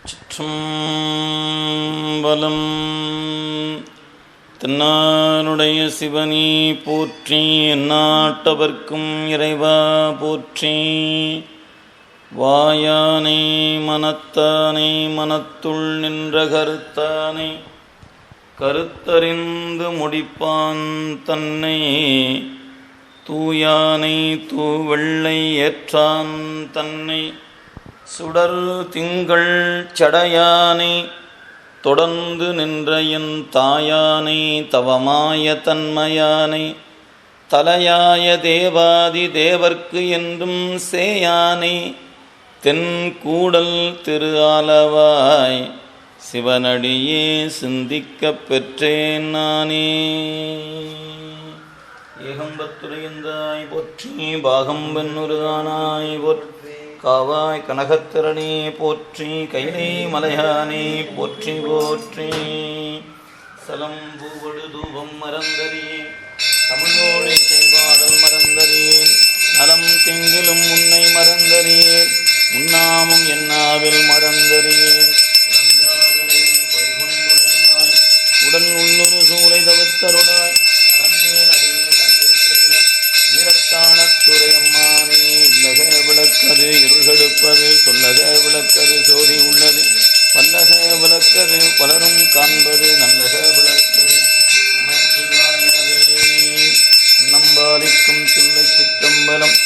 சிற்றம்பலம். தென்னானுடைய சிவனே போற்றி, எந்நாட்டவர்க்கும் இறைவா போற்றி. வாயானை மனத்தானை, மனத்துள் நின்ற கருத்தானை, கருத்தறிந்து முடிப்பான் தன்னை, தூயானை தூவெள்ளை ஏற்றான் தன்னை, சுடர் திங்கள் சடையானை, தொடர்ந்து நின்ற என் தாயானை, தவமாய தன்மையானை, தலையாய தேவாதி தேவர்க்கு என்றும் சேயானை, தென் கூடல் திரு ஆலவாய் சிவனடியே சிந்திக்கப் பெற்றேன் நானே. ஏகம்பத்துரையந்தாய் போற்றி, பாகம்பென்னுரு ஆனாய் போற்றி, காவாய் கனகத்திரனே போற்றி, கைலை மலையானே போற்றி போற்றி. சலம் பூவடு தூபம் மறந்தறியேன், தமிழோடு செய்வாடல் மறந்தறியேன், நலம் திங்கிலும் முன்னை மறந்தறியேன், முன்னாமும் என்னாவில் மறந்தறியேன். உடன் உள்ளொரு சூளை தவிர்த்தருளாய் அறந்தேன் அடியேன் வீரத்தானத்துறையம்மானே. இல்லக விளக்கது இருள்கெடுப்பது, சொல்லக விளக்கது சோதி உள்ளது, பல்லக விளக்கது பலரும் காண்பது, நல்லக விளக்கது அன்னம்பாலிக்கும் தில்லை சிற்றம்பலம்,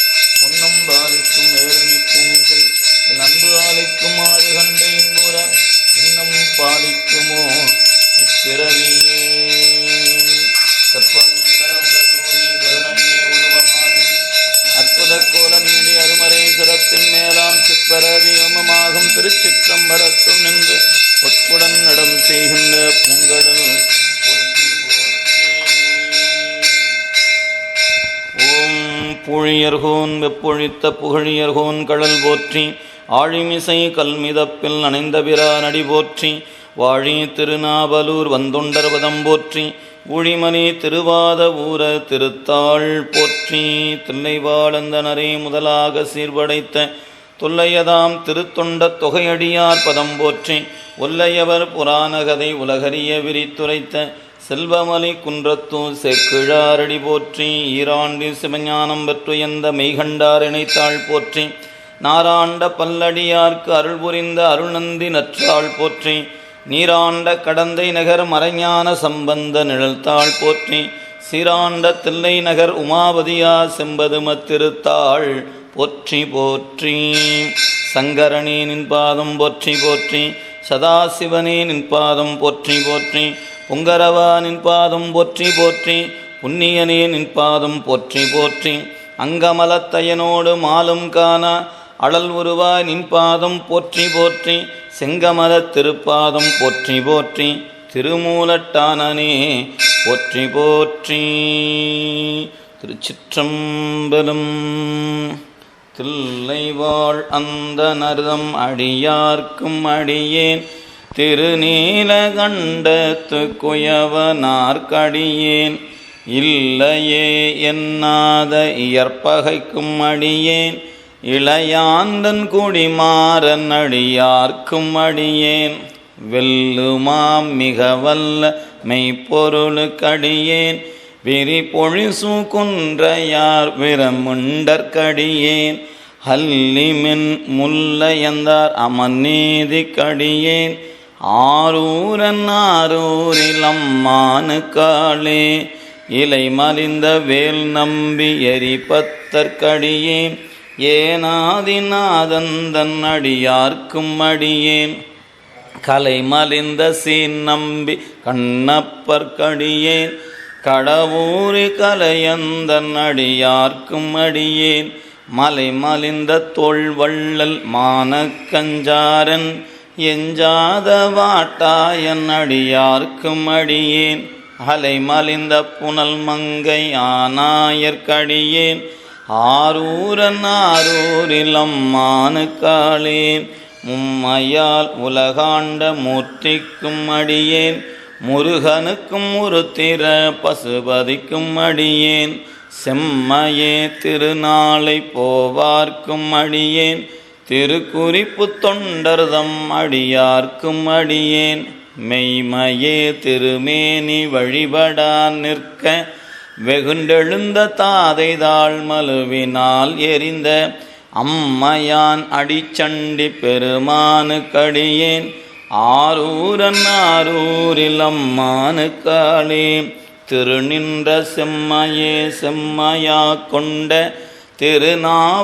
பொன்னம்பாலிக்கும் ஏரணி பூசை, என் அன்பு ஆலிக்கும் ஆறு கண்ட இன்புற, இன்னம் பாலிக்குமோ இப்பிறவியே. அற்புத கோல நீடி அருமறை சிரத்தின் மேலாம் சிற்பரதி யோமமாகும் திருச்சிற்றம்பலத்துள் நின்று ஒப்புடன் நடம் செய்கின்ற பூங்கடல். ஓம் புழியர்கோன் வெப்பொழித்த புகழியர்கோன் கடல் போற்றி, ஆழிமிசை கல்மிதப்பில் அணைந்த பிரானடி போற்றி, வாழி திருநாவலூர் வந்தொண்டர்வதம் போற்றி, ஊழிமணி திருவாத ஊர திருத்தாள் போற்றி. தில்லைவாழந்தனரே முதலாக சீர்படைத்த தொல்லையதாம் திருத்தொண்ட தொகையடியார் பதம் போற்றி, ஒல்லையவர் புராணகதை உலகறிய விரித்துரைத்த செல்வமலி குன்றத்தூர் செக்கிழாரடி போற்றி. ஈராண்டில் சிவஞானம் பெற்றுயர்ந்த மெய்கண்டார் இணைத்தாள் போற்றி, நாராண்ட பல்லடியார்க்கு அருள் புரிந்த அருள்நந்தி நற்றாள் போற்றி, நீராண்ட கடந்தை நகர் மறைஞான சம்பந்த நிழல்தாள் போற்றி, சீராண்ட தில்லை நகர் உமாபதியா செம்பதும திருத்தாள் போற்றி போற்றி. சங்கரனே நின் பாதம் போற்றி போற்றி, சதாசிவனே நின் பாதம் போற்றி போற்றி, பொங்கரவா நின் பாதம் போற்றி போற்றி, புண்ணியனே நின் பாதம் போற்றி போற்றி, அங்கமலத்தையனோடு மாலும் காண அழல் உருவாய் நின் பாதம் போற்றி போற்றி, செங்கமல திருப்பாதம் போற்றி போற்றி, திருமூலட்டானனே போற்றி போற்றி. திருச்சிற்றம்பலம். தில்லைவாழ் அந்த நர்தம் அடியார்க்கும் அடியேன், திருநீலகண்டத்து குயவனார்க்கடியேன், இல்லையே என்னாத இயற்பகைக்கும் அடியேன், இளையாந்தன் குடிமாறன் அடியார்க்கும் அடியேன், வெல்லுமாம் மிக வல்ல மெய்ப்பொருளுக்கடியேன், விரி பொழிசு குன்றையார் விரமுண்டற்கடியேன், ஹல்லிமின் முல்லையந்தார் அமநீதிக்கடியேன், ஆரூரன் ஆரூரில் அம்மானுக்காளே, இலை மலிந்த வேல் நம்பி எரிபத்தற்கடியேன், ஏனாதிநாதந்தன் அடியார்க்கும் அடியேன், கலை மலிந்த சீன் நம்பி கண்ணப்பற்கடியேன், கடவுரி கலையந்தன் அடியார்க்கும் அடியேன், மலை மலிந்த தோள்வள்ளல் மானக்கஞ்சாரன் எஞ்சாத வாட்டாயன் அடியார்க்கும் அடியேன், அலை மலிந்த புனல் மங்கை ஆனாயற்கடியேன், ஆரூரன் ஆரூரில் அம்மானுக்காளேன், மும்மையால் உலகாண்ட மூர்த்திக்கும் அடியேன், முருகனுக்கும் உருத்திர பசுபதிக்கும் அடியேன், செம்மையே திருநாளை போவார்க்கும் அடியேன், திருக்குறிப்பு தொண்டர்தம் அடியார்க்கும் அடியேன் மெய்மையே திருமேனி வழிபடா நிற்க வெகுண்டெழுந்த தாதைதாள் மலுவினால் எரிந்த அம்மையான் அடிச்சண்டி பெருமானுக்கடியேன் ஆரூரன் ஆரூரில் அம்மானுக்காளே திருநின்ற செம்மையே செம்மையா கொண்ட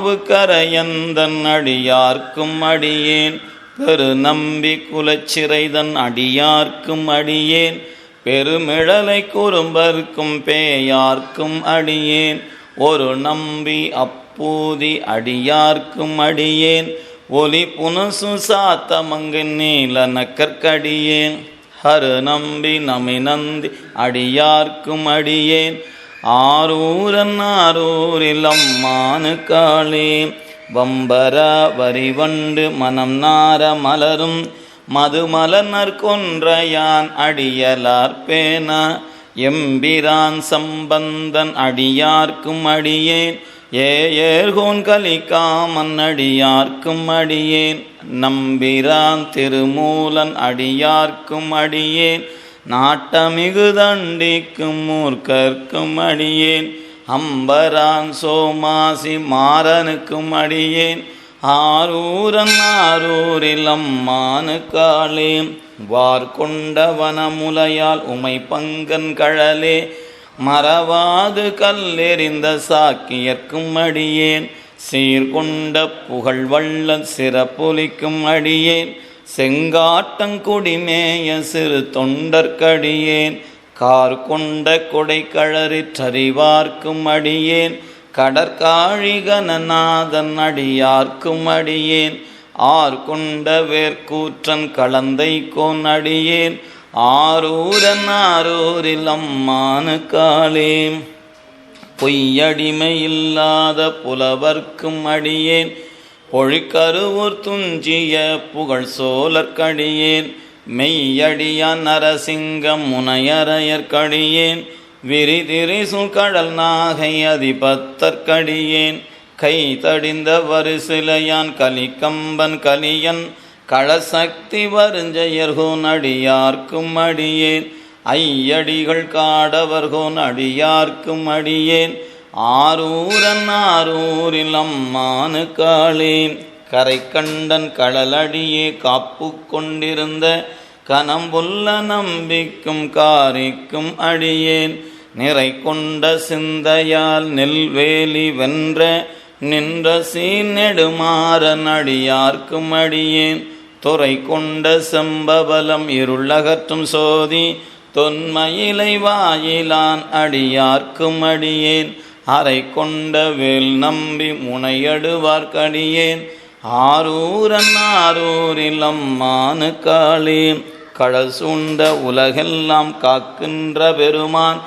திருநாவுக்கரையந்தன் அடியார்க்கும் அடியேன் பெருநம்பி குலச்சிறைதன் அடியார்க்கும் அடியேன் பெருமிழலை குறும்பர்க்கும் பேயார்க்கும் அடியேன் ஒரு நம்பி அப்பூதி அடியார்க்கும் அடியேன் ஒலி புனசு சாத்தமங்கு நீலனக்கற்கடியேன் ஹரு நம்பி நமிநந்தி அடியார்க்கும் அடியேன் ஆரூரன் ஆரூரில் அம்மானுக்காளே வம்பர வரிவண்டு மனம் நார மலரும் மதுமலர் கொன்றையான் அடியலார்பேன எம்பிரான் சம்பந்தன் அடியார்க்கும் அடியேன் ஏயர்கோன் கலிக்காமன் அடியார்க்கும் அடியேன் நம்பிரான் திருமூலன் அடியார்க்கும் அடியேன் நாட்டமிகு தண்டிக்கும் மூர்க்கர்க்கும் அடியேன் அம்பரான் சோமாசி மாறனுக்கும் அடியேன் ஆரூரன் ஆரூரில் அம்மானுக்காளே வார்கொண்ட வனமுலையால் உமை பங்கன் கழலே மறவாது கல்லெறிந்த சாக்கியர்க்கும் அடியேன் சீர்கொண்ட புகழ்வள்ளல் சிறப்புலிக்கும் அடியேன் செங்காட்டங்குடிமேய சிறு தொண்டர்க்கடியேன் கார் கொண்ட கொடை கழறிற்றறிவார்க்கும் அடியேன் கடற்காழிகநாதன் அடியார்க்கும் அடியேன் ஆர்கொண்ட வேர்க்கூற்றன் கலந்தை கோன் அடியேன் ஆரூரன் ஆரூரில் அம்மானுக்காளே பொய்யடிமை இல்லாத புலவர்க்கும் அடியேன் பொழிக்கருவூர் துஞ்சிய புகழ் சோழர்க்கடியேன் மெய்யடியான் நரசிங்கம் முனையரையர்க்கடியேன் விரிதிரிசு கடல் நாகை அதிபத்தற்கடியேன் கை தடிந்த வரிசிலையான் கலிகம்பன் கலியன் களசக்தி வருஞ்செயர்கோன் அடியார்க்கும் அடியேன் ஐயடிகள் காடவர்கோன் அடியார்க்கும் அடியேன் ஆரூரன் ஆரூரில் அம்மானுக்காளே கரை கண்டன் கடலடியே காப்பு கொண்டிருந்த கனம்புல்ல நம்பிக்கும் காரிக்கும் அடியேன் நிறை கொண்ட சிந்தையால் நெல்வேலி வென்ற நின்ற சீநெடுமாறன் அடியார்க்கும் அடியேன் துறை கொண்ட செம்பபலம் இருளகற்றும் சோதி தொன்மயிலை வாயிலான் அடியார்க்கும் அடியேன் அறை கொண்ட வேல் நம்பி முனையடுவார்க்கடியேன் ஆரூரன் ஆரூரில் அம்மானுக்காளே கடல் சூழ்ந்த உலகெல்லாம் காக்கின்ற பெருமான்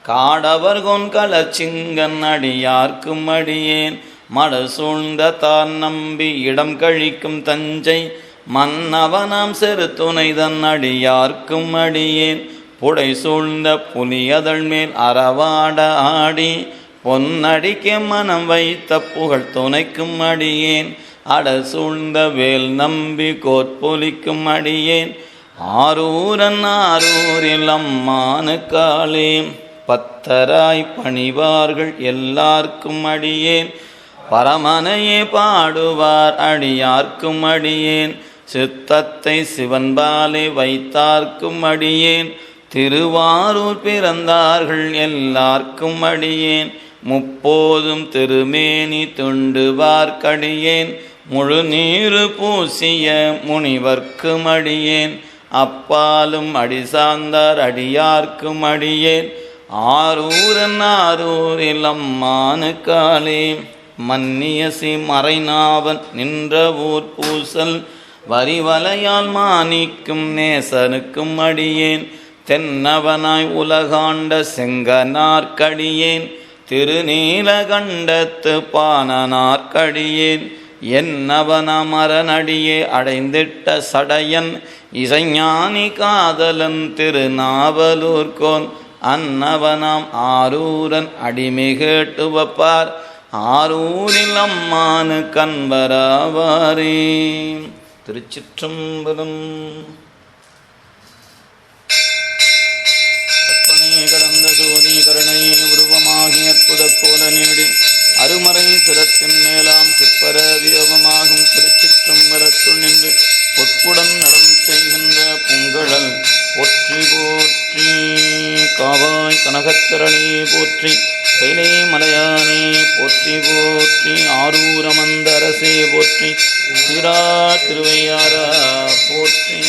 காடவர்கொன் களச்சிங்கன் அடியார்க்கும் அடியேன் மட சூழ்ந்த தான் நம்பி இடம் கழிக்கும் தஞ்சை மன்னவனாம் செரு துணைதன் அடியார்க்கும் அடியேன் புடை சூழ்ந்த புலியதழ் மேல் அறவாட ஆடி பொன்னடிக்க மனம் வைத்த புகழ் துணைக்கும் அடியேன் அட சூழ்ந்த வேல் நம்பி கோட்பொலிக்கும் அடியேன் ஆரூரன் ஆரூரில் அம்மானுக்காளே பத்தராய் பணிவார்கள் எல்லார்க்கும் அடியேன் பரமனையே பாடுவார் அடியார்க்கும் அடியேன் சித்தத்தை சிவன்பாலே வைத்தார்க்கும் அடியேன் திருவாரூர் பிறந்தார்கள் எல்லார்க்கும் அடியேன் முப்போதும் திருமேனி துண்டுவார்க்கடியேன் முழு நீரு பூசிய முனிவர்க்கும் அடியேன் அப்பாலும் அடிசார்ந்தார் அடியார்க்கும் அடியேன் ஆரூரன் ஆரூரில் அம்மானுக்காளே மன்னியசி மறைநாவன் நின்ற ஊர் பூசல் வரிவலையால் மாணிக்கும் நேசனுக்கும் அடியேன் தென்னவனாய் உலகாண்ட செங்கனார்க்கடியேன் திருநீலகண்டத்து பாணனார்க்கடியேன் என்னவனமரனடியே அடைந்திட்ட சடையன் இசைஞானி காதலன் திருநாவலூர்கோன் அன்னவனாம் ஆரூரன் அடிமை கேட்டு வப்பார் ஆரூரில் அம்மானு கண்பராவாரே. திருச்சிற்றம்பலம். கற்பனை கடந்த சோதி கருணையே உருவமாகிய அற்புத கோல நீடி அருமறை சிரத்தின் மேலாம் சிற்பர வியோகமாகும் திருச்சிற்றம்பலத்துள் நின்று பொற்புடன் நடம் செய்கின்ற பொங்கழல் போற்றி போற்றி. காவாய் கனகத்திரளே போற்றி, கைலை மலையானே போற்றி போற்றி, ஆரூரமந்த அரசே போற்றி, சீரா திருவையாரா போற்றி.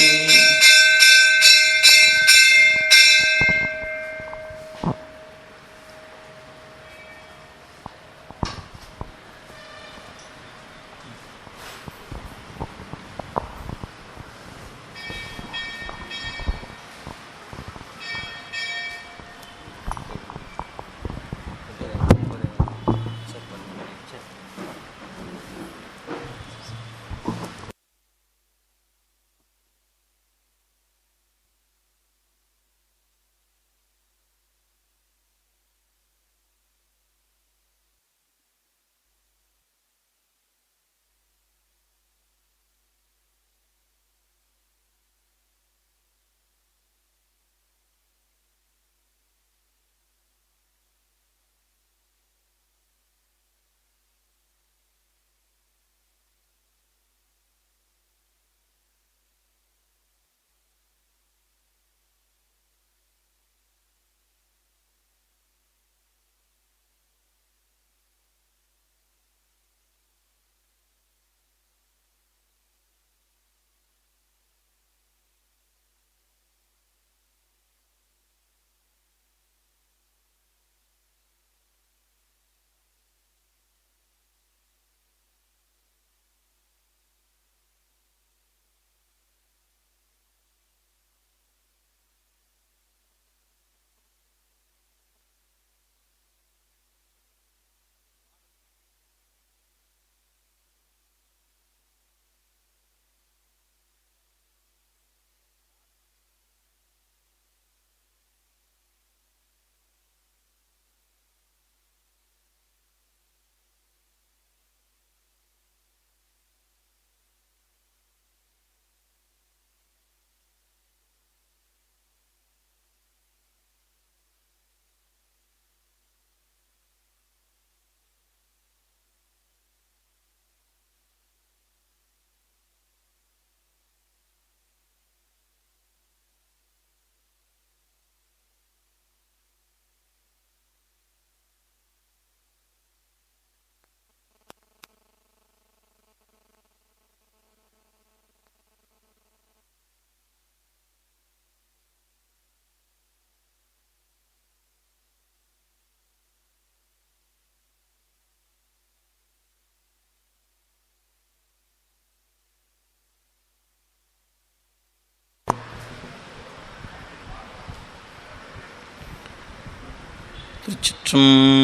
திருச்சிற்றம்பலம்.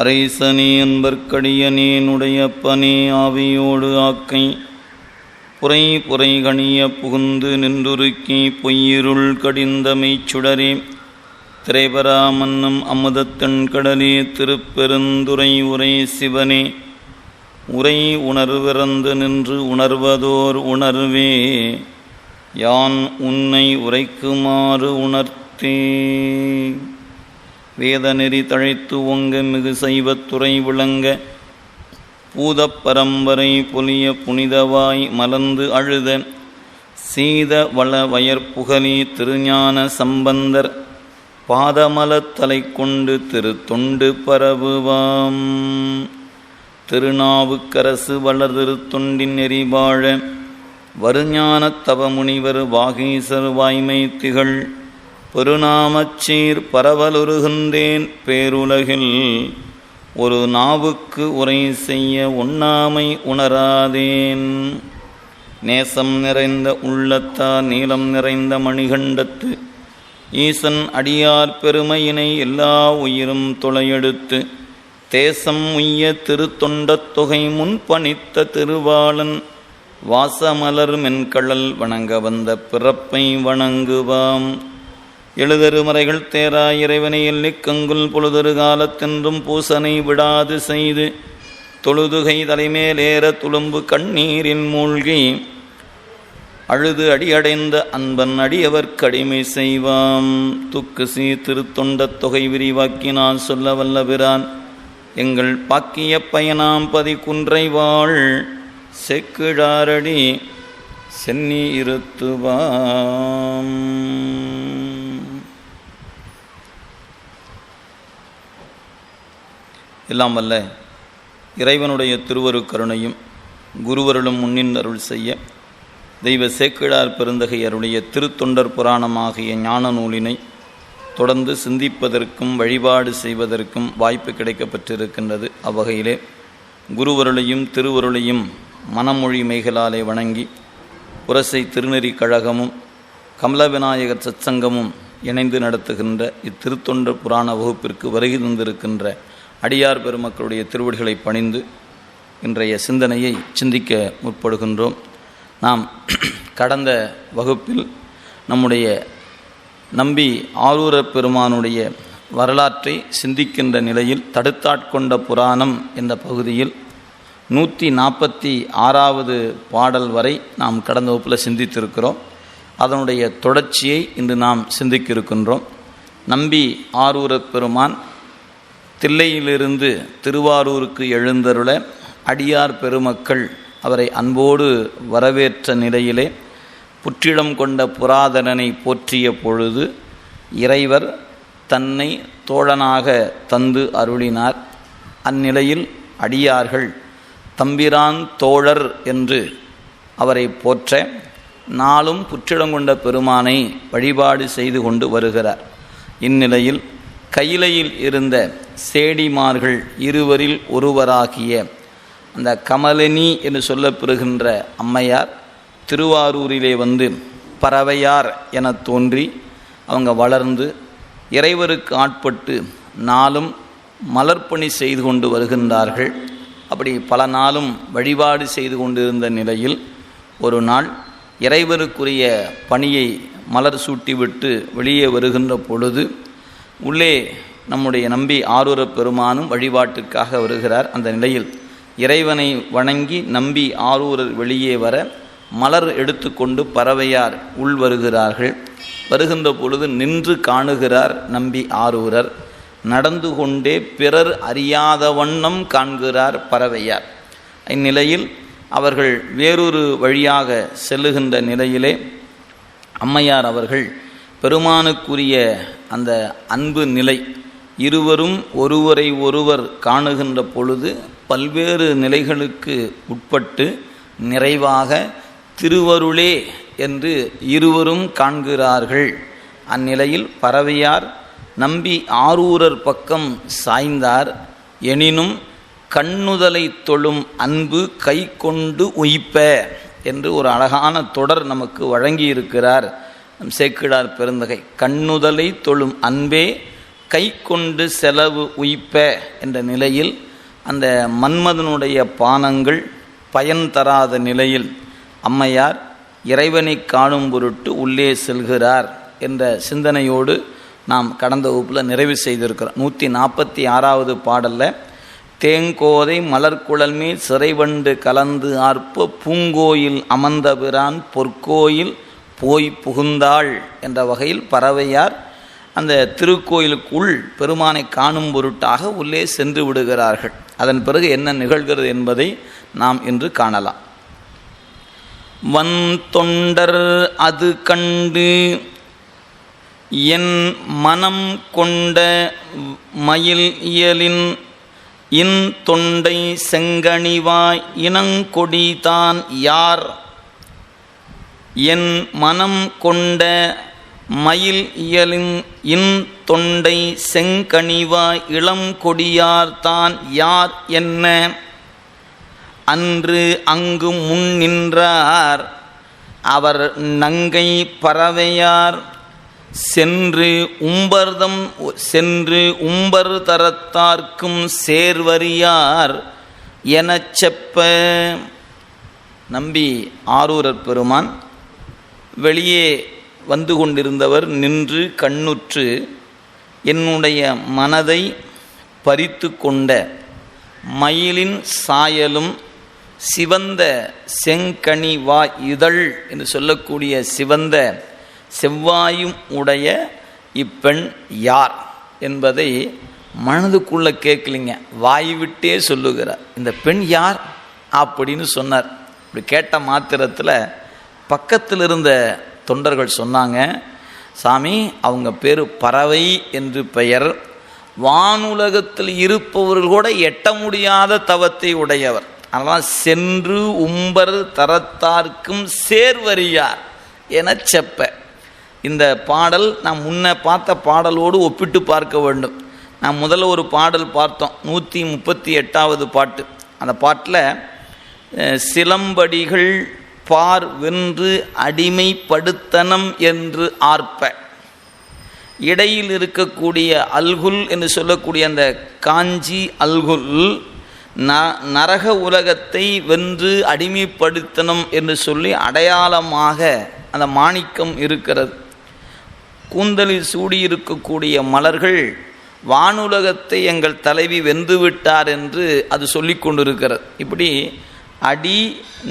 அரைசனே அன்பர்க்கடியனேனுடைய பனே ஆவியோடு ஆக்கை புரை புரை கணிய புகுந்து நின்றுருக்கி பொய்யிருள் கடிந்த மெய்ச்சுடரே திரைபரா மன்னம் அமுதத்தன் கடலே திருப்பெருந்துறை உரை சிவனே உரை உணர்விறந்து நின்று உணர்வதோர் உணர்வே யான் உன்னை உரைக்குமாறு உணர்த்தே. வேதநெறி தழைத்து ஒங்க மிகு சைவத்துறை விளங்க பூதப் பரம்பரை பொலிய புனிதவாய் மலர்ந்து அழுத சீத வள வயற்புகலி திருஞான சம்பந்தர் பாதமலத்தலை கொண்டு திருத்தொண்டு பரவுவாம். திருநாவுக்கரசு வளர்திரு தொண்டின் நெறிவாழ வருஞானத் தவமுனிவர் வாகீசர் வாய்மை திகழ் பெருநாமச்சீர் பரவலுருகின்றேன் பேருலகில் ஒரு நாவுக்கு உரை செய்ய உண்ணாமை உணராதேன். நேசம் நிறைந்த உள்ளத்தார் நீலம் நிறைந்த மணிகண்டத்து ஈசன் அடியார் பெருமையினை எல்லா உயிரும் தொலையெடுத்து தேசம் உய்ய திருத்தொண்டத் தொகை முன்பணித்த திருவாளன் வாசமலர் மென்கழல் வணங்க வந்த பிறப்பை வணங்குவாம். எழுதருமறைகள் தேராய் இறைவனை எல்லிக் கங்குல் பொழுதொரு காலத்தென்றும் பூசனை விடாது செய்து தொழுதுகை தலைமேலேற துளும்பு கண்ணீரில் மூழ்கி அழுது அடியடைந்த அன்பன் அடியவர் கடிமை செய்வாம். துக்கு திருத்தொண்ட தொகை விரிவாக்கினான் சொல்ல வல்லபிரான் எங்கள் பாக்கிய பயனாம் பதி குன்றை வாழ் செக்கிழாரடி சென்னி இருத்துவாம். எல்லாம் வல்ல இறைவனுடைய திருவருட்கருணையும் குருவருளும் முன்னின் அருள் செய்ய தெய்வ சேக்கிழார் பெருந்தகையருடைய திருத்தொண்டர் புராணமாகிய ஞான நூலினை தொடர்ந்து சிந்திப்பதற்கும் வழிபாடு செய்வதற்கும் வாய்ப்பு கிடைக்கப்பட்டிருக்கின்றது. அவ்வகையிலே குருவருளையும் திருவருளையும் மனமொழி மெய்களாலே வணங்கி புரசை திருநெறி கழகமும் கமல விநாயகர் சத்சங்கமும் இணைந்து நடத்துகின்ற இத்திருத்தொண்டர் புராண வகுப்பிற்கு வருகை தந்திருக்கின்ற அடியார் பெருமக்களுடைய திருவடிகளை பணிந்து இன்றைய சிந்தனையை சிந்திக்க முற்படுகின்றோம். நாம் கடந்த வகுப்பில் நம்முடைய நம்பி ஆரூரப் பெருமானுடைய வரலாற்றை சிந்திக்கின்ற நிலையில் தடுத்தாட்கொண்ட புராணம் என்ற பகுதியில் 146வது பாடல் வரை நாம் கடந்த வகுப்பில் சிந்தித்திருக்கிறோம். அதனுடைய தொடர்ச்சியை இன்று நாம் சிந்திக்க இருக்கின்றோம். நம்பி ஆரூரப் பெருமான் தில்லையிலிருந்து திருவாரூருக்கு எழுந்தருள அடியார் பெருமக்கள் அவரை அன்போடு வரவேற்ற நிலையிலே புற்றிடம் கொண்ட புராதனனை போற்றிய பொழுது இறைவர் தன்னை தோழனாக தந்து அருளினார். அந்நிலையில் அடியார்கள் தம்பிரான் தோழர் என்று அவரை போற்ற நாளும் புற்றிடம் கொண்ட பெருமானை வழிபாடு செய்து கொண்டு வருகிறார். இந்நிலையில் கையிலையில் இருந்த சேடிமார்கள் இருவரில் ஒருவராகிய அந்த கமலினி என்று சொல்லப்பெறுகின்ற அம்மையார் திருவாரூரிலே வந்து பறவையார் என தோன்றி அவங்க வளர்ந்து இறைவருக்கு ஆட்பட்டு நாளும் மலர்ப்பணி செய்து கொண்டு வருகின்றார்கள். அப்படி பல நாளும் வழிபாடு செய்து கொண்டிருந்த நிலையில் ஒரு நாள் இறைவருக்குரிய பணியை மலர் சூட்டிவிட்டு வெளியே வருகின்ற பொழுது உள்ளே நம்முடைய நம்பி ஆரூரப் பெருமானும் வழிபாட்டுக்காக வருகிறார். அந்த நிலையில் இறைவனை வணங்கி நம்பி ஆரூரர் வெளியே வர மலர் எடுத்துக்கொண்டு பறவையார் உள் வருகிறார்கள். வருகின்ற பொழுது நின்று காணுகிறார் நம்பி ஆரூரர். நடந்து கொண்டே பிறர் அறியாத வண்ணம் காண்கிறார் பறவையார். இந்நிலையில் அவர்கள் வேறொரு வழியாக செல்லுகின்ற நிலையிலே அம்மையார் அவர்கள் பெருமானுக்குரிய அந்த அன்பு நிலை இருவரும் ஒருவரை ஒருவர் காணுகின்ற பொழுது பல்வேறு நிலைகளுக்கு உட்பட்டு நிறைவாக திருவருளே என்று இருவரும் காண்கிறார்கள். அந்நிலையில் பறவையார் நம்பி ஆரூரர் பக்கம் சாய்ந்தார். எனினும் கண்ணுதலை தொழும் அன்பு கை கொண்டு உய்ப்ப என்று ஒரு அழகான தொடர் நமக்கு வழங்கியிருக்கிறார் சேக்கிழார் பெருந்தகை. கண்ணுதலை தொழும் அன்பே கை கொண்டு செலவு உய்ப்ப என்ற நிலையில் அந்த மன்மதனுடைய பானங்கள் பயன் தராத நிலையில் அம்மையார் இறைவனை காணும் பொருட்டு உள்ளே செல்கிறார் என்ற சிந்தனையோடு நாம் கடந்த வகுப்பில் நிறைவு செய்திருக்கிறோம். 146வது பாடலில் தேங்கோதை மலர்குழல் மேல் சிறைவண்டு கலந்து ஆர்ப்ப பூங்கோயில் அமர்ந்த பிரான் பொற்கோயில் போய் புகுந்தாள் என்ற வகையில் பறவையார் அந்த திருக்கோயிலுக்குள் பெருமானை காணும் பொருட்டாக உள்ளே சென்று விடுகிறார்கள். அதன் பிறகு என்ன நிகழ்கிறது என்பதை நாம் இன்று காணலாம். வன் தொண்டர் அது கண்டு என் மனம் கொண்ட மயில் இயலின் இன் தொண்டை செங்கனிவாய் இனங்கொடிதான் யார் என் மனம் கொண்ட மயில் இயலின் இன் தொண்டை செங்கனிவாய் இளம் கொடியார்தான் யார் என்ன அன்று அங்கு முன் நின்றார் அவர் நங்கை பறவையார் சென்று உம்பர் தரத்தார்க்கும் சேர்வரியார் எனச் செப்ப. நம்பி ஆரூரர் பெருமான் வெளியே வந்து கொண்டிருந்தவர் நின்று கண்ணுற்று என்னுடைய மனதை பறித்து கொண்ட மயிலின் சாயலும் சிவந்த செங்கனி வா இதழ் என்று சொல்லக்கூடிய சிவந்த செவ்வாயும் உடைய இப்பெண் யார் என்பதை மனதுக்குள்ளே கேட்கலிங்க, வாய் விட்டே சொல்லுகிறார். இந்த பெண் யார் அப்படின்னு சொன்னார். இப்படி கேட்ட மாத்திரத்தில் பக்கத்தில் இருந்த தொண்டர்கள் சொன்னாங்க, சாமி அவங்க பேர் பறவை என்று பெயர், வானுலகத்தில் இருப்பவர்கள் கூட எட்ட முடியாத தவத்தை உடையவர், அதனால் சென்று உம்பர் தரத்தார்க்கும் சேர்வறியார் என செப்ப. இந்த பாடல் நாம் முன்ன பார்த்த பாடலோடு ஒப்பிட்டு பார்க்க வேண்டும். நாம் முதல்ல ஒரு பாடல் பார்த்தோம், 138வது பாட்டு. அந்த பாட்டில் சிலம்படிகள் பார் வென்று அடிமைப்படுத்தனம் என்று ஆர்ப்ப, இடையில் இருக்கக்கூடிய அல்குல் என்று சொல்லக்கூடிய அந்த காஞ்சி அல்குல் நரக உலகத்தை வென்று அடிமைப்படுத்தணும் என்று சொல்லி அடையாளமாக அந்த மாணிக்கம் இருக்கிறது. கூந்தலில் சூடியிருக்கக்கூடிய மலர்கள் வானுலகத்தை எங்கள் தலைவி வென்றுவிட்டார் என்று அது சொல்லி கொண்டிருக்கிறது. இப்படி அடி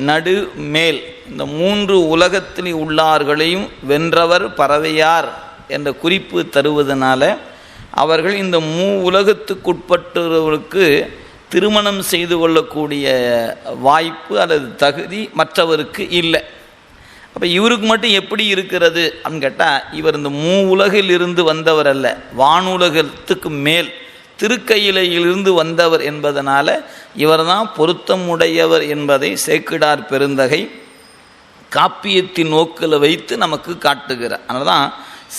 நடு மேல் இந்த 3 உலகத்தில் உள்ளார்களையும் வென்றவர் பறவையார் என்ற குறிப்பு தருவதனால அவர்கள் இந்த உலகத்துக்குட்பட்டவர்களுக்கு திருமணம் செய்து கொள்ளக்கூடிய வாய்ப்பு அல்லது தகுதி மற்றவருக்கு இல்லை. அப்போ இவருக்கு மட்டும் எப்படி இருக்கிறது அப்படின்னு கேட்டால், இவர் இந்த உலகில் இருந்து வந்தவர் அல்ல, வானுலகத்துக்கு மேல் திருக்கையிலையிலிருந்து வந்தவர் என்பதனால இவர் தான் பொருத்தமுடையவர் என்பதை சேக்கிடார் பெருந்தகை காப்பியத்தின் நோக்கில் வைத்து நமக்கு காட்டுகிறார். அதனால தான்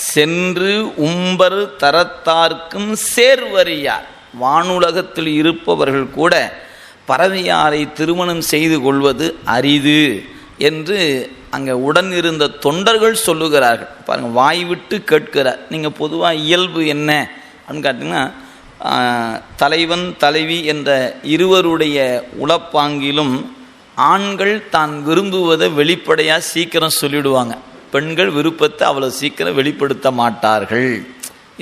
சென்று உம்பர் தரத்தார்க்கும் சேர்வறியார், வானுலகத்தில் இருப்பவர்கள் கூட பறவையாரை திருமணம் செய்து கொள்வது அரிது என்று அங்கே உடன் இருந்த தொண்டர்கள் சொல்லுகிறார்கள். பாருங்கள், வாய் விட்டு கேட்கிறார். நீங்கள் பொதுவாக இயல்பு என்ன அப்படின்னு கேட்டிங்கன்னா, தலைவன் தலைவி என்ற இருவருடைய உளப்பாங்கிலும் ஆண்கள் தான் விரும்புவதை வெளிப்படையாக சீக்கிரம் சொல்லிவிடுவாங்க, பெண்கள் விருப்பத்தை அவ்வளோ சீக்கிரம் வெளிப்படுத்த மாட்டார்கள்.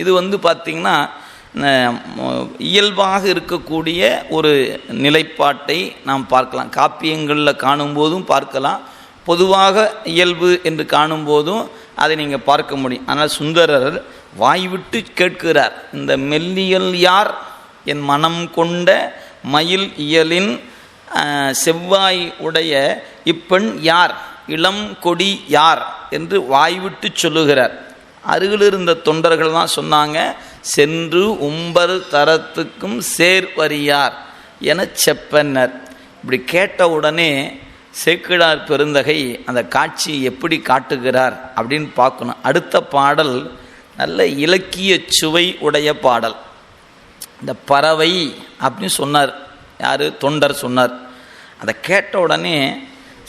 இது பார்த்திங்கன்னா இயல்பாக இருக்கக்கூடிய ஒரு நிலைப்பாட்டை நாம் பார்க்கலாம். காப்பியங்களில் காணும்போதும் பார்க்கலாம், பொதுவாக இயல்பு என்று காணும்போதும் அதை நீங்கள் பார்க்க முடியும். ஆனால் சுந்தரர் வாய்விட்டு கேட்கிறார், இந்த மெல்லியல் யார், என் மனம் கொண்ட மயில் இயலின் செவ்வாய் உடைய இப்பெண் யார், இளம் கொடி யார் என்று வாய்விட்டு சொல்லுகிறார். அருகில் இருந்த தொண்டர்கள் தான் சொன்னாங்க, சென்று உம்பர் தரத்துக்கும் சேர்வறியார் என செப்பனர். இப்படி கேட்ட உடனே சேக்கிழார் பெருந்தகை அந்த காட்சியை எப்படி காட்டுகிறார் அப்படின்னு பார்க்கணும். அடுத்த பாடல் நல்ல இலக்கிய சுவை உடைய பாடல். இந்த பறவை அப்படின்னு சொன்னார், யார், தொண்டர் சொன்னார். அதை கேட்ட உடனே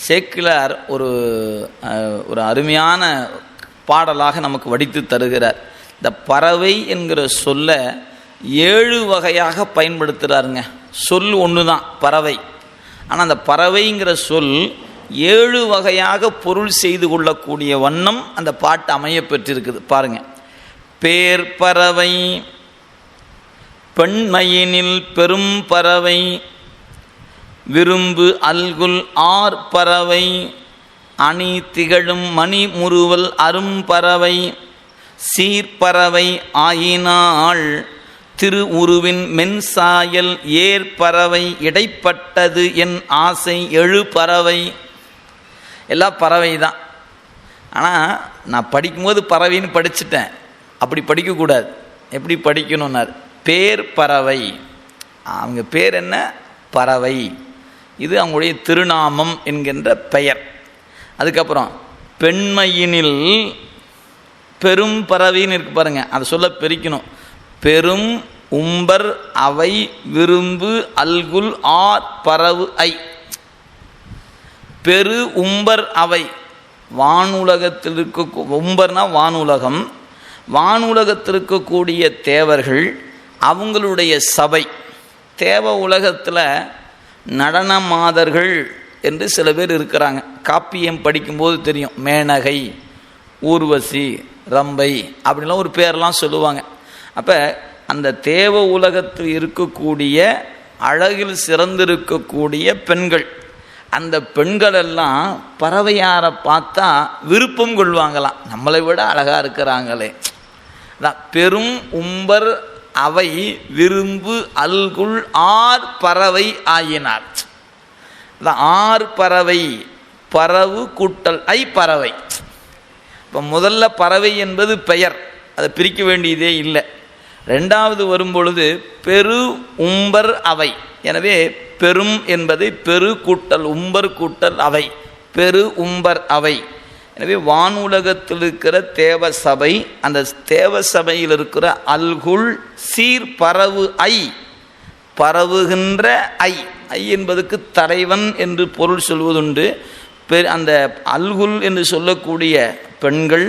சேக்கிழார் ஒரு அருமையான பாடலாக நமக்கு வடித்து தருகிறார். இந்த பறவை என்கிற சொல்ல 7 வகையாக பயன்படுத்துகிறாருங்க. சொல் ஒன்று தான் பறவை, ஆனால் அந்த பறவைங்கிற சொல் 7 வகையாக பொருள் செய்து கொள்ளக்கூடிய வண்ணம் அந்த பாட்டு அமைய பெற்றிருக்குது. பாருங்க, பேர் பறவை, பெண்மையினில் பெரும் பறவை, விரும்பு அல்குல் ஆர் பறவை, அணி திகழும் மணி முறுவல் அரும்பறவை, சீர்பறவை ஆயினாள் திரு உருவின் மென்சாயல் ஏற்பறவை, இடைப்பட்டது என் ஆசை எழு பறவை. எல்லாம் பறவை தான். ஆனால் நான் படிக்கும்போது பறவைன்னு படிச்சுட்டேன், அப்படி படிக்கக்கூடாது. எப்படி படிக்கணும்னார், பேர் பறவை, அவங்க பேர் என்ன, பறவை, இது அவங்களுடைய திருநாமம் என்கின்ற பெயர். அதுக்கப்புறம் பெண்மையினில் பெரும் பறவைன்னு இருக்கு பாருங்க, அதை சொல்ல பிரிக்கணும். பெரும் உம்பர் அவை விரும்பு அல்குல் ஆர் பறவு ஐ. பெரு உம்பர் அவை, வானுலகத்தில் இருக்க, உம்பர்னா வானுலகம், வானுலகத்தில் இருக்கக்கூடிய தேவர்கள் அவங்களுடைய சபை. தேவ உலகத்தில் நடன மாதர்கள் என்று சில பேர் இருக்கிறாங்க. காப்பியம் படிக்கும்போது தெரியும், மேனகை, ஊர்வசி, ரம்பை அப்படின்லாம் ஒரு பேரெல்லாம் சொல்லுவாங்க. அப்போ அந்த தேவ உலகத்தில் இருக்கக்கூடிய அழகில் சிறந்திருக்கக்கூடிய பெண்கள், அந்த பெண்களெல்லாம் பறவையாரை பார்த்தா விருப்பம் கொள்வாங்களாம். நம்மளை விட அழகாக இருக்கிறாங்களே. பெரும் உம்பர் அவை விரும்பு அல்குள் ஆர் பறவை ஆயினார். ஆர் பறவை, பறவு கூட்டல் ஐ பறவை. இப்போ முதல்ல பறவை என்பது பெயர், அதை பிரிக்க வேண்டியதே இல்லை. ரெண்டாவது வரும்பொழுது பெரு உம்பர் அவை. எனவே பெரும் என்பதை பெரு கூட்டல் உம்பர் கூட்டல் அவை, பெரு உம்பர் அவை. எனவே வானுலகத்தில் இருக்கிற தேவ சபை, அந்த தேவ சபையில் இருக்கிற அல்குல் சீர் பரவு ஐ, பரவுகின்ற ஐ. ஐ என்பதற்கு தலைவன் என்று பொருள் சொல்வதுண்டு. அந்த அல்குல் என்று சொல்லக்கூடிய பெண்கள்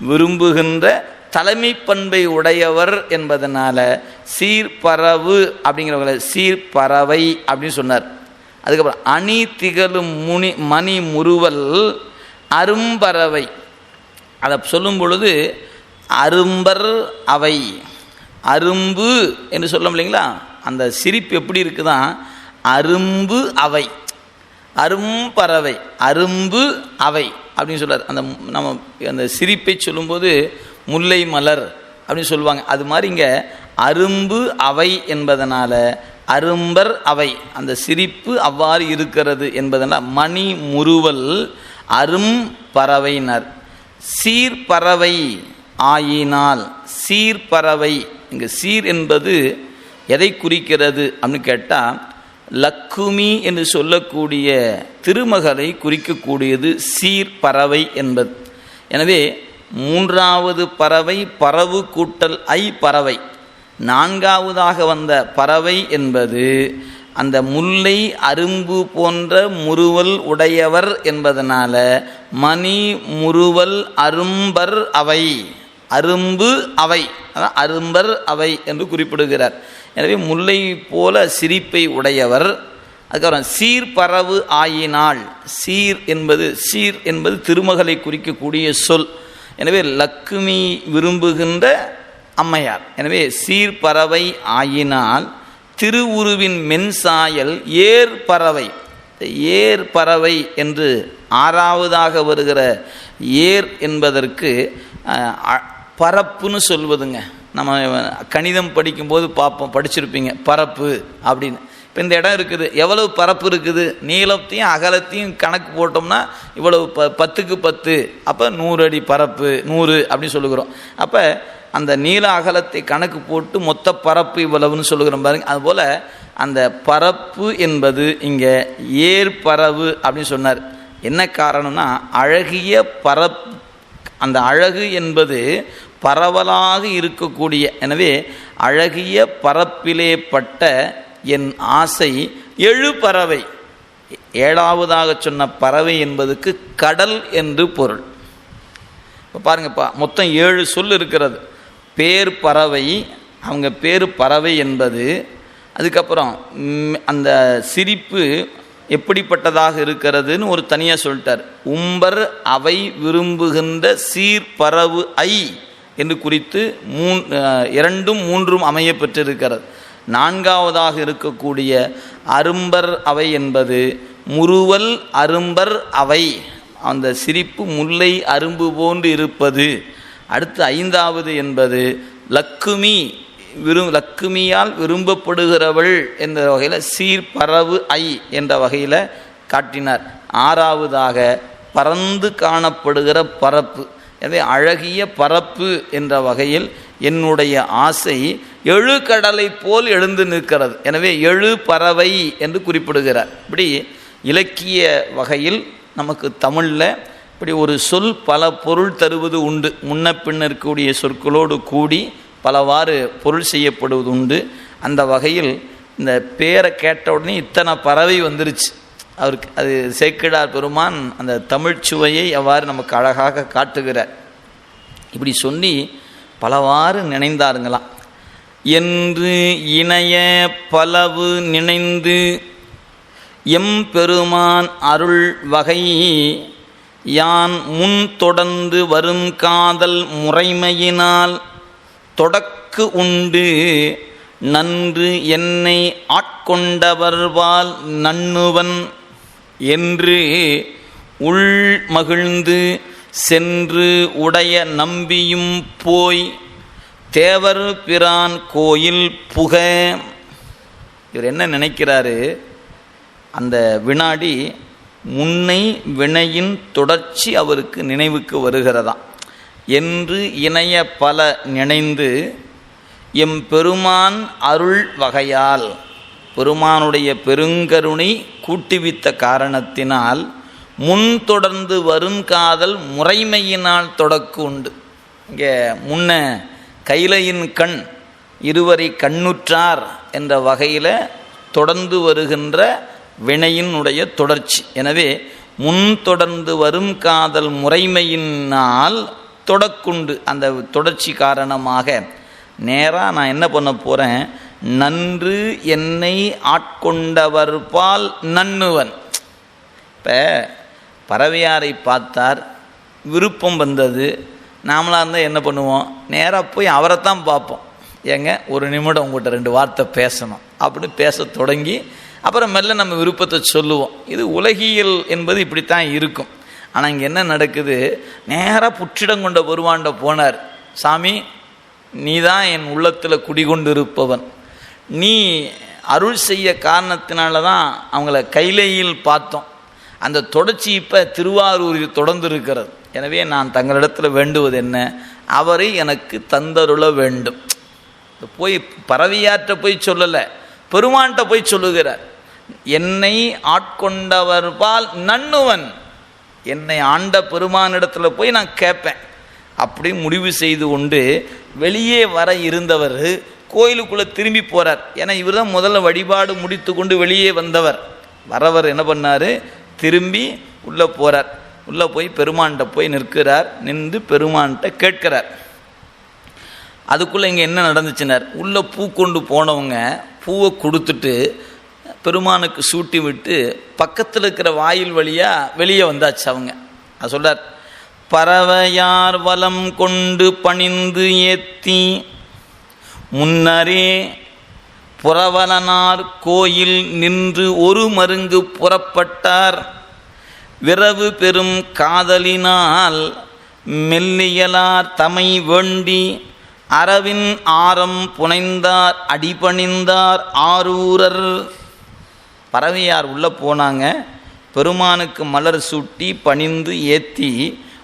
விரும்புகின்ற தலைமை பண்பை உடையவர் என்பதனால சீர்பறவு அப்படிங்கிறவங்கள சீர்பறவை அப்படின்னு சொன்னார். அதுக்கப்புறம் அணி திகழும் மணி முறுவல் அரும்பறவை. அதை சொல்லும் பொழுது அரும்பர் அவை, அரும்பு என்று சொல்ல இல்லைங்களா, அந்த சிரிப்பு எப்படி இருக்குதான், அரும்பு அவை, அரும்பறவை, அரும்பு அவை அப்படின்னு சொல்றார். அந்த நம்ம அந்த சிரிப்பை சொல்லும்போது முல்லை மலர் அப்படின்னு சொல்லுவாங்க. அது மாதிரி இங்கே அரும்பு அவை என்பதனால அரும்பர் அவை, அந்த சிரிப்பு அவ்வாறு இருக்கிறது என்பதனால் மணி முறுவல் அரும் பறவையினர். சீர்பறவை ஆயினால், சீர்பறவை இங்கே சீர் என்பது எதை குறிக்கிறது அப்படின்னு கேட்டால் லக்குமி என்று சொல்லக்கூடிய திருமகளை குறிக்கக்கூடியது சீர்பறவை என்பது. எனவே மூன்றாவது பறவை பறவு கூட்டல் ஐ பறவை. நான்காவதாக வந்த பறவை என்பது அந்த முல்லை அரும்பு போன்ற முறுவல் உடையவர் என்பதனால மணி முறுவல் அரும்பர் அவை, அரும்பு அவை, அதான் அரும்பர் அவை என்று குறிப்பிடுகிறார். எனவே முல்லை போல சிரிப்பை உடையவர். அதுக்கப்புறம் சீர்பறவு ஆயினால், சீர் என்பது திருமகளை குறிக்கக்கூடிய சொல். எனவே லக்குமி விரும்புகின்ற அம்மையார். எனவே சீர்பறவை ஆயினால் திருவுருவின் மென்சாயல் ஏற்பறவை. ஏற்பறவை என்று ஆறாவதாக வருகிற ஏர் என்பதற்கு பரப்புன்னு சொல்வதுங்க. நம்ம கணிதம் படிக்கும்போது பார்ப்போம், படிச்சிருப்பீங்க பரப்பு அப்படின்னு. இப்போ இந்த இடம் இருக்குது, எவ்வளவு பரப்பு இருக்குது, நீளத்தையும் அகலத்தையும் கணக்கு போட்டோம்னா இவ்வளவு 10க்கு 10, அப்போ 100 அடி பரப்பு 100 அப்படின்னு சொல்லுகிறோம். அப்போ அந்த நீள அகலத்தை கணக்கு போட்டு மொத்த பரப்பு இவ்வளவுன்னு சொல்லுகிறோம் பாருங்க. அதுபோல் அந்த பரப்பு என்பது இங்கே ஏற்பறவு அப்படின்னு சொன்னார். என்ன காரணம்னா அழகிய பரப்பு, அந்த அழகு என்பது பரவலாக இருக்கக்கூடிய, எனவே அழகிய பரப்பிலே பட்ட என் ஆசை எழு பறவை. ஏழாவதாக சொன்ன பறவை என்பதுக்கு கடல் என்று பொருள். இப்போ பாருங்கப்பா, மொத்தம் 7 சொல் இருக்கிறது. பேர் பறவை, அவங்க பேர் பறவை என்பது. அதுக்கப்புறம் அந்த சிரிப்பு எப்படிப்பட்டதாக இருக்கிறதுன்னு ஒரு தனியாக சொல்லிட்டார். உம்பர் அவை விரும்புகின்ற சீர்பறவு ஐ என்று குறித்து 2ம் 3ம் அமைய பெற்றிருக்கிறது. நான்காவதாக இருக்கக்கூடிய அரும்பர் அவை என்பது முறுவல் அரும்பர் அவை, அந்த சிரிப்பு முல்லை அரும்பு போன்று இருப்பது. அடுத்து 5வது என்பது லக்குமி, லக்குமியால் விரும்பப்படுகிறவள் என்ற வகையில் சீர்பறவு ஐ என்ற வகையில் காட்டினார். 6வதாக பறந்து காணப்படுகிற பரப்பு. எனவே அழகிய பரப்பு என்ற வகையில் என்னுடைய ஆசை எழுகடலை போல் எழுந்து நிற்கிறது. எனவே எழு பறவை என்று குறிப்பிடுகிறார். இப்படி இலக்கிய வகையில் நமக்கு தமிழில் இப்படி ஒரு சொல் பல பொருள் தருவது உண்டு. முன்ன பின்ன இருக்கக்கூடிய சொற்களோடு கூடி பலவாறு பொருள் செய்யப்படுவது உண்டு. அந்த வகையில் இந்த பேரை கேட்ட உடனே இத்தனை பறவை வந்துருச்சு அவருக்கு. அது சேக்கிழார் பெருமான் அந்த தமிழ்ச்சுவையை எவ்வாறு நமக்கு அழகாக காட்டுகிறார். இப்படி சொல்லி பலவாறு நினைந்தாருங்களாம். என்று இணைய பலவு நினைந்து எம் பெருமான் அருள் வகை யான் முன் தொடர்ந்து வரும் காதல் முறைமையினால் தொடக்கு உண்டு நன்று என்னை ஆட்கொண்டவர்வால் நண்ணுவன் என்று உள் மகிழ்ந்து சென்று உடைய நம்பியும் போய் தேவர் பிரான் கோயில் புக. இவர் என்ன நினைக்கிறாரு, அந்த வினாடி முன்னை வினையின் தொடர்ச்சி அவருக்கு நினைவுக்கு வருகிறதாம். என்று இணைய பல நினைந்து எம் பெருமான் அருள் வகையால், பெருமானுடைய பெருங்கருணை கூட்டுவித்த காரணத்தினால் முன் தொடர்ந்து வரும் காதல் முறைமையினால் தொடக்கு உண்டு. இங்கே முன்ன கைலையின் கண் இருவரை கண்ணுற்றார் என்ற வகையில் தொடர்ந்து வருகின்ற வினையினுடைய தொடர்ச்சி. எனவே முன் தொடர்ந்து வரும் காதல் முறைமையினால் தொடக்குண்டு. அந்த தொடர்ச்சி காரணமாக நேராக நான் என்ன பண்ண போகிறேன், நன்று என்னை ஆட்கொண்டவர்பால் நண்ணுவன். இப்போ பறவையாரை பார்த்தார், விருப்பம் வந்தது. நாமளாக இருந்தால் என்ன பண்ணுவோம், நேராக போய் அவரைத்தான் பார்ப்போம். ஏங்க ஒரு நிமிடம் உங்கள்கிட்ட 2 வார்த்தை பேசணும் அப்படின்னு பேச தொடங்கி அப்புறம் மெல்ல நம்ம விருப்பத்தை சொல்லுவோம். இது உலகியல் என்பது இப்படித்தான் இருக்கும். ஆனால் இங்கே என்ன நடக்குது, நேராக புற்றிடம் கொண்ட பெருமாண்ட போனார். சாமி, நீ தான் என் உள்ளத்தில் குடிகொண்டு இருப்பவன், நீ அருள் செய்ய காரணத்தினால தான் அவங்கள கைலையில் பார்த்தோம். அந்த தொடர்ச்சி இப்போ திருவாரூரில் தொடர்ந்து இருக்கிறது. எனவே நான் தங்களிடத்தில் வேண்டுவது என்ன, அவரை எனக்கு தந்தருள வேண்டும். போய் பறவையாற்ற போய் சொல்லலை, பெருமான்கிட்ட போய் சொல்லுகிறார். என்னை ஆட்கொண்டவர்பால் நண்ணுவன், என்னை ஆண்ட பெருமானிடத்தில் போய் நான் கேட்பேன் அப்படி முடிவு செய்து கொண்டு வெளியே வர இருந்தவர் கோயிலுக்குள்ளே திரும்பி போகிறார். ஏன்னா இவர் தான் முதல்ல வழிபாடு முடித்து கொண்டு வெளியே வந்தவர். வரவர் என்ன பண்ணார், திரும்பி உள்ளே போகிறார். உள்ளே போய் பெருமான்கிட்ட போய் நிற்கிறார். நின்று பெருமான்கிட்ட கேட்கிறார். அதுக்குள்ளே இங்கே என்ன நடந்துச்சுனார், உள்ளே பூ கொண்டு போனவங்க பூவை கொடுத்துட்டு பெருமானுக்கு சூட்டி விட்டு பக்கத்தில் இருக்கிற வாயில் வழியாக வெளியே வந்தாச்சு அவங்க. அது சொல்கிறார், பறவையார் வலம் கொண்டு பணிந்து ஏத்தி முன்னரே புறவலனார் கோயில் நின்று ஒரு மருங்கு புறப்பட்டார். விரவு பெரும் காதலினால் மெல்லியலார் தமை வேண்டி அரவின் ஆரம் புனைந்தார் அடிபணிந்தார் ஆரூரர். பறவையார் உள்ளே போனாங்க. பெருமானுக்கு மலர் சூட்டி பணிந்து ஏற்றி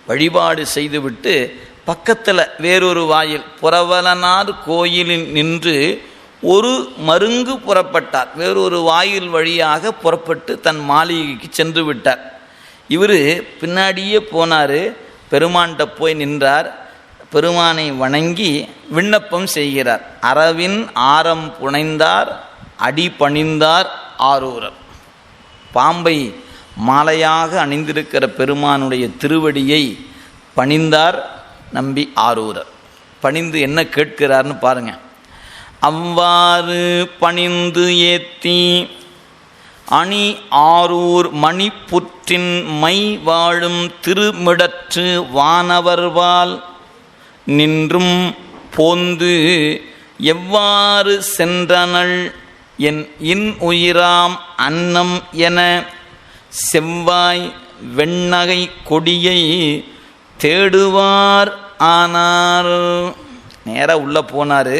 வழிபாடு செய்துவிட்டு பக்கத்தில் வேறொரு வாயில் புறவலனார் கோயிலில் நின்று ஒரு மருங்கு புறப்பட்டார். வேறொரு வாயில் வழியாக புறப்பட்டு தன் மாளிகைக்கு சென்று விட்டார். இவர் பின்னாடியே போனார். பெருமான்கிட்ட போய் நின்றார். பெருமானை வணங்கி விண்ணப்பம் செய்கிறார். அரவின் ஆரம் புனைந்தார் அடி பணிந்தார் ஆரூரர். பாம்பை மாலையாக அணிந்திருக்கிற பெருமானுடைய திருவடியை பணிந்தார் நம்பி ஆரூரர். பணிந்து என்ன கேட்கிறார்னு பாருங்க. அவ்வாறு பணிந்து ஏத்தி அணி ஆரூர் மணிப்புற்றின் மை வாழும் திருமிடற்று வானவர்வால் நின்றும் போந்து எவ்வாறு சென்றனள் என் இன் உயிராம் அன்னம் என செவ்வாய் வெண்ணகை கொடியை தேடுவார் ஆனார். நேராக உள்ளே போனார்.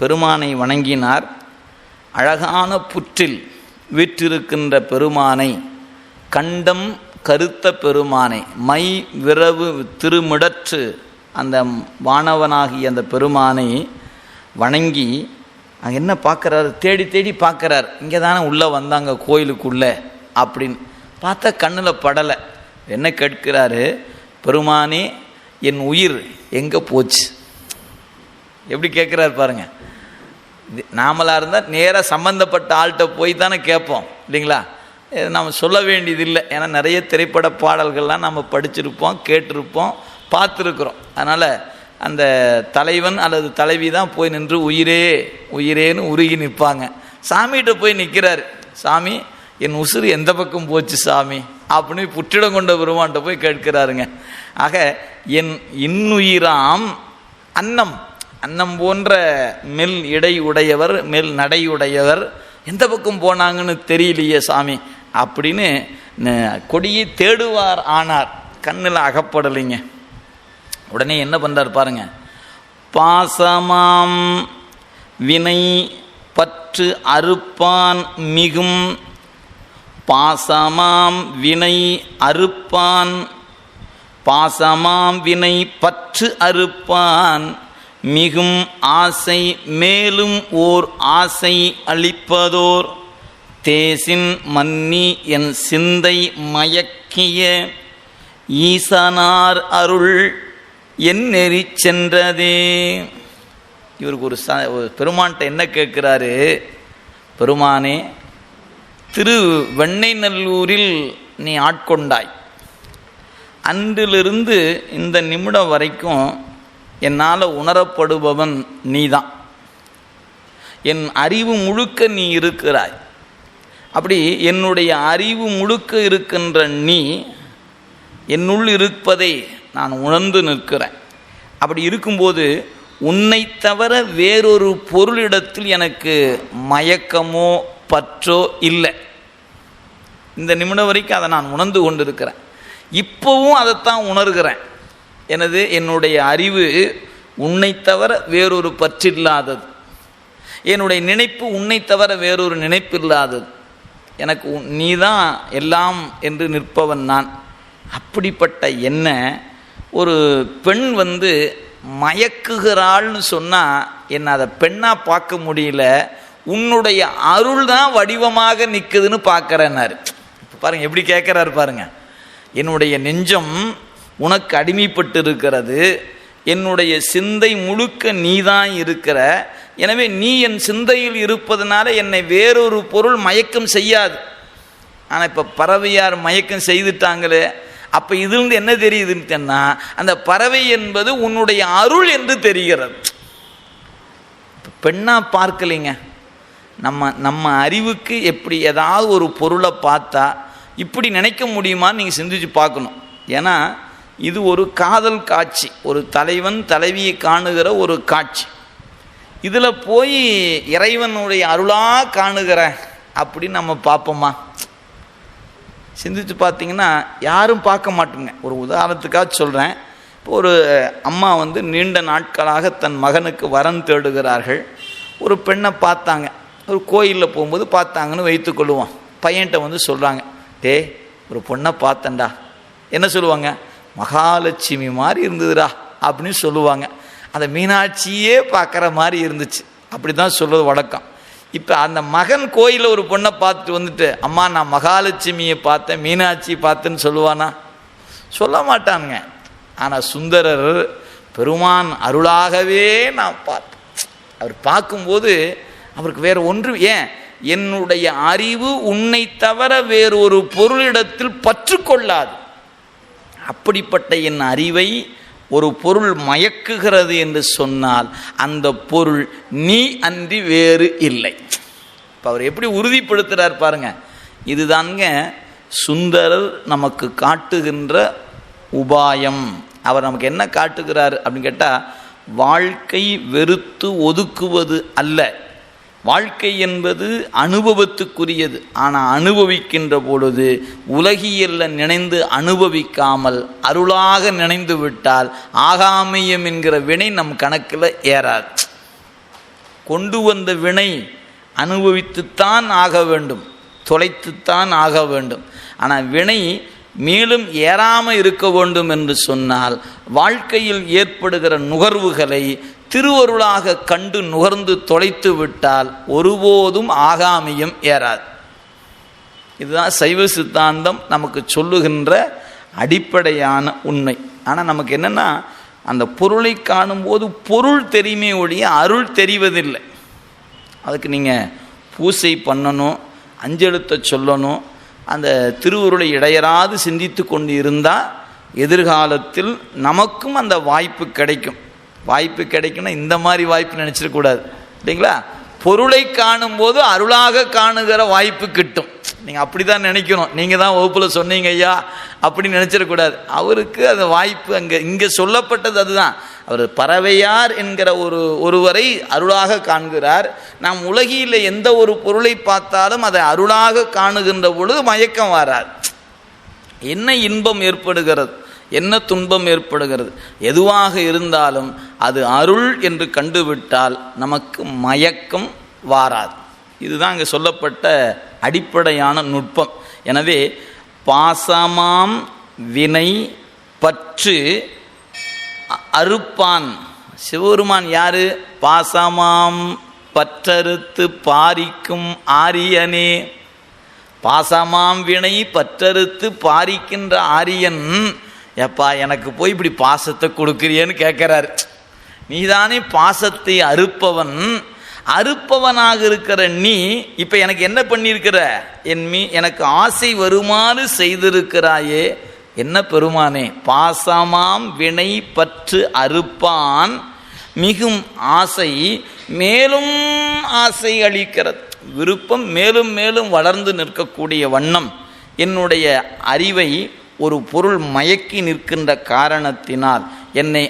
பெருமானை வணங்கினார். அழகான புற்றில் வீற்றிருக்கின்ற பெருமானை, கண்டம் கருத்த பெருமானை, மை விரவு திருமிடற்று அந்த வானவனாகிய அந்த பெருமானை வணங்கி அங்கே என்ன பார்க்குறாரு, தேடி தேடி பார்க்குறார். இங்கே தானே உள்ளே வந்தாங்க கோயிலுக்குள்ளே அப்படின்னு பார்த்தா கண்ணில் படலை. என்ன கேட்கிறாரு, பெருமானே என் உயிர் எங்கே போச்சு? எப்படி கேட்குறாரு பாருங்க. நாமளாக இருந்தால் நேராக சம்மந்தப்பட்ட ஆள்கிட்ட போய் தானே கேட்போம் இல்லைங்களா? நம்ம சொல்ல வேண்டியதில்லை. ஏன்னா நிறைய திரைப்பட பாடல்கள்லாம் நம்ம படிச்சிருப்போம், கேட்டிருப்போம், பார்த்துருக்குறோம். அதனால் அந்த தலைவன் அல்லது தலைவி தான் போய் நின்று உயிரே உயிரேன்னு உருகி நிற்பாங்க. சாமிகிட்ட போய் நிற்கிறாரு. சாமி என் உசுறு எந்த பக்கம் போச்சு சாமி அப்படின்னு புற்றிடம் கொண்ட பெருமான்கிட்ட போய் கேட்கிறாருங்க. ஆக என் இன்னுயிராம் அன்னம், அன்னம் போன்ற மெல் இடை உடையவர், மெல் நடையுடையவர் எந்த பக்கம் போனாங்கன்னு தெரியலையே சாமி அப்படின்னு கொடியை தேடுவார். ஆனார் கண்ணில் அகப்படலைங்க. உடனே என்ன பண்ணுறார் பாருங்க, பாசமாம் வினை பற்று அறுப்பான் மிகும், பாசமாம் வினை அறுப்பான், பாசமாம் வினை பற்று அறுப்பான் மிகும் ஆசை மேலும் ஓர் ஆசை அளிப்பதோர் தேசின் மன்னி என் சிந்தை மயக்கிய ஈசனார் அருள் என் நெறி சென்றதே. இவருக்கு ஒரு பெருமான்கிட்ட என்ன கேட்குறாரு, பெருமானே திரு வெண்ணெய்நல்லூரில் நீ ஆட்கொண்டாய், அன்றிலிருந்து இந்த நிமிடம் வரைக்கும் என்னால் உணரப்படுபவன் நீதான், என் அறிவு முழுக்க நீ இருக்கிறாய். அப்படி என்னுடைய அறிவு முழுக்க இருக்கின்ற நீ என்னுள் இருப்பதை நான் உணர்ந்து நிற்கிறேன். அப்படி இருக்கும்போது உன்னை தவிர வேறொரு பொருளிடத்தில் எனக்கு மயக்கமோ பற்றோ இல்லை. இந்த நிமிடம் வரைக்கும் அதை நான் உணர்ந்து கொண்டிருக்கிறேன். இப்போவும் அதைத்தான் உணர்கிறேன். எனது என்னுடைய அறிவு உன்னை தவிர வேறொரு பற்றில்லாதது, என்னுடைய நினைப்பு உன்னை தவிர வேறொரு நினைப்பு இல்லாதது, எனக்கு நீதான் எல்லாம் என்று நிற்பவன் நான். அப்படிப்பட்ட என்ன ஒரு பெண் மயக்குகிறாள்னு சொன்னால் என்னை அதை பெண்ணாக பார்க்க முடியல, உன்னுடைய அருள் தான் வடிவமாக நிற்குதுன்னு பார்க்குறேன்னாரு. இப்போ பாருங்கள் எப்படி கேட்குறாரு பாருங்க, என்னுடைய நெஞ்சம் உனக்கு அடிமைப்பட்டு இருக்கிறது, என்னுடைய சிந்தை முழுக்க நீதான் இருக்கிற, எனவே நீ என் சிந்தையில் இருப்பதனால என்னை வேறொரு பொருள் மயக்கம் செய்யாது. ஆனால் இப்போ பறவையார் மயக்கம் செய்துட்டாங்களே, அப்போ இதுலேருந்து என்ன தெரியுதுன்னு சொன்னா, அந்த பறவை என்பது உன்னுடைய அருள் என்று தெரிகிறது. பெண்ணாக பார்க்கலைங்க, நம்ம அறிவுக்கு எப்படி ஏதாவது ஒரு பொருளை பார்த்தா இப்படி நினைக்க முடியுமான்னு நீங்கள் சிந்திச்சு பார்க்கணும். ஏன்னா இது ஒரு காதல் காட்சி, ஒரு தலைவன் தலைவியை காணுகிற ஒரு காட்சி. இதில் போய் இறைவனுடைய அருளாக காணுகிற அப்படின்னு நம்ம பார்ப்போமா? சிந்திச்சு பார்த்தீங்கன்னா யாரும் பார்க்க மாட்டோங்க. ஒரு உதாரணத்துக்காக சொல்கிறேன். இப்போ ஒரு அம்மா நீண்ட நாட்களாக தன் மகனுக்கு வரன் தேடுகிறார்கள். ஒரு பெண்ணை பார்த்தாங்க, ஒரு கோயிலில் போகும்போது பார்த்தாங்கன்னு வைத்துக்கொள்ளுவோம். பையன்கிட்ட சொல்கிறாங்க, டே ஒரு பொண்ணை பார்த்தேன்டா. என்ன சொல்லுவாங்க? மகாலட்சுமி மாதிரி இருந்ததுடா அப்படின்னு சொல்லுவாங்க. அந்த மீனாட்சியே பார்க்குற மாதிரி இருந்துச்சு, அப்படி தான் சொல்கிறது வழக்கம். இப்போ அந்த மகன் கோயிலில் ஒரு பொண்ணை பார்த்துட்டு அம்மா நான் மகாலட்சுமியை பார்த்தேன், மீனாட்சி பார்த்தேன்னு சொல்லுவானா? சொல்ல மாட்டானுங்க. ஆனால் சுந்தரர் பெருமான் அருளாகவே நான் பார்த்தேன். அவர் பார்க்கும்போது அவருக்கு வேறு ஒன்று, ஏன் என்னுடைய அறிவு உன்னை தவிர வேறொரு பொருளிடத்தில் பற்று கொள்ளாது. அப்படிப்பட்ட என் அறிவை ஒரு பொருள் மயக்குகிறது என்று சொன்னால் அந்த பொருள் நீ அன்றி வேறு இல்லை. இப்போ அவர் எப்படி உறுதிப்படுத்துகிறார் பாருங்க. இதுதாங்க சுந்தரர் நமக்கு காட்டுகின்ற உபாயம். அவர் நமக்கு என்ன காட்டுகிறார் அப்படின்னு கேட்டால், வாழ்க்கை வெறுத்து ஒதுக்குவது அல்ல. வாழ்க்கை என்பது அனுபவத்துக்குரியது. ஆனால் அனுபவிக்கின்ற பொழுது உலகியல்ல நினைந்து அனுபவிக்காமல் அருளாக நினைந்து விட்டால் ஆகாமியம் என்கிற வினை நம் கணக்கில் ஏறாது. கொண்டு வந்த வினை அனுபவித்துத்தான் ஆக வேண்டும், தொலைத்துத்தான் ஆக வேண்டும். ஆனால் வினை மேலும் ஏறாமல் இருக்க வேண்டும் என்று சொன்னால் வாழ்க்கையில் ஏற்படுகிற நுகர்வுகளை திருவருளாக கண்டு நுகர்ந்து தொலைத்து விட்டால் ஒருபோதும் ஆகாமியம் ஏறாது. இதுதான் சைவ சித்தாந்தம் நமக்கு சொல்லுகின்ற அடிப்படையான உண்மை. ஆனால் நமக்கு என்னென்னா, அந்த பொருளை காணும்போது பொருள் தெரியுமே ஒழிய அருள் தெரிவதில்லை. அதுக்கு நீங்கள் பூசை பண்ணணும், அஞ்செழுத்த சொல்லணும், அந்த திருவுருளை இடையராது சிந்தித்து கொண்டு இருந்தால் எதிர்காலத்தில் நமக்கும் அந்த வாய்ப்பு கிடைக்கும். வாய்ப்பு கிடைக்குன்னா இந்த மாதிரி வாய்ப்பு நினச்சிடக்கூடாது இல்லைங்களா? பொருளை காணும்போது அருளாக காணுகிற வாய்ப்பு கிட்டும். நீங்கள் அப்படி தான் நினைக்கணும். நீங்கள் தான் வகுப்பில் சொன்னீங்க ஐயா அப்படின்னு நினச்சிடக்கூடாது. அவருக்கு அந்த வாய்ப்பு இங்கே சொல்லப்பட்டது அதுதான். அவர் பறவையார் என்கிற ஒருவரை அருளாக காண்கிறார். நாம் உலகில் எந்த ஒரு பொருளை பார்த்தாலும் அதை அருளாக காணுகின்ற பொழுது மயக்கம் வராது. என்ன இன்பம் ஏற்படுகிறது, என்ன துன்பம் ஏற்படுகிறது, எதுவாக இருந்தாலும் அது அருள் என்று கண்டுவிட்டால் நமக்கு மயக்கம் வாராது. இதுதான் இங்கே சொல்லப்பட்ட அடிப்படையான நுட்பம். எனவே பாசமாம் வினை பற்று அறுப்பான். சிவபெருமான் யாரு? பாசமாம் பற்றறுத்து பாரிக்கும் ஆரியனே. பாசமாம் வினை பற்றறுத்து பாரிக்கின்ற ஆரியன், எப்பா எனக்கு போய் இப்படி பாசத்தை கொடுக்குறியேன்னு கேட்குறாரு. நீதானே பாசத்தை அறுப்பவன், அறுப்பவனாக இருக்கிற நீ இப்போ எனக்கு என்ன பண்ணியிருக்கிற, எனக்கு ஆசை வருமாறு செய்திருக்கிறாயே, என்ன பெருமானே. பாசமாம் வினை பற்று அறுப்பான் மிகும் ஆசை மேலும் ஆசை அளிக்கிறது. விருப்பம் மேலும் மேலும் வளர்ந்து நிற்கக்கூடிய வண்ணம் என்னுடைய அறிவை ஒரு பொருள் மயக்கி நிற்கின்ற காரணத்தினால் என்னை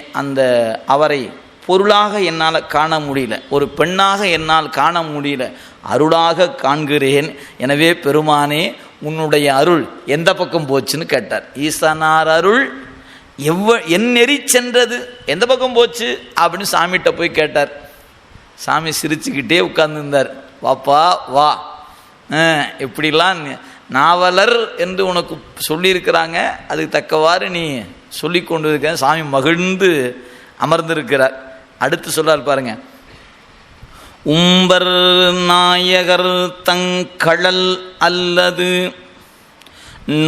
அவரை பொருளாக என்னால் காண முடியல, ஒரு பெண்ணாக என்னால் காண முடியல, அருளாக காண்கிறேன். எனவே பெருமானே உன்னுடைய அருள் எந்த பக்கம் போச்சுன்னு கேட்டார். ஈசனார் அருள் என் நெறி சென்றது, எந்த பக்கம் போச்சு அப்படின்னு சாமிகிட்ட போய் கேட்டார். சாமி சிரிச்சுக்கிட்டே உட்கார்ந்துருந்தார். வாப்பா வா, இப்படிலாம் நாவலர் என்று உனக்கு சொல்லியிருக்கிறாங்க, அதுக்கு தக்கவாறு நீ சொல்லி கொண்டு இருக்க. சாமி மகிழ்ந்து அமர்ந்திருக்கிறார். அடுத்து சொல்றார் பாருங்க. உம்பர் நாயகர் தங்கழல் அல்லது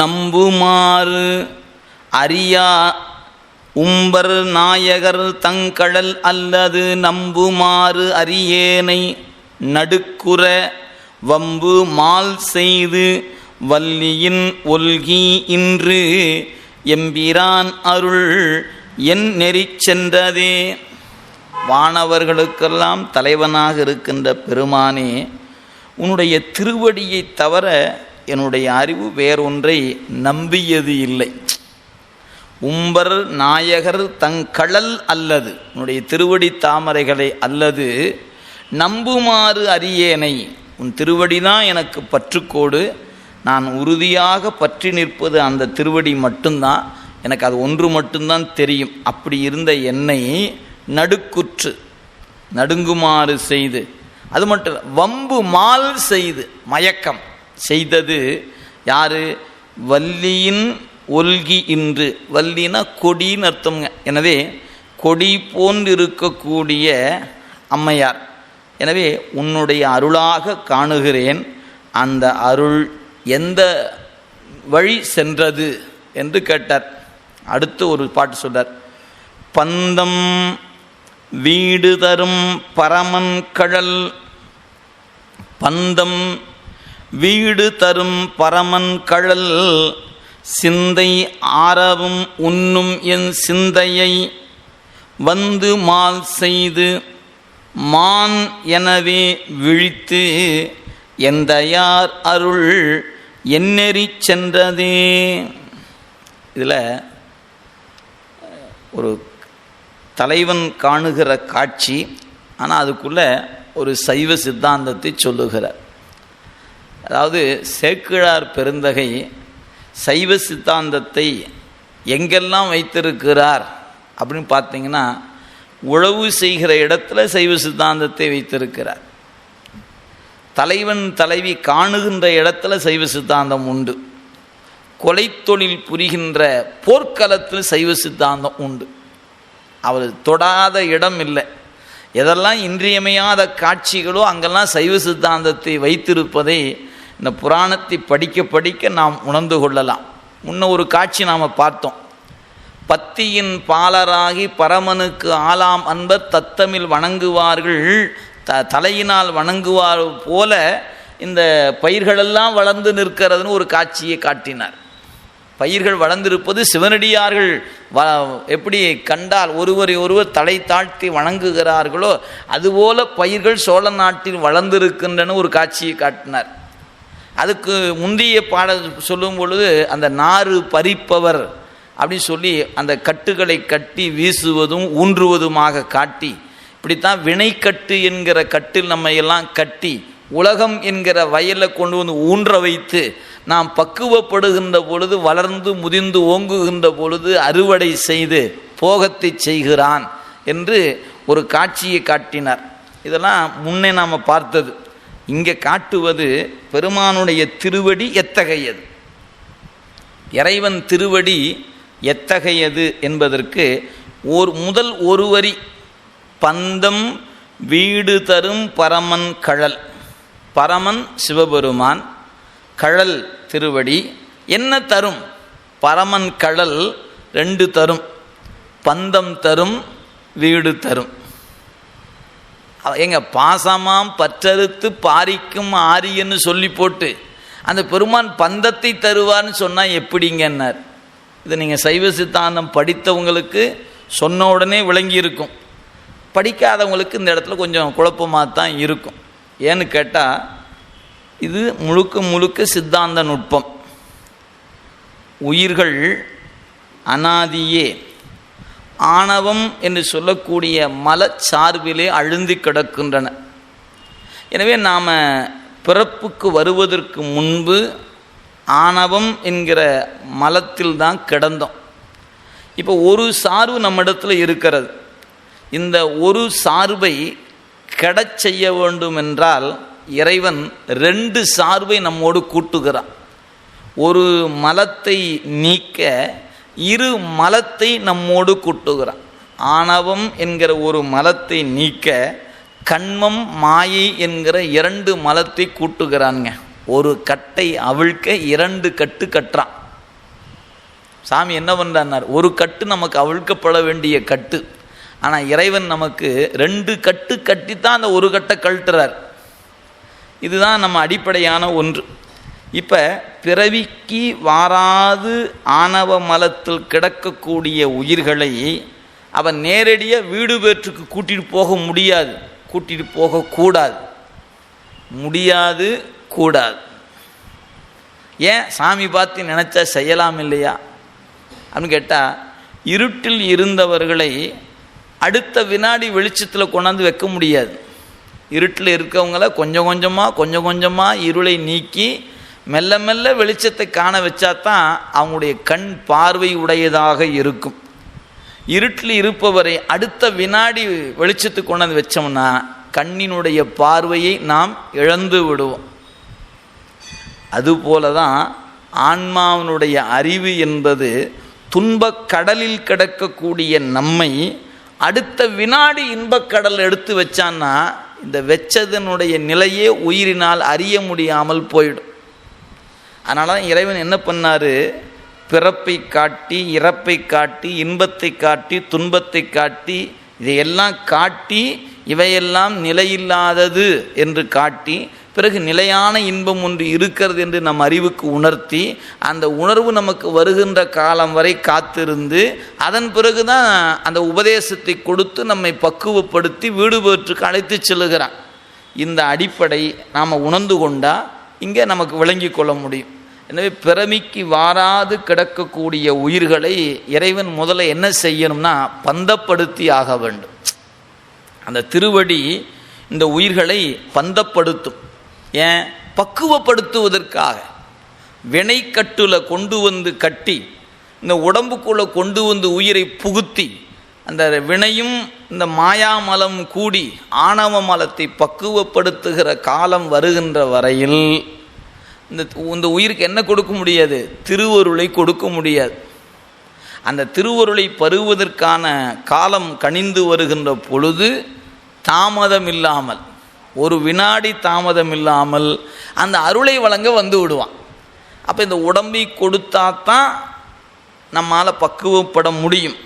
நம்புமாறு அறியா. உம்பர் நாயகர் தங்கழல் அல்லது நம்புமாறு அறியேனை நடுக்குற வம்பு மால் செய்து வல்லியின் ஒல்கி இன்று எம்பிரான் அருள் என் நெறி சென்றதே. வானவர்களுக்கெல்லாம் தலைவனாக இருக்கின்ற பெருமானே, உன்னுடைய திருவடியை தவிர என்னுடைய அறிவு வேறொன்றை நம்பியது இல்லை. உம்பர் நாயகர் தங்கழல் அல்லது, உன்னுடைய திருவடி தாமரைகளை அல்லது நம்புமாறு அறியேனை, உன் திருவடி தான் எனக்கு பற்றுக்கோடு, நான் உறுதியாக பற்றி நிற்பது அந்த திருவடி மட்டும்தான், எனக்கு அது ஒன்று மட்டும்தான் தெரியும். அப்படி இருந்த என்னை நடுக்குற்று நடுங்குமாறு செய்து, அது மட்டும் இல்லை வம்பு மால் செய்து மயக்கம் செய்தது யாரு? வல்லியின் ஒல்கி இன்று. வல்லினா கொடின்னு அர்த்தம்ங்க. எனவே கொடி போன்று இருக்கக்கூடிய அம்மையார். எனவே உன்னுடைய அருளாக காணுகிறேன். அந்த அருள் எந்த வழி சென்றது என்று கேட்டார். அடுத்து ஒரு பாட்டு சொல்றார். பந்தம் வீடு தரும் பரமன் கழல். பந்தம் வீடு தரும் பரமன் கழல் சிந்தை ஆரவும் உண்ணும் என் சிந்தையை வந்து மால் செய்து மான் எனவே விழித்து எந்தையார் அருள் எண்ணெறி சென்றதே. இதில் ஒரு தலைவன் காணுகிற காட்சி, ஆனால் அதுக்குள்ளே ஒரு சைவ சித்தாந்தத்தை சொல்லுகிறார். அதாவது சேக்கிழார் பெருந்தகை சைவ சித்தாந்தத்தை எங்கெல்லாம் வைத்திருக்கிறார் அப்படின்னு பார்த்தீங்கன்னா, உழவு செய்கிற இடத்துல சைவ சித்தாந்தத்தை வைத்திருக்கிறார். தலைவன் தலைவி காணுகின்ற இடத்துல சைவ சித்தாந்தம் உண்டு. கொலை தொழில் புரிகின்ற போர்க்களத்தில் சைவ சித்தாந்தம் உண்டு. அவர் தொடாத இடம் இல்லை. எதெல்லாம் இன்றியமையாத காட்சிகளோ அங்கெல்லாம் சைவ சித்தாந்தத்தை வைத்திருப்பதை இந்த புராணத்தை படிக்க படிக்க நாம் உணர்ந்து கொள்ளலாம். முன்ன ஒரு காட்சி நாம் பார்த்தோம். பத்தியின் பாலராகி பரமனுக்கு ஆலாம் அன்பர் தத்தமில் வணங்குவார்கள், தலையினால் வணங்குவார் போல இந்த பயிர்களெல்லாம் வளர்ந்து நிற்கிறதுன்னு ஒரு காட்சியை காட்டினார். பயிர்கள் வளர்ந்திருப்பது சிவனடியார்கள் எப்படி கண்டால் ஒருவரை ஒருவர் தலை தாழ்த்தி வணங்குகிறார்களோ அதுபோல பயிர்கள் சோழ நாட்டில் வளர்ந்திருக்கின்றன ஒரு காட்சியை காட்டினார். அதுக்கு முந்தைய சொல்லும் பொழுது அந்த நாறு பறிப்பவர் அப்படின்னு சொல்லி அந்த கட்டுகளை கட்டி வீசுவதும் ஊன்றுவதுமாக காட்டி, இப்படித்தான் வினைக்கட்டு என்கிற கட்டில் நம்ம எல்லாம் கட்டி உலகம் என்கிற வயலில் கொண்டு வந்து ஊன்ற வைத்து நாம் பக்குவப்படுகின்ற பொழுது, வளர்ந்து முதிர்ந்து ஓங்குகின்ற பொழுது அறுவடை செய்து போகத்தை செய்கிறான் என்று ஒரு காட்சியை காட்டினார். இதெல்லாம் முன்னே நாம் பார்த்தது. இங்கே காட்டுவது பெருமானுடைய திருவடி எத்தகையது, இறைவன் திருவடி எத்தகையது என்பதற்கு முதல் ஒரு வரி, பந்தம் வீடு தரும் பரமன் கழல். பரமன் சிவபெருமான், கழல் திருவடி. என்ன தரும்? பரமன் கழல் ரெண்டு தரும், பந்தம் தரும், வீடு தரும். எங்க பாசமாம் பற்றறுத்து பாரிக்கும் ஆரியன்னு சொல்லி போட்டு அந்த பெருமான் பந்தத்தை தருவார்னு சொன்னால் எப்படிங்கன்னார். இது நீங்கள் சைவ சித்தாந்தம் படித்தவங்களுக்கு சொன்ன உடனே விளங்கி இருக்கும், படிக்காதவங்களுக்கு இந்த இடத்துல கொஞ்சம் குழப்பமாக தான் இருக்கும். ஏன்னு கேட்டால் இது முழுக்க முழுக்க சித்தாந்த நுட்பம். உயிர்கள் அனாதியே ஆணவம் என்று சொல்லக்கூடிய மலச்சார்பிலே அழுந்தி கிடக்கின்றன. எனவே நாம் பிறப்புக்கு வருவதற்கு முன்பு ஆணவம் என்கிற மலத்தில் தான் கிடந்தோம். இப்போ ஒரு சார்பு நம்மிடத்தில் இருக்கிறது. இந்த ஒரு சார்பை கெடச் செய்ய வேண்டும் என்றால் இறைவன் ரெண்டு சார்பை நம்மோடு கூட்டுகிறான். ஒரு மலத்தை நீக்க இரு மலத்தை நம்மோடு கூட்டுகிறான். ஆணவம் என்கிற ஒரு மலத்தை நீக்க கண்மம் மாயை என்கிற இரண்டு மலத்தை கூட்டுகிறாங்க. ஒரு கட்டை அவிழ்க்க இரண்டு கட்டு கட்டுறான். சாமி என்ன பண்ணுறார்? ஒரு கட்டு நமக்கு அவிழ்க்கப்பட வேண்டிய கட்டு, ஆனால் இறைவன் நமக்கு ரெண்டு கட்டு கட்டித்தான் அந்த ஒரு கட்டை கழட்டுறார். இதுதான் நம்ம அடிப்படையான ஒன்று. இப்போ பிறவிக்கு வாராது ஆணவ மலத்தில் கிடக்கக்கூடிய உயிர்களை அவன் நேரடியாக வீடு பேற்றுக்கு கூட்டிகிட்டு போக முடியாது, கூட்டிகிட்டு போகக்கூடாது, முடியாது, கூடாது. ஏன்? சாமி பார்த்து நினச்சா செய்யலாம் இல்லையா அப்படின்னு கேட்டால், இருட்டில் இருந்தவர்களை அடுத்த வினாடி வெளிச்சத்தில் கொண்டாந்து வைக்க முடியாது. இருட்டில் இருக்கவங்கள கொஞ்சம் கொஞ்சமாக இருளை நீக்கி மெல்ல மெல்ல வெளிச்சத்தை காண வச்சா தான் அவங்களுடைய கண் பார்வை உடையதாக இருக்கும். இருட்டில் இருப்பவரை அடுத்த வினாடி வெளிச்சத்துக்கு கொண்டாந்து வச்சோம்னா கண்ணினுடைய பார்வையை நாம் இழந்து விடுவோம். அதுபோல தான் ஆன்மாவினுடைய அறிவு என்பது துன்பக் கடலில் கிடக்கக்கூடிய நம்மை அடுத்த வினாடி இன்பக்கடல் எடுத்து வச்சான்னா இந்த வெச்சதனுடைய நிலையே உயிரினால் அறிய முடியாமல் போயிடும். அதனால தான் இறைவன் என்ன பண்ணார்? பிறப்பை காட்டி, இறப்பை காட்டி, இன்பத்தை காட்டி, துன்பத்தை காட்டி, இதையெல்லாம் காட்டி இவையெல்லாம் நிலையில்லாதது என்று காட்டி, பிறகு நிலையான இன்பம் ஒன்று இருக்கிறது என்று நம் அறிவுக்கு உணர்த்தி, அந்த உணர்வு நமக்கு வருகின்ற காலம் வரை காத்திருந்து அதன் பிறகு தான் அந்த உபதேசத்தை கொடுத்து நம்மை பக்குவப்படுத்தி வீடு பேற்றுக்கு அழைத்து செல்லுகிறான். இந்த அடிப்படை நாம் உணர்ந்து கொண்டால் இங்கே நமக்கு விளங்கி கொள்ள முடியும். எனவே பிறவிக்கு வாராது கிடக்கக்கூடிய உயிர்களை இறைவன் முதல்ல என்ன செய்யணும்னா பந்தப்படுத்தி ஆக வேண்டும். அந்த திருவடி இந்த உயிர்களை பந்தப்படுத்தும். ஏன்? பக்குவப்படுத்துவதற்காக. வினைக்கட்டுல கொண்டு வந்து கட்டி இந்த உடம்புக்குள்ளே கொண்டு வந்து உயிரை புகுத்தி அந்த வினையும் இந்த மாயாமலம் கூடி ஆணவ மலத்தை பக்குவப்படுத்துகிற காலம் வருகின்ற வரையில் இந்த உயிருக்கு என்ன கொடுக்க முடியாது? திருவருளை கொடுக்க முடியாது. அந்த திருவருளை பருவதற்கான காலம் கனிந்து வருகின்ற பொழுது தாமதம் இல்லாமல், ஒரு வினாடி தாமதம் இல்லாமல் அந்த அருளை வழங்க வந்து விடுவான். அப்போ இந்த உடம்பை கொடுத்தாத்தான் நம்மால் பக்குவப்பட முடியும்.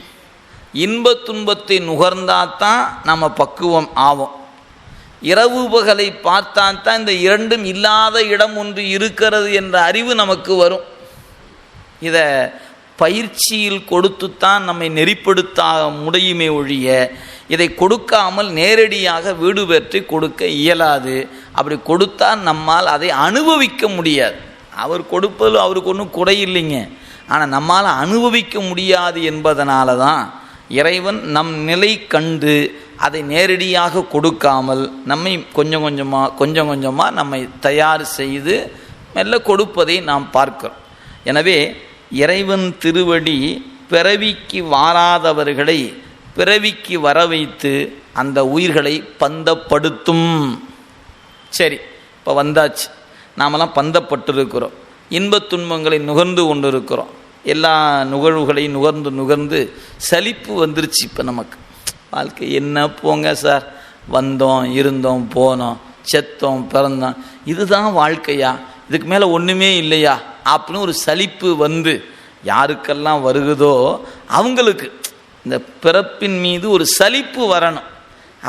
இன்ப துன்பத்தை நுகர்ந்தாத்தான் நம்ம பக்குவம் ஆவோம். இரவு பகலை பார்த்தாத்தான் இந்த இரண்டும் இல்லாத இடம் ஒன்று இருக்கிறது என்ற அறிவு நமக்கு வரும். இதை பயிற்சியில் கொடுத்துத்தான் நம்மை நெறிப்படுத்த முடியுமே ஒழிய இதை கொடுக்காமல் நேரடியாக வீடு பெற்று கொடுக்க இயலாது. அப்படி கொடுத்தால் நம்மால் அதை அனுபவிக்க முடியாது. அவர் கொடுப்பதில் அவருக்கு ஒன்றும் குறை இல்லைங்க, ஆனால் நம்மால் அனுபவிக்க முடியாது என்பதனால தான் இறைவன் நம் நிலை கண்டு அதை நேரடியாக கொடுக்காமல் நம்மை கொஞ்சம் கொஞ்சமாக நம்மை தயார் செய்து மெல்ல கொடுப்பதை நாம் பார்க்கிறோம். எனவே இறைவன் திருவடி பிறவிக்கு வாராதவர்களை பிறவிக்கு வர வைத்து அந்த உயிர்களை பந்தப்படுத்தும். சரி, இப்போ வந்தாச்சு, நாமெல்லாம் பந்தப்பட்டிருக்கிறோம், இன்பத் துன்பங்களை நுகர்ந்து கொண்டு இருக்கிறோம். எல்லா நுகர்வுகளையும் நுகர்ந்து சலிப்பு வந்துருச்சு. இப்போ நமக்கு வாழ்க்கை என்ன போங்க சார், வந்தோம் இருந்தோம் போனோம் செத்தோம் பிறந்தோம், இதுதான் வாழ்க்கையா, இதுக்கு மேலே ஒன்றுமே இல்லையா அப்படின்னு ஒரு சலிப்பு வந்து யாருக்கெல்லாம் வருகுதோ அவங்களுக்கு இந்த பிறப்பின் மீது ஒரு சலிப்பு வரணும்.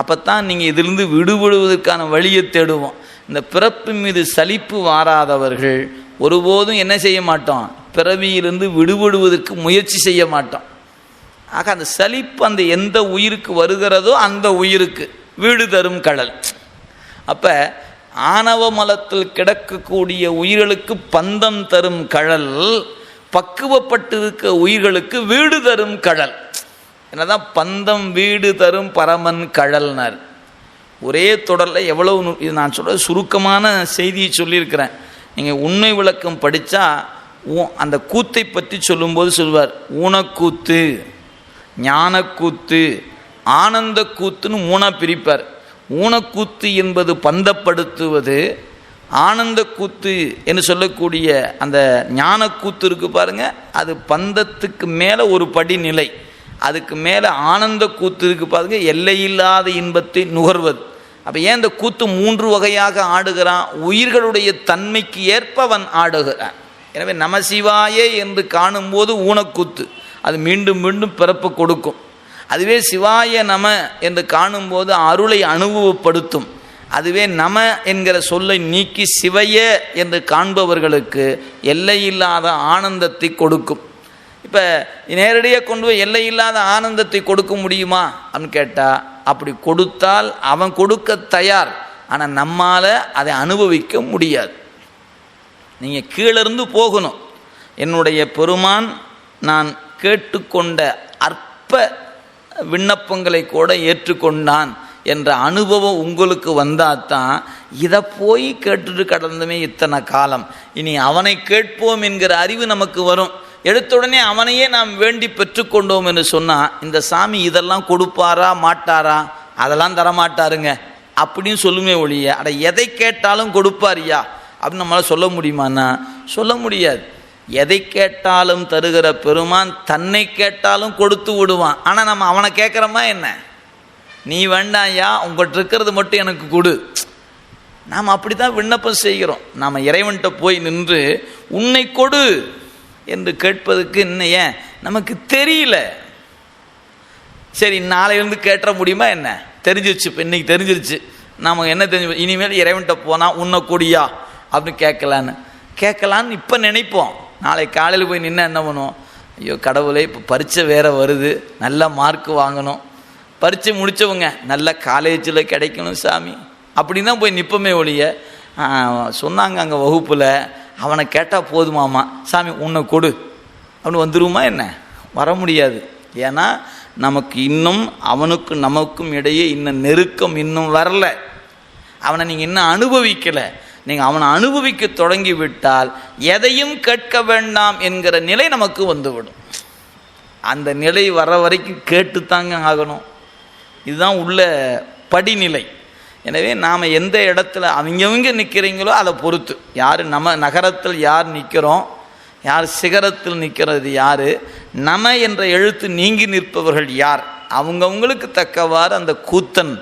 அப்போ தான் நீங்கள் இதிலிருந்து விடுபடுவதற்கான வழியை தேடுவோம். இந்த பிறப்பின் மீது சலிப்பு வாராதவர்கள் ஒருபோதும் என்ன செய்ய மாட்டோம், பிறவியிலிருந்து விடுபடுவதற்கு முயற்சி செய்ய மாட்டோம். ஆக அந்த சலிப்பு அந்த எந்த உயிருக்கு வருகிறதோ அந்த உயிருக்கு வீடு தரும் கடல். அப்போ ஆணவ மலத்தில் கிடக்கக்கூடிய உயிர்களுக்கு பந்தம் தரும் கடல், பக்குவப்பட்டிருக்க உயிர்களுக்கு வீடு தரும் கடல். என்னதான் பந்தம் வீடு தரும் பரமன் கடல்னார். ஒரே தொடரில் எவ்வளவு, இது நான் சொல்கிற சுருக்கமான செய்தியை சொல்லியிருக்கிறேன். நீங்கள் உண்மை விளக்கம் படித்தா அந்த கூத்தை பற்றி சொல்லும்போது சொல்வார், ஊனக்கூத்து, ஞானக்கூத்து, ஆனந்த கூத்துன்னு மூணாக பிரிப்பார். ஊனக்கூத்து என்பது பந்தப்படுத்துவது, ஆனந்த கூத்து என்று சொல்லக்கூடிய அந்த ஞானக்கூத்து இருக்கு பாருங்க, அது பந்தத்துக்கு மேலே ஒரு படிநிலை. அதுக்கு மேலே ஆனந்த கூத்து இருக்கு பாருங்க, எல்லையில்லாத இன்பத்தை நுகர்வது. அப்போ ஏன் இந்த கூத்து 3 வகையாக ஆடுகிறான், உயிர்களுடைய தன்மைக்கு ஏற்ப அவன் ஆடுகிறான். எனவே நமசிவாயே என்று காணும்போது ஊனக்கூத்து, அது மீண்டும் மீண்டும் பிறப்பு கொடுக்கும். அதுவே சிவாய நம என்று காணும்போது அருளை அனுபவப்படுத்தும். அதுவே நம என்கிற சொல்லை நீக்கி சிவைய என்று காண்பவர்களுக்கு எல்லையில்லாத ஆனந்தத்தை கொடுக்கும். இப்போ நேரடியாக கொண்டு போய் எல்லையில்லாத ஆனந்தத்தை கொடுக்க முடியுமா அப்படின்னு கேட்டால், அப்படி கொடுத்தால் அவன் கொடுக்க தயார், ஆனால் நம்மால் அதை அனுபவிக்க முடியாது. நீங்கள் கீழிருந்து போகணும். என்னுடைய பெருமான் நான் கேட்டுக்கொண்ட அற்ப விண்ணப்பங்களை கூட ஏற்றுக்கொண்டான் என்ற அனுபவம் உங்களுக்கு வந்தால் தான், இதை போய் கேட்டுட்டு கடந்தமே இத்தனை காலம், இனி அவனை கேட்போம் என்கிற அறிவு நமக்கு வரும். எடுத்த உடனே அவனையே நாம் வேண்டி பெற்றுக்கொண்டோம் என்று சொன்னால், இந்த சாமி இதெல்லாம் கொடுப்பாரா மாட்டாரா, அதெல்லாம் தரமாட்டாருங்க அப்படின்னு சொல்லுமே ஒழிய, அட எதை கேட்டாலும் கொடுப்பாரியா அப்படின்னு நம்மளால் சொல்ல முடியுமான்னா சொல்ல முடியாது. எதை கேட்டாலும் தருகிற பெருமான் தன்னை கேட்டாலும் கொடுத்து விடுவான். ஆனால் நம்ம அவனை கேட்குறோமா என்ன, நீ வேண்டாம்யா உங்கள்கிட்ட இருக்கிறது மட்டும் எனக்கு கொடு. நாம் அப்படி தான் விண்ணப்பம் செய்கிறோம். நாம் இறைவன்கிட்ட போய் நின்று உன்னை கொடு என்று கேட்பதுக்கு இன்னும் ஏன் நமக்கு தெரியல. சரி, நாளையிலிருந்து கேட்ட முடியுமா என்ன, தெரிஞ்சிருச்சு. இப்போ இன்றைக்கி தெரிஞ்சிருச்சு. நாம் என்ன தெரிஞ்சு, இனிமேல் இறைவன்கிட்ட போனால் உன்னை கொடியா அப்படின்னு கேட்கலான்னு இப்போ நினைப்போம். நாளை காலையில் போய் நின்று என்ன பண்ணுவோம், ஐயோ கடவுளே இப்போ பரீட்சை வேறு வருது, நல்ல மார்க் வாங்கணும், பரீட்சை முடித்தவங்க நல்ல காலேஜில் கிடைக்கணும் சாமி அப்படின்னு தான் போய் நிற்பமே ஒழிய, சொன்னாங்க அங்கே வகுப்பில் அவனை கேட்டால் போதுமாமா சாமி உன்னை கொடு அப்படின்னு வந்துருமா என்ன, வர முடியாது. ஏன்னா நமக்கு இன்னும் அவனுக்கு நமக்கும் இடையே இன்னும் நெருக்கம் இன்னும் வரல. அவனை நீங்கள் இன்னும் அனுபவிக்கலை. நீங்கள் அவனை அனுபவிக்க தொடங்கிவிட்டால் எதையும் கேட்க வேண்டாம் என்கிற நிலை நமக்கு வந்துவிடும். அந்த நிலை வர வரைக்கும் கேட்டுத்தாங்க ஆகணும். இதுதான் உள்ள படிநிலை. எனவே நாம் எந்த இடத்துல அவங்கவங்க நிற்கிறீங்களோ அதை பொறுத்து, யார் நம்ம நகரத்தில் யார் நிற்கிறோம், யார் சிகரத்தில் நிற்கிறது யார், நம என்ற எழுத்து நீங்கி நிற்பவர்கள் யார், அவங்கவுங்களுக்கு தக்கவாறு அந்த கூத்தன்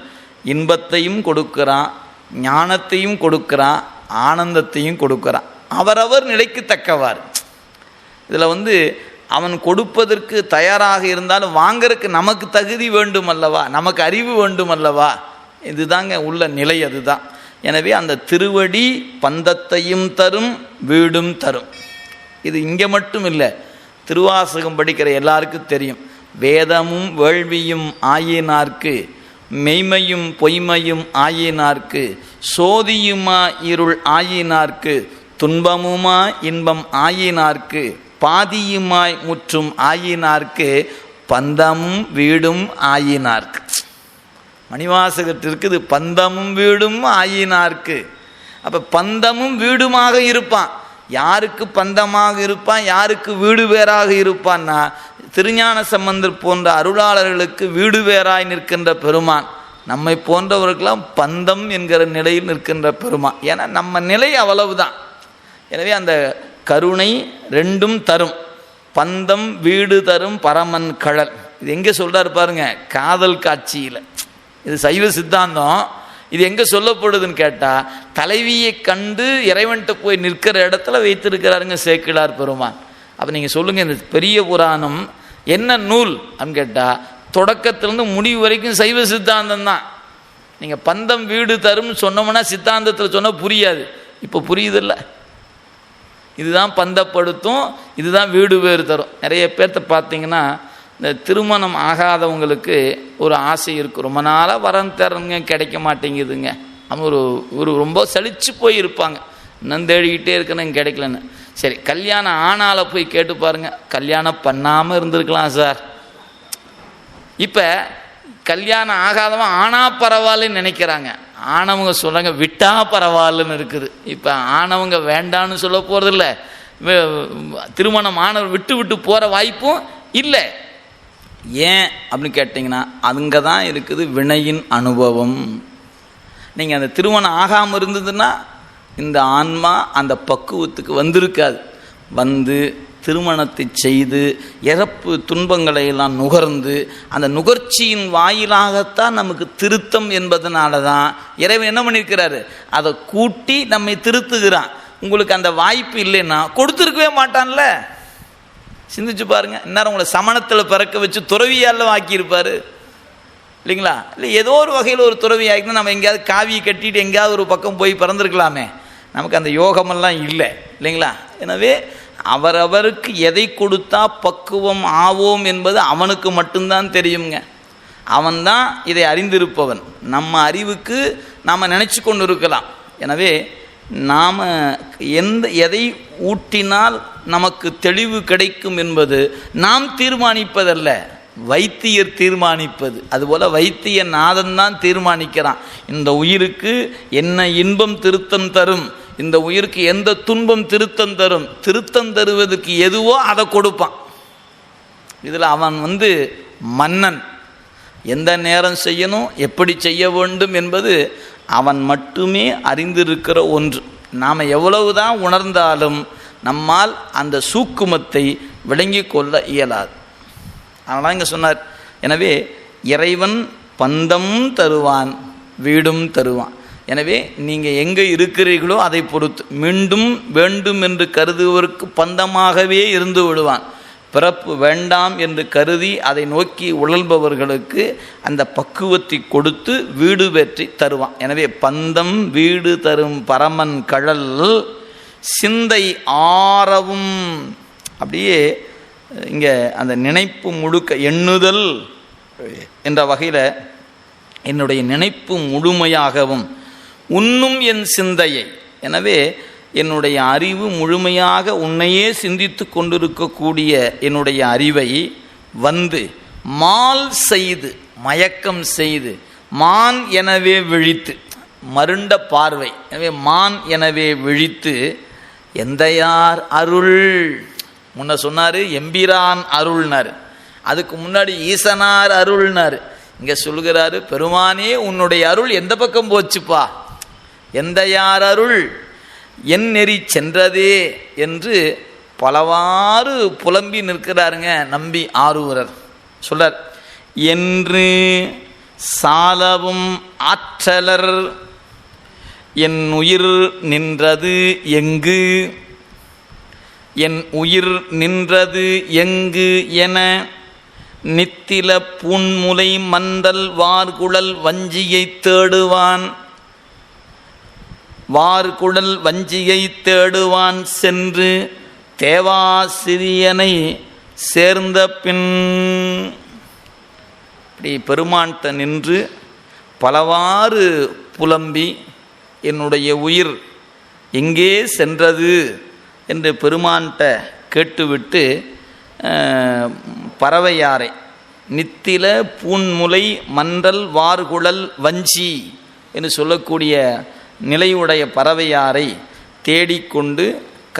இன்பத்தையும் கொடுக்குறான், ஞானத்தையும் கொடுக்குறான், ஆனந்தத்தையும் கொடுக்குறான். அவரவர் நிலைக்கு தக்கவாறு. இதில் அவன் கொடுப்பதற்கு தயாராக இருந்தாலும் வாங்கறதுக்கு நமக்கு தகுதி வேண்டும் அல்லவா, நமக்கு அறிவு வேண்டும் அல்லவா, இதுதாங்க உள்ள நிலை. அதுதான். எனவே அந்த திருவடி பந்தத்தையும் தரும் வீடும் தரும். இது இங்கே மட்டும் இல்லை, திருவாசகம் படிக்கிற எல்லாருக்கும் தெரியும். வேதமும் வேள்வியும் ஆயினார்க்கு மெய்மையும் பொய்மையும் ஆயினார்க்கு சோதியுமா இருள் ஆயினார்க்கு துன்பமுமா இன்பம் ஆயினார்க்கு பாதியுமாய் முற்றும் ஆயினார்க்கு பந்தமும் வீடும் ஆயினார்க்கு. மணிவாசகத்திற்கு இது பந்தமும் வீடும் ஆயினார்க்கு. அப்போ பந்தமும் வீடுமாக இருப்பான். யாருக்கு பந்தமாக இருப்பான், யாருக்கு வீடு வேறாக இருப்பான்னா, திருஞான சம்பந்தர் போன்ற அருளாளர்களுக்கு வீடு வேறாய் நிற்கின்ற பெருமான், நம்மை போன்றவர்களுக்கெல்லாம் பந்தம் என்கிற நிலையில் நிற்கின்ற பெருமான். ஏன்னா நம்ம நிலை அவ்வளவுதான். எனவே அந்த கருணை ரெண்டும் தரும். பந்தம் வீடு தரும் பரமன் கழல். இது எங்கே சொல்றாரு பாருங்க, காதல் காட்சியில். இது சைவ சித்தாந்தம். இது எங்கே சொல்லப்படுதுன்னு கேட்டால், தலைவியை கண்டு இறைவன்கிட்ட போய் நிற்கிற இடத்துல வைத்திருக்கிறாருங்க சேக்கிழார் பெருமான். அப்போ நீங்கள் சொல்லுங்கள், இந்த பெரிய புராணம் என்ன நூல் அப்படின்னு கேட்டால், தொடக்கத்திலேருந்து முடிவு வரைக்கும் சைவ சித்தாந்தம் தான். நீங்கள் பந்தம் வீடு தரும்னு சொன்னோம்னா சித்தாந்தத்தில் சொன்னால் புரியாது. இப்போ புரியுதில்ல? இதுதான் பந்தப்படுத்தும், இதுதான் வீடு வேறு தரும். நிறைய பேர்த்த பார்த்தீங்கன்னா, இந்த திருமணம் ஆகாதவங்களுக்கு ஒரு ஆசை இருக்குது, ரொம்ப நாளாக வரன் தரங்க கிடைக்க மாட்டேங்குதுங்க. அவங்க ஒரு ரொம்ப சலிச்சு போய் இருப்பாங்க, இன்னும் தேடிக்கிட்டே இருக்கணும் கிடைக்கலன்னு. சரி, கல்யாணம் ஆனால போய் கேட்டு பாருங்க, கல்யாணம் பண்ணாமல் இருந்திருக்கலாம் சார். இப்போ கல்யாணம் ஆகாதவன் ஆனா பரவாயில்லன்னு நினைக்கிறாங்க, ஆனவங்க சொல்கிறாங்க விட்டா பரவாயில்லன்னு இருக்குது. இப்போ ஆனவங்க வேண்டான்னு சொல்ல போகிறதில்ல, திருமணம் ஆனவர் விட்டு விட்டு போகிற வாய்ப்பும் இல்லை. ஏன் அப்படின்னு கேட்டிங்கன்னா, அங்கே தான் இருக்குது வினையின் அனுபவம். நீங்கள் அந்த திருமணம் ஆகாமல் இருந்ததுன்னா இந்த ஆன்மா அந்த பக்குவத்துக்கு வந்திருக்காது. வந்து திருமணத்தை செய்து இறப்பு துன்பங்களை எல்லாம் நுகர்ந்து, அந்த நுகர்ச்சியின் வாயிலாகத்தான் நமக்கு திருத்தம் என்பதனால தான் இறைவன் என்ன பண்ணியிருக்கிறாரு, அதை கூட்டி நம்மை திருத்துகிறான். உங்களுக்கு அந்த வாய்ப்பு இல்லைன்னா கொடுத்துருக்கவே மாட்டான்ல. சிந்திச்சு பாருங்க, இந்நேரம் உங்களை சமணத்தில் பிறக்க வச்சு துறவியால் ஆக்கியிருப்பார் இல்லைங்களா? இல்லை ஏதோ ஒரு வகையில் ஒரு துறவி ஆகினா நம்ம எங்கேயாவது காவியை கட்டிட்டு எங்கேயாவது ஒரு பக்கம் போய் பிறந்திருக்கலாமே. நமக்கு அந்த யோகமெல்லாம் இல்லை இல்லைங்களா? எனவே அவரவருக்கு எதை கொடுத்தா பக்குவம் ஆவோம் என்பது அவனுக்கு மட்டும்தான் தெரியுங்க. அவன்தான் இதை அறிந்திருப்பவன். நம்ம அறிவுக்கு நாம் நினச்சி கொண்டு இருக்கலாம். எனவே நாம் எதை ஊட்டினால் நமக்கு தெளிவு கிடைக்கும் என்பது நாம் தீர்மானிப்பதல்ல, வைத்தியர் தீர்மானிப்பது. அதுபோல் வைத்திய நாதன்தான் தீர்மானிக்கிறான். இந்த உயிருக்கு என்ன இன்பம் திருத்தம் தரும், இந்த உயிருக்கு எந்த துன்பம் திருத்தம் தரும், திருத்தம் தருவதற்கு எதுவோ அதை கொடுப்பான். இதில் அவன் மன்னன். எந்த நேரம் செய்யணும், எப்படி செய்ய வேண்டும் என்பது அவன் மட்டுமே அறிந்திருக்கிற ஒன்று. நாம் எவ்வளவுதான் உணர்ந்தாலும் நம்மால் அந்த சூக்குமத்தை விளங்கி கொள்ள இயலாது. அதனால் இங்கே சொன்னார், எனவே இறைவன் பந்தம் தருவான், வீடும் தருவான். எனவே நீங்கள் எங்கே இருக்கிறீர்களோ அதை பொறுத்து மீண்டும் வேண்டும் என்று கருதுவதற்கு பந்தமாகவே இருந்து விடுவான். பிறப்பு வேண்டாம் என்று கருதி அதை நோக்கி உழல்பவர்களுக்கு அந்த பக்குவத்தை கொடுத்து வீடு பெற்றி தருவான். எனவே பந்தம் வீடு தரும் பரமன் கழல் சிந்தை ஆரவும். அப்படியே இங்கே அந்த நினைப்பு முழுக்க எண்ணுதல் என்ற வகையில் என்னுடைய நினைப்பு முழுமையாகவும் உன்னும் என் சிந்தையை, எனவே என்னுடைய அறிவு முழுமையாக உன்னையே சிந்தித்து கொண்டிருக்கக்கூடிய என்னுடைய அறிவை மால் செய்து மயக்கம் செய்து மான் எனவே விழித்து, மருண்ட பார்வை, எனவே மான் எனவே விழித்து எந்தையார் அருள். முன்ன சொன்னார் எம்பிரான் அருள்னார், அதுக்கு முன்னாடி ஈசனார் அருள்னார். இங்கே சொல்கிறாரு பெருமானே உன்னுடைய அருள் எந்த பக்கம் போச்சுப்பா, எந்தையார் அருள் என் நெறி சென்றதே என்று பலவாறு புலம்பி நிற்கிறாருங்க நம்பி ஆரூரர். சொல்றார், என்று சாலவும் ஆற்றலர் என் உயிர் நின்றது எங்கு, என் உயிர் நின்றது எங்கு என நித்தில பூன்முலை மந்தல் வார்குழல் வஞ்சியை தேடுவான், வார்குழல் வஞ்சியை தேடுவான் சென்று தேவாசிரியனை சேர்ந்த பின். இப்படி பெருமான்கிட்ட நின்று பலவாறு புலம்பி என்னுடைய உயிர் எங்கே சென்றது என்று பெருமான்கிட்ட கேட்டுவிட்டு பறவையாரை நித்தில பூன்முலை மன்றல் வார்குழல் வஞ்சி என்று சொல்லக்கூடிய நிலையுடைய பறவையாரை தேடிக்கொண்டு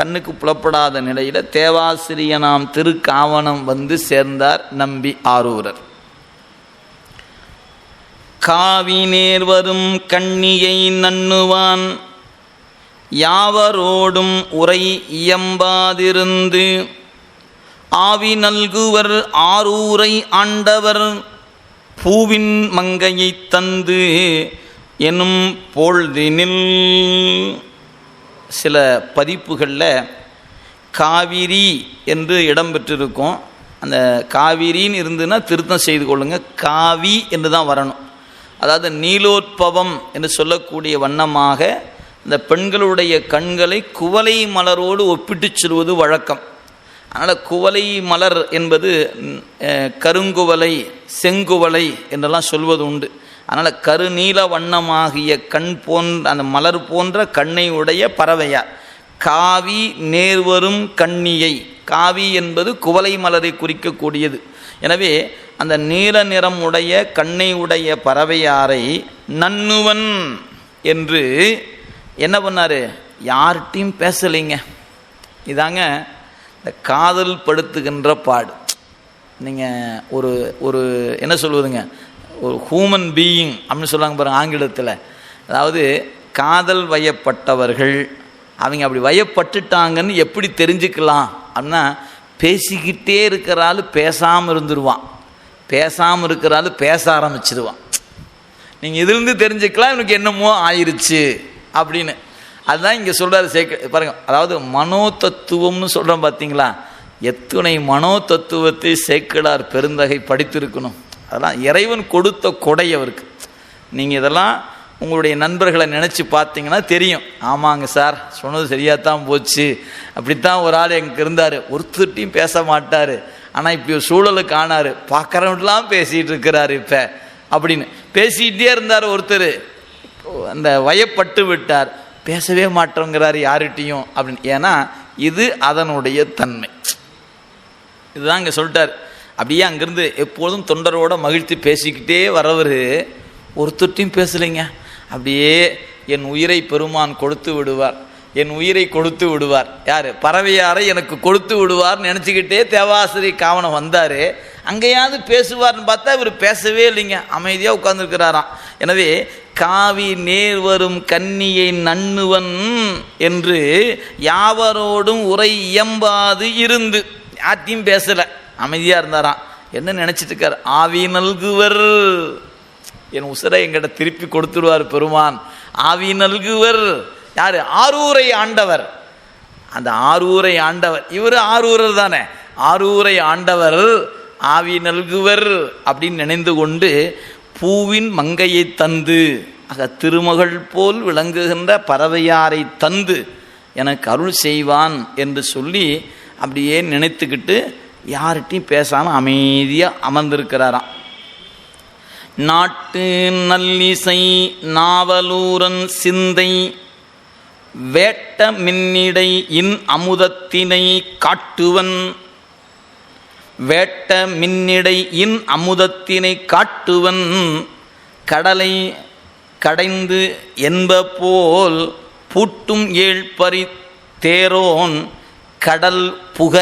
கண்ணுக்கு புலப்படாத நிலையில் தேவாசிரியனாம் திருக்காவணம் வந்து சேர்ந்தார் நம்பி ஆரூரர். காவி நேர் வரும் கண்ணியை நண்ணுவான் யாவரோடும் உரை இயம்பாதிருந்து ஆவி நல்குவர் ஆரூரை ஆண்டவர் பூவின் மங்கையை தந்து எனும் பொழுதினில். சில பதிப்புகளில் காவிரி என்று இடம்பெற்றிருக்கும். அந்த காவிரின்னு இருந்துன்னா திருத்தம் செய்து கொள்ளுங்கள், காவி என்று தான் வரணும். அதாவது நீலோத்பவம் என்று சொல்லக்கூடிய வண்ணமாக இந்த பெண்களுடைய கண்களை குவளை மலரோடு ஒப்பிட்டு சொல்வது வழக்கம். அதனால் குவளை மலர் என்பது கருங்குவளை செங்குவளை என்றெல்லாம் சொல்வது உண்டு. அதனால் கருநீல வண்ணமாகிய கண் போன்ற அந்த மலர் போன்ற கண்ணை உடைய பறவையார். காவி நேர்வரும் கண்ணியை, காவி என்பது குவளை மலரை குறிக்கக்கூடியது. எனவே அந்த நீல நிறம் உடைய கண்ணை உடைய பறவையாரை நன்னுவன் என்று என்ன பண்ணார்? யார்கிட்டையும் பேசலைங்க. இதாங்க இந்த காதல் படுத்துகின்ற பாடு. நீங்கள் ஒரு ஒரு என்ன சொல்வதுங்க, ஒரு ஹியூமன் பீயிங் அப்படின்னு சொல்லுவாங்க பாருங்கள் ஆங்கிலத்தில். அதாவது காதல் வயப்பட்டவர்கள் அவங்க அப்படி வயப்பட்டுட்டாங்கன்னு எப்படி தெரிஞ்சுக்கலாம் அப்படின்னா, பேசிக்கிட்டே இருக்கிறாள் பேசாமல் இருந்துருவான், பேசாமல் இருக்கிறாள் பேச ஆரம்பிச்சிடுவான். நீங்கள் இதிலிருந்து தெரிஞ்சுக்கலாம் இவனுக்கு என்னமோ ஆயிடுச்சு அப்படின்னு. அதுதான் இங்கே சொல்கிறாரு சேர்க்க பாருங்கள். அதாவது மனோ தத்துவம்னு சொல்கிறோம் பார்த்தீங்களா, எத்துணை மனோ தத்துவத்தை சேக்கிழார் பெருந்தகை படித்திருக்கணும். அதெல்லாம் இறைவன் கொடுத்த கொடை அவருக்கு. நீங்கள் இதெல்லாம் உங்களுடைய நண்பர்களை நினச்சி பார்த்தீங்கன்னா தெரியும். ஆமாங்க சார் சொன்னது சரியாகத்தான் போச்சு, அப்படித்தான் ஒரு ஆள் எங்கே இருந்தார், ஒருத்தர்ட்டையும் பேச மாட்டார், ஆனால் இப்படி ஒரு சூழலுக்கு ஆனார், பார்க்குறவங்களாம் பேசிகிட்டு இருக்கிறாரு இப்போ அப்படின்னு பேசிகிட்டே இருந்தார். ஒருத்தர் அந்த வயப்பட்டு விட்டார், பேசவே மாட்டோங்கிறாரு யார்கிட்டையும் அப்படின்னு. ஏன்னா இது அதனுடைய தன்மை. இதுதான் இங்கே சொல்லிட்டார். அப்படியே அங்கேருந்து எப்போதும் தொண்டரோட மகிழ்ச்சி பேசிக்கிட்டே வரவர் ஒருத்தட்டையும் பேசலைங்க. அப்படியே என் உயிரை பெருமான் கொடுத்து விடுவார், என் உயிரை கொடுத்து விடுவார். யார்? பறவையாரை எனக்கு கொடுத்து விடுவார்னு நினச்சிக்கிட்டே தேவாசிரி காவணம் வந்தார். அங்கேயாவது பேசுவார்னு பார்த்தா இவர் பேசவே இல்லைங்க, அமைதியாக உட்கார்ந்துருக்கிறாராம். எனவே காவி நேர் வரும் கன்னியை நண்ணுவன் என்று யாவரோடும் உரை இயம்பாது இருந்து யாத்தையும் பேசலை, அமைதியாக இருந்தாராம். என்ன நினச்சிட்டு இருக்கார்? ஆவி நல்குவர், என் உசுரை எங்கிட்ட திருப்பி கொடுத்துருவார் பெருமான். ஆவி நல்குவர் யார்? ஆரூரை ஆண்டவர். அந்த ஆரூரை ஆண்டவர் இவர் ஆரூரர் தானே. ஆரூரை ஆண்டவர் ஆவி நல்குவர் அப்படின்னு நினைந்து கொண்டு பூவின் மங்கையை தந்து, ஆக திருமகள் போல் விளங்குகின்ற பறவையாரை தந்து எனக்கு அருள் செய்வான் என்று சொல்லி அப்படியே நினைத்துக்கிட்டு யார்கிட்டையும் பேசாமல் அமைதியாக அமர்ந்திருக்கிறாராம். நாட்டு நல்லிசை நாவலூரன் சிந்தை வேட்ட மின்னிடை இன் அமுதத்தினை காட்டுவன், வேட்ட மின்னிடை இன் அமுதத்தினை காட்டுவன் கடலை கடைந்து என்ப போல் பூட்டும் ஏழ்பறி தேரோன் கடல் புக.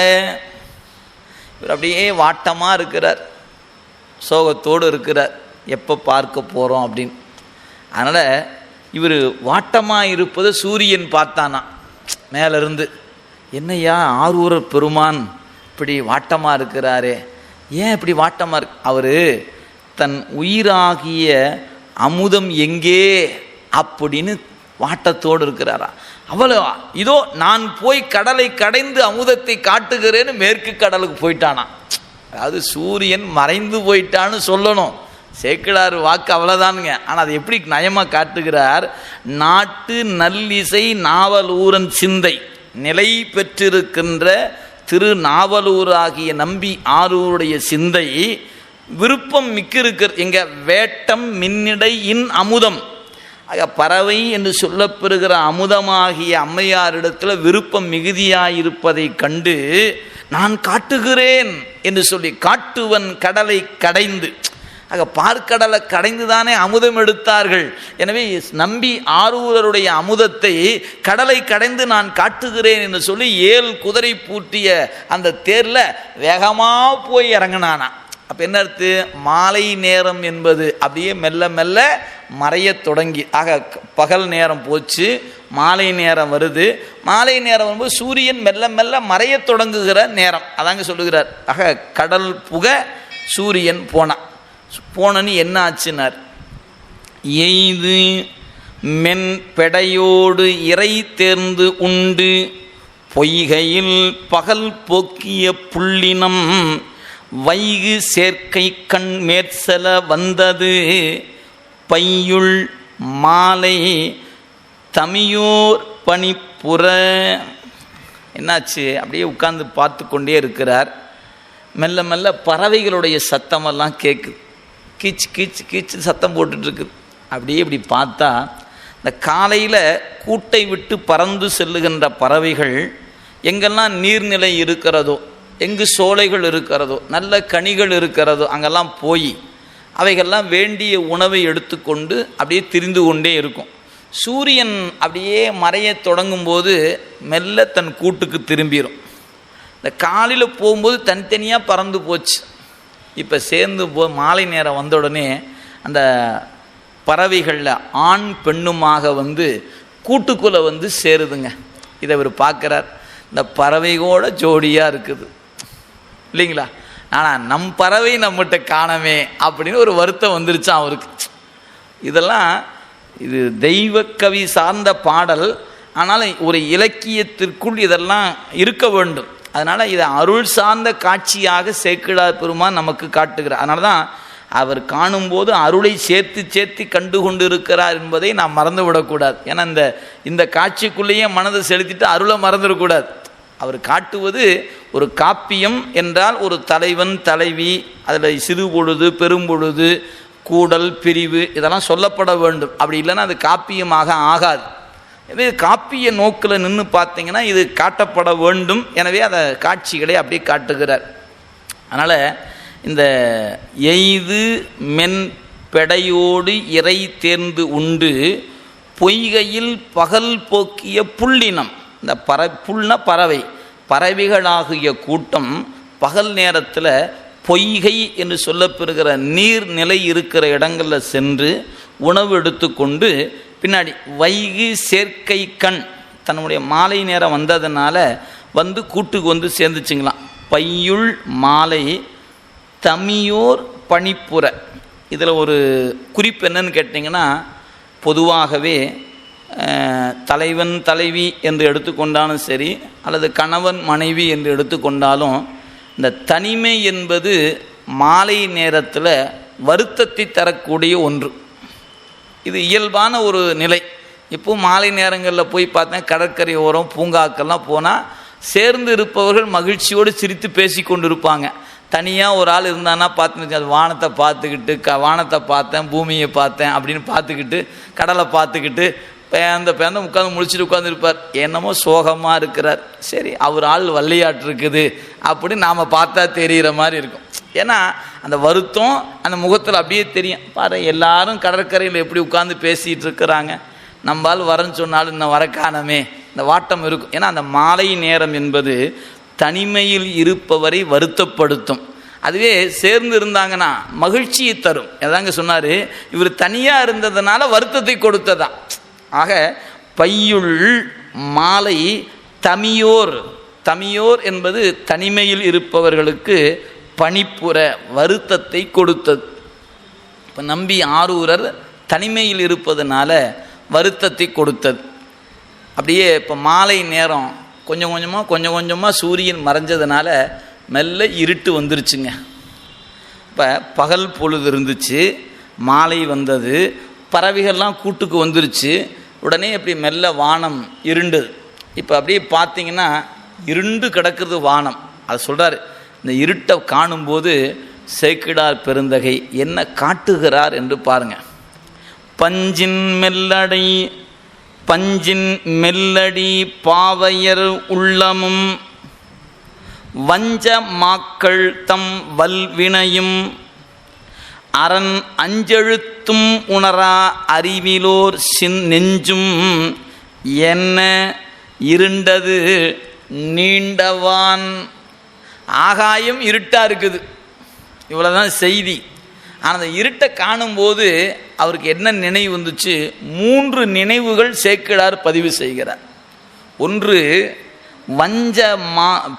இவர் அப்படியே வாட்டமாக இருக்கிறார், சோகத்தோடு இருக்கிறார், எப்போ பார்க்க போகிறோம் அப்படின்னு. அதனால் இவர் வாட்டமாக இருப்பதை சூரியன் பார்த்தானா மேலிருந்து. என்னையா ஆரூரர் பெருமான் இப்படி வாட்டமாக இருக்கிறாரே, ஏன் இப்படி வாட்டமாக இருக்கு? அவர் தன் உயிராகிய அமுதம் எங்கே அப்படின்னு வாட்டத்தோடு இருக்கிறாரா. அவ்வளோ இதோ நான் போய் கடலை கடைந்து அமுதத்தை காட்டுகிறேன்னு மேற்கு கடலுக்கு போயிட்டானா. அதாவது சூரியன் மறைந்து போயிட்டான்னு சொல்லணும். சேக்கிழார் வாக்கு அவ்வளோதானுங்க. ஆனால் அது எப்படி நயமாக காட்டுகிறார்? நாட்டு நல்லிசை நாவலூரன் சிந்தை நிலை பெற்றிருக்கின்ற திரு நாவலூராகிய நம்பி ஆரூருடைய சிந்தை விருப்பம் மிக்க இருக்கிறது. எங்க வேட்டம் மின்னிடை இன் அமுதம். ஆக பறவை என்று சொல்லப்பெறுகிற அமுதமாகிய அம்மையாரிடத்தில் விருப்பம் மிகுதியாயிருப்பதை கண்டு நான் காட்டுகிறேன் என்று சொல்லி, காட்டுவன் கடலை கடைந்து, ஆக பார்க்கடலை கடைந்து தானே அமுதம் எடுத்தார்கள். எனவே நம்பி ஆரூரருடைய அமுதத்தை கடலை கடைந்து நான் காட்டுகிறேன் என்று சொல்லி 7 குதிரை பூட்டிய அந்த தேரில் வேகமாக போய் இறங்கினானா. அப்போ என்ன அர்த்து? மாலை நேரம் என்பது அப்படியே மெல்ல மெல்ல மறைய தொடங்கி, ஆக பகல் நேரம் போச்சு, மாலை நேரம் வருது. மாலை நேரம் வரும்போது சூரியன் மெல்ல மெல்ல மறைய தொடங்குகிற நேரம். அதாங்க சொல்லுகிறார். ஆக கடல் புக சூரியன் போனன்னு என்ன ஆச்சுனார்? எய்து மென் பெடையோடு இறை தேர்ந்து உண்டு பொய்கையில் பகல் போக்கிய புள்ளினம் வைகு சேர்க்கை கண் மேற்செல வந்தது பையுள் மாலை தமியோர் பனிப்புற. என்னாச்சு? அப்படியே உட்கார்ந்து பார்த்து கொண்டே இருக்கிறார். மெல்ல மெல்ல பறவைகளுடைய சத்தமெல்லாம் கேட்குது. கீச்சு கீச்சு கீச்சு சத்தம் போட்டுட்ருக்குது. அப்படியே இப்படி பார்த்தா இந்த காலையில் கூட்டை விட்டு பறந்து செல்லுகின்ற பறவைகள் எங்கெல்லாம் நீர்நிலை இருக்கிறதோ, எங்கு சோலைகள் இருக்கிறதோ, நல்ல கனிகள் இருக்கிறதோ அங்கெல்லாம் போய் அவைகள்லாம் வேண்டிய உணவை எடுத்துக்கொண்டு அப்படியே திரிந்து கொண்டே இருக்கும். சூரியன் அப்படியே மறைய தொடங்கும்போது மெல்ல தன் கூட்டுக்கு திரும்பிடும். இந்த காலையில் போகும்போது தனித்தனியாக பறந்து போச்சு. இப்போ சேர்ந்து மாலை நேரம் வந்த உடனே அந்த பறவைகளில் ஆண் பெண்ணுமாக கூட்டுக்குள்ளே சேருதுங்க. இதை அவர் பார்க்குறார். இந்த பறவைகோட ஜோடியாக இருக்குது இல்லைங்களா? ஆனால் நம் பறவை நம்மகிட்ட காணமே அப்படின்னு ஒரு வருத்தம் வந்துருச்சான் அவருக்கு. இதெல்லாம் இது தெய்வ கவி சார்ந்த பாடல். ஆனால் ஒரு இலக்கியத்திற்குள் இதெல்லாம் இருக்க வேண்டும். அதனால் இதை அருள் சார்ந்த காட்சியாக சேக்கிழார் பெருமான் நமக்கு காட்டுகிறார். அதனால தான் அவர் காணும்போது அருளை சேர்த்து சேர்த்து கண்டு கொண்டு இருக்கிறார் என்பதை நாம் மறந்து விடக்கூடாது. ஏன்னா இந்த காட்சிக்குள்ளேயே மனதை செலுத்திட்டு அருளை மறந்துடக்கூடாது. அவர் காட்டுவது ஒரு காப்பியம் என்றால் ஒரு தலைவன் தலைவி, அதில் சிறு பொழுது பெரும்பொழுது கூடல் பிரிவு இதெல்லாம் சொல்லப்பட வேண்டும். அப்படி இல்லைன்னா அது காப்பியமாக ஆகாது. எனவே காப்பிய நோக்கில் நின்று பார்த்தீங்கன்னா இது காட்டப்பட வேண்டும். எனவே அதை காட்சிகளை அப்படியே காட்டுகிறார். அதனால் இந்த எய்து மென் பெடையோடு இறை தேர்ந்து உண்டு பொய்கையில் பகல் போக்கிய புள்ளினம். இந்த புல்னா பறவைகளாகிய கூட்டம் பகல் நேரத்தில் பொய்கை என்று சொல்லப்பெறுகிற நீர் நிலை இருக்கிற இடங்களில் சென்று உணவு எடுத்துக்கொண்டு பின்னாடி வைகு சேர்க்கை கண் தன்னுடைய மாலை நேரம் வந்ததுனால கூட்டுக்கு சேர்ந்துச்சுங்களாம். பையுள் மாலை தமியோர் பனிப்புற. இதில் ஒரு குறிப்பு என்னன்னு கேட்டிங்கன்னா, பொதுவாகவே தலைவன் தலைவி என்று எடுத்துக்கொண்டாலும் சரி, அல்லது கணவன் மனைவி என்று எடுத்துக்கொண்டாலும் இந்த தனிமை என்பது மாலை நேரத்தில் வருத்தத்தை தரக்கூடிய ஒன்று. இது இயல்பான ஒரு நிலை. இப்போ மாலை நேரங்களில் போய் பார்த்தேன், கடற்கரை ஓரம் பூங்காக்கெல்லாம் போனால் சேர்ந்து இருப்பவர்கள் மகிழ்ச்சியோடு சிரித்து பேசி கொண்டு இருப்பாங்க. தனியாக ஒரு ஆள் இருந்தான்னா பார்த்துன்னு அது வானத்தை பார்த்துக்கிட்டு வானத்தை பார்த்தேன் பூமியை பார்த்தேன் அப்படின்னு பார்த்துக்கிட்டு கடலை பார்த்துக்கிட்டு பேந்த உட்காந்து முடிச்சுட்டு உட்காந்துருப்பார். என்னமோ சோகமாக இருக்கிறார். சரி, அவர் ஆள் வள்ளியாட்டு இருக்குது அப்படின்னு நாம் பார்த்தா தெரிகிற மாதிரி இருக்கும். ஏன்னா அந்த வருத்தம் அந்த முகத்தில் அப்படியே தெரியும். பாரு, எல்லாரும் கடற்கரையில் எப்படி உட்காந்து பேசிகிட்டு இருக்கிறாங்க, நம்மால் வரன்னு சொன்னாலும் இன்னும் வர காணமே, இந்த வாட்டம் இருக்கும். ஏன்னா அந்த மாலை நேரம் என்பது தனிமையில் இருப்பவரை வருத்தப்படுத்தும். அதுவே சேர்ந்து இருந்தாங்கன்னா மகிழ்ச்சியை தரும். எதாங்க சொன்னார், இவர் தனியாக இருந்ததுனால வருத்தத்தை கொடுத்ததான். ஆக பையுள் மாலை தமியோர் என்பது தனிமையில் இருப்பவர்களுக்கு பனிப்புற வருத்தத்தை கொடுத்தது. இப்போ நம்பி ஆரூரர் தனிமையில் இருப்பதனால வருத்தத்தை கொடுத்தது. அப்படியே இப்போ மாலை நேரம் கொஞ்சம் கொஞ்சமாக சூரியன் மறைஞ்சதுனால மெல்ல இருட்டு வந்துருச்சுங்க. இப்போ பகல் பொழுது இருந்துச்சு, மாலை வந்தது, பறவைகள்லாம் கூட்டுக்கு வந்துருச்சு. உடனே இப்படி மெல்ல வானம் இருண்டது. இப்போ அப்படியே பார்த்தீங்கன்னா இருண்டு கிடக்குறது வானம். அது சொல்கிறார், இந்த இருட்டை காணும்போது சேக்கிழார் பெருந்தகை என்ன காட்டுகிறார் என்று பாருங்க. பஞ்சின் மெல்லடி பாவையர் உள்ளமும் வஞ்ச மாக்கள் தம் வல்வினையும் அரண் அஞ்செழுத்தும் உணரா அறிவிலோர் நெஞ்சும் என்ன இருண்டது நீண்டவான். ஆகாயம் இருட்டாக இருக்குது, இவ்வளோதான் செய்தி. ஆனால் அந்த இருட்டை காணும்போது அவருக்கு என்ன நினைவு வந்துச்சு? 3 நினைவுகள் சேக்கிழார் பதிவு செய்கிறார். ஒன்று,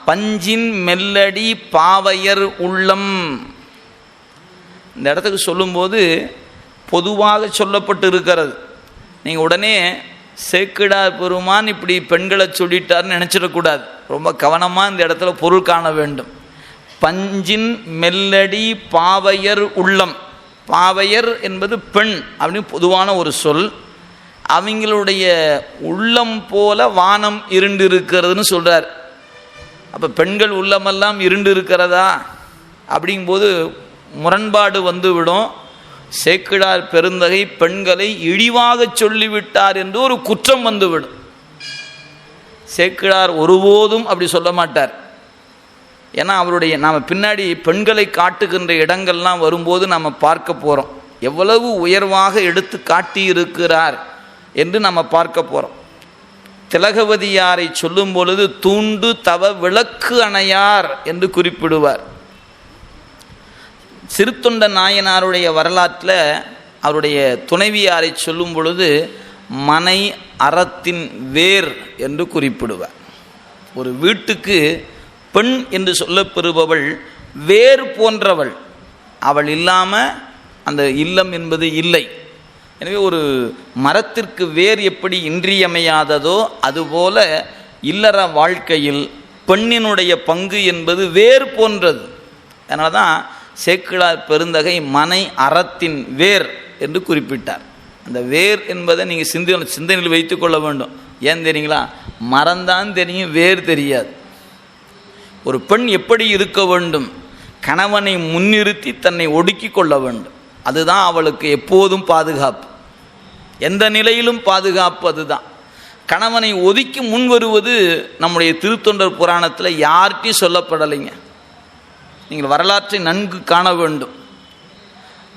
பஞ்சின் மெல்லடி பாவையர் உள்ளம். இந்த இடத்துக்கு சொல்லும்போது பொதுவாக சொல்லப்பட்டு இருக்கிறது. நீங்கள் உடனே சேக்கிழார் பெருமான் இப்படி பெண்களை சொல்லிட்டார்னு நினச்சிடக்கூடாது. ரொம்ப கவனமாக இந்த இடத்துல பொருள் காண வேண்டும். பஞ்சின் மெல்லடி பாவையர் உள்ளம். பாவையர் என்பது பெண் அப்படின்னு பொதுவான ஒரு சொல். அவங்களுடைய உள்ளம் போல வானம் இருண்டு இருக்கிறதுன்னு சொல்கிறார். அப்போ பெண்கள் உள்ளமெல்லாம் இருண்டு இருக்கிறதா அப்படிங்கும்போது முரண்பாடு வந்துவிடும். சேக்கிழார் பெருந்தகை பெண்களை இழிவாக சொல்லிவிட்டார் என்று ஒரு குற்றம் வந்துவிடும். சேக்கிழார் ஒருபோதும் அப்படி சொல்ல மாட்டார். ஏன்னா அவருடைய நாம் பின்னாடி பெண்களை காட்டுகின்ற இடங்கள்லாம் வரும்போது நாம் பார்க்க போகிறோம். எவ்வளவு உயர்வாக எடுத்து காட்டியிருக்கிறார் என்று நம்ம பார்க்க போகிறோம். திலகவதியாரை சொல்லும் பொழுது தூண்டு தவ விளக்கு அணையார் என்று குறிப்பிடுவார். சிறுத்தொண்ட நாயனாருடைய வரலாற்றில் அவருடைய துணைவியாரை சொல்லும் பொழுது மனை அறத்தின் வேர் என்று குறிப்பிடுவார். ஒரு வீட்டுக்கு பெண் என்று சொல்லப்பெறுபவள் வேர் போன்றவள். அவள் இல்லாமல் அந்த இல்லம் என்பது இல்லை. எனவே ஒரு மரத்திற்கு வேர் எப்படி இன்றியமையாததோ அதுபோல இல்லற வாழ்க்கையில் பெண்ணினுடைய பங்கு என்பது வேர் போன்றது. அதனால தான் சேக்கிழார் பெருந்தகை மனை அறத்தின் வேர் என்று குறிப்பிட்டார். அந்த வேர் என்பதை நீங்கள் சிந்தனையில் வைத்து கொள்ள வேண்டும். ஏன் தெரியுங்களா? மரம்தான் தெரியும், வேர் தெரியாது. ஒரு பெண் எப்படி இருக்க வேண்டும்? கணவனை முன்னிறுத்தி தன்னை ஒடுக்கி கொள்ள வேண்டும். அதுதான் அவளுக்கு எப்போதும் பாதுகாப்பு, எந்த நிலையிலும் பாதுகாப்பு. அதுதான் கணவனை ஒதுக்கி முன் வருவது நம்முடைய திருத்தொண்டர் புராணத்தில் யார்கிட்டையும் சொல்லப்படலைங்க. நீங்கள் வரலாற்றை நன்கு காண வேண்டும்.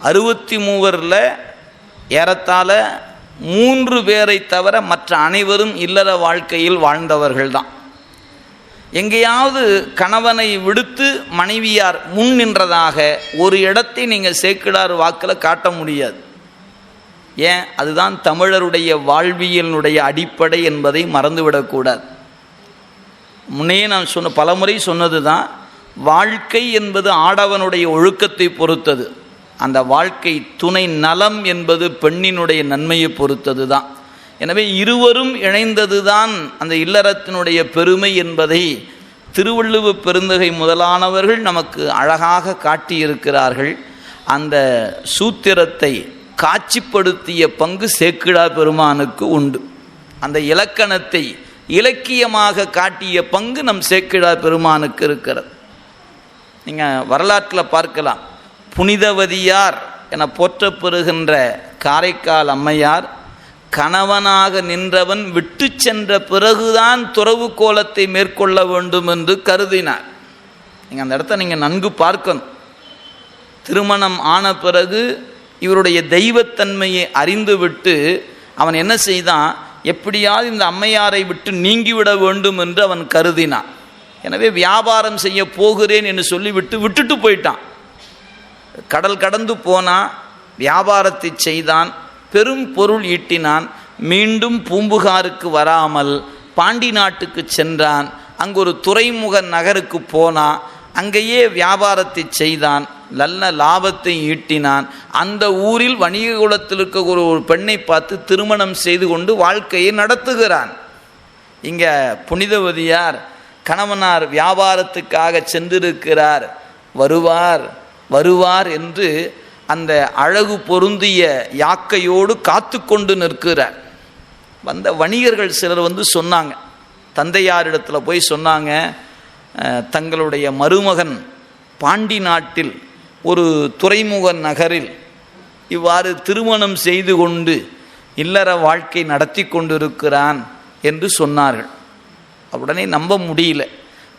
63 ஏறத்தாழ 3 பேரை தவிர மற்ற அனைவரும் இல்லற வாழ்க்கையில் வாழ்ந்தவர்கள் தான். எங்கேயாவது கணவனை விடுத்து மனைவியார் முன் நின்றதாக ஒரு இடத்தை நீங்கள் சேக்கிழார் வாக்கில் காட்ட முடியாது. ஏன்? அதுதான் தமிழருடைய வாழ்வியலினுடைய அடிப்படை என்பதை மறந்துவிடக்கூடாது. முன்னே நான் பலமுறை சொன்னது தான், வாழ்க்கை என்பது ஆடவனுடைய ஒழுக்கத்தை பொறுத்தது. அந்த வாழ்க்கை துணை நலம் என்பது பெண்ணினுடைய நன்மையை பொறுத்தது தான். எனவே இருவரும் இணைந்தது தான் அந்த இல்லறத்தினுடைய பெருமை என்பதை திருவள்ளுவ பெருந்தகை முதலானவர்கள் நமக்கு அழகாக காட்டியிருக்கிறார்கள். அந்த சூத்திரத்தை காட்சிப்படுத்திய பங்கு சேக்கிழார் பெருமானுக்கு உண்டு. அந்த இலக்கணத்தை இலக்கியமாக காட்டிய பங்கு நம் சேக்கிழார் பெருமானுக்கு இருக்கிறது. நீங்கள் வரலாற்றில் பார்க்கலாம். புனிதவதியார் என போற்றப்பெறுகின்ற காரைக்கால் அம்மையார் கணவனாக நின்றவன் விட்டு சென்ற பிறகுதான் துறவு கோலத்தை மேற்கொள்ள வேண்டும் என்று கருதினார். நீங்கள் அந்த இடத்த நீங்கள் நன்கு பார்க்கணும். திருமணம் ஆன பிறகு இவருடைய தெய்வத்தன்மையை அறிந்துவிட்டு அவன் என்ன செய்தான்? எப்படியாவது இந்த அம்மையாரை விட்டு நீங்கிவிட வேண்டும் என்று அவன் கருதினான். எனவே வியாபாரம் செய்ய போகிறேன் என்று சொல்லிவிட்டு விட்டுட்டு போயிட்டான். கடல் கடந்து போனான், வியாபாரத்தை செய்தான், பெரும் பொருள் ஈட்டினான். மீண்டும் பூம்புகாருக்கு வராமல் பாண்டி நாட்டுக்கு சென்றான். அங்கு ஒரு துறைமுக நகருக்கு போனான். அங்கேயே வியாபாரத்தை செய்தான், நல்ல லாபத்தை ஈட்டினான். அந்த ஊரில் வணிக குலத்தில் இருக்க ஒரு பெண்ணை பார்த்து திருமணம் செய்து கொண்டு வாழ்க்கையை நடத்துகிறான். இங்கே புனிதவதியார் கணவனார் வியாபாரத்துக்காக சென்றிருக்கிறார், வருவார் என்று அந்த அழகு பொருந்திய யாக்கையோடு காத்து கொண்டு நிற்கிறார். வந்த வணிகர்கள் சிலர் சொன்னாங்க, தந்தையாரிடத்தில் போய் சொன்னாங்க, தங்களுடைய மருமகன் பாண்டி நாட்டில் ஒரு துறைமுக நகரில் இவ்வாறு திருமணம் செய்து கொண்டு இல்லற வாழ்க்கை நடத்தி கொண்டிருக்கிறான் என்று சொன்னார்கள். உடனே நம்ப முடியல.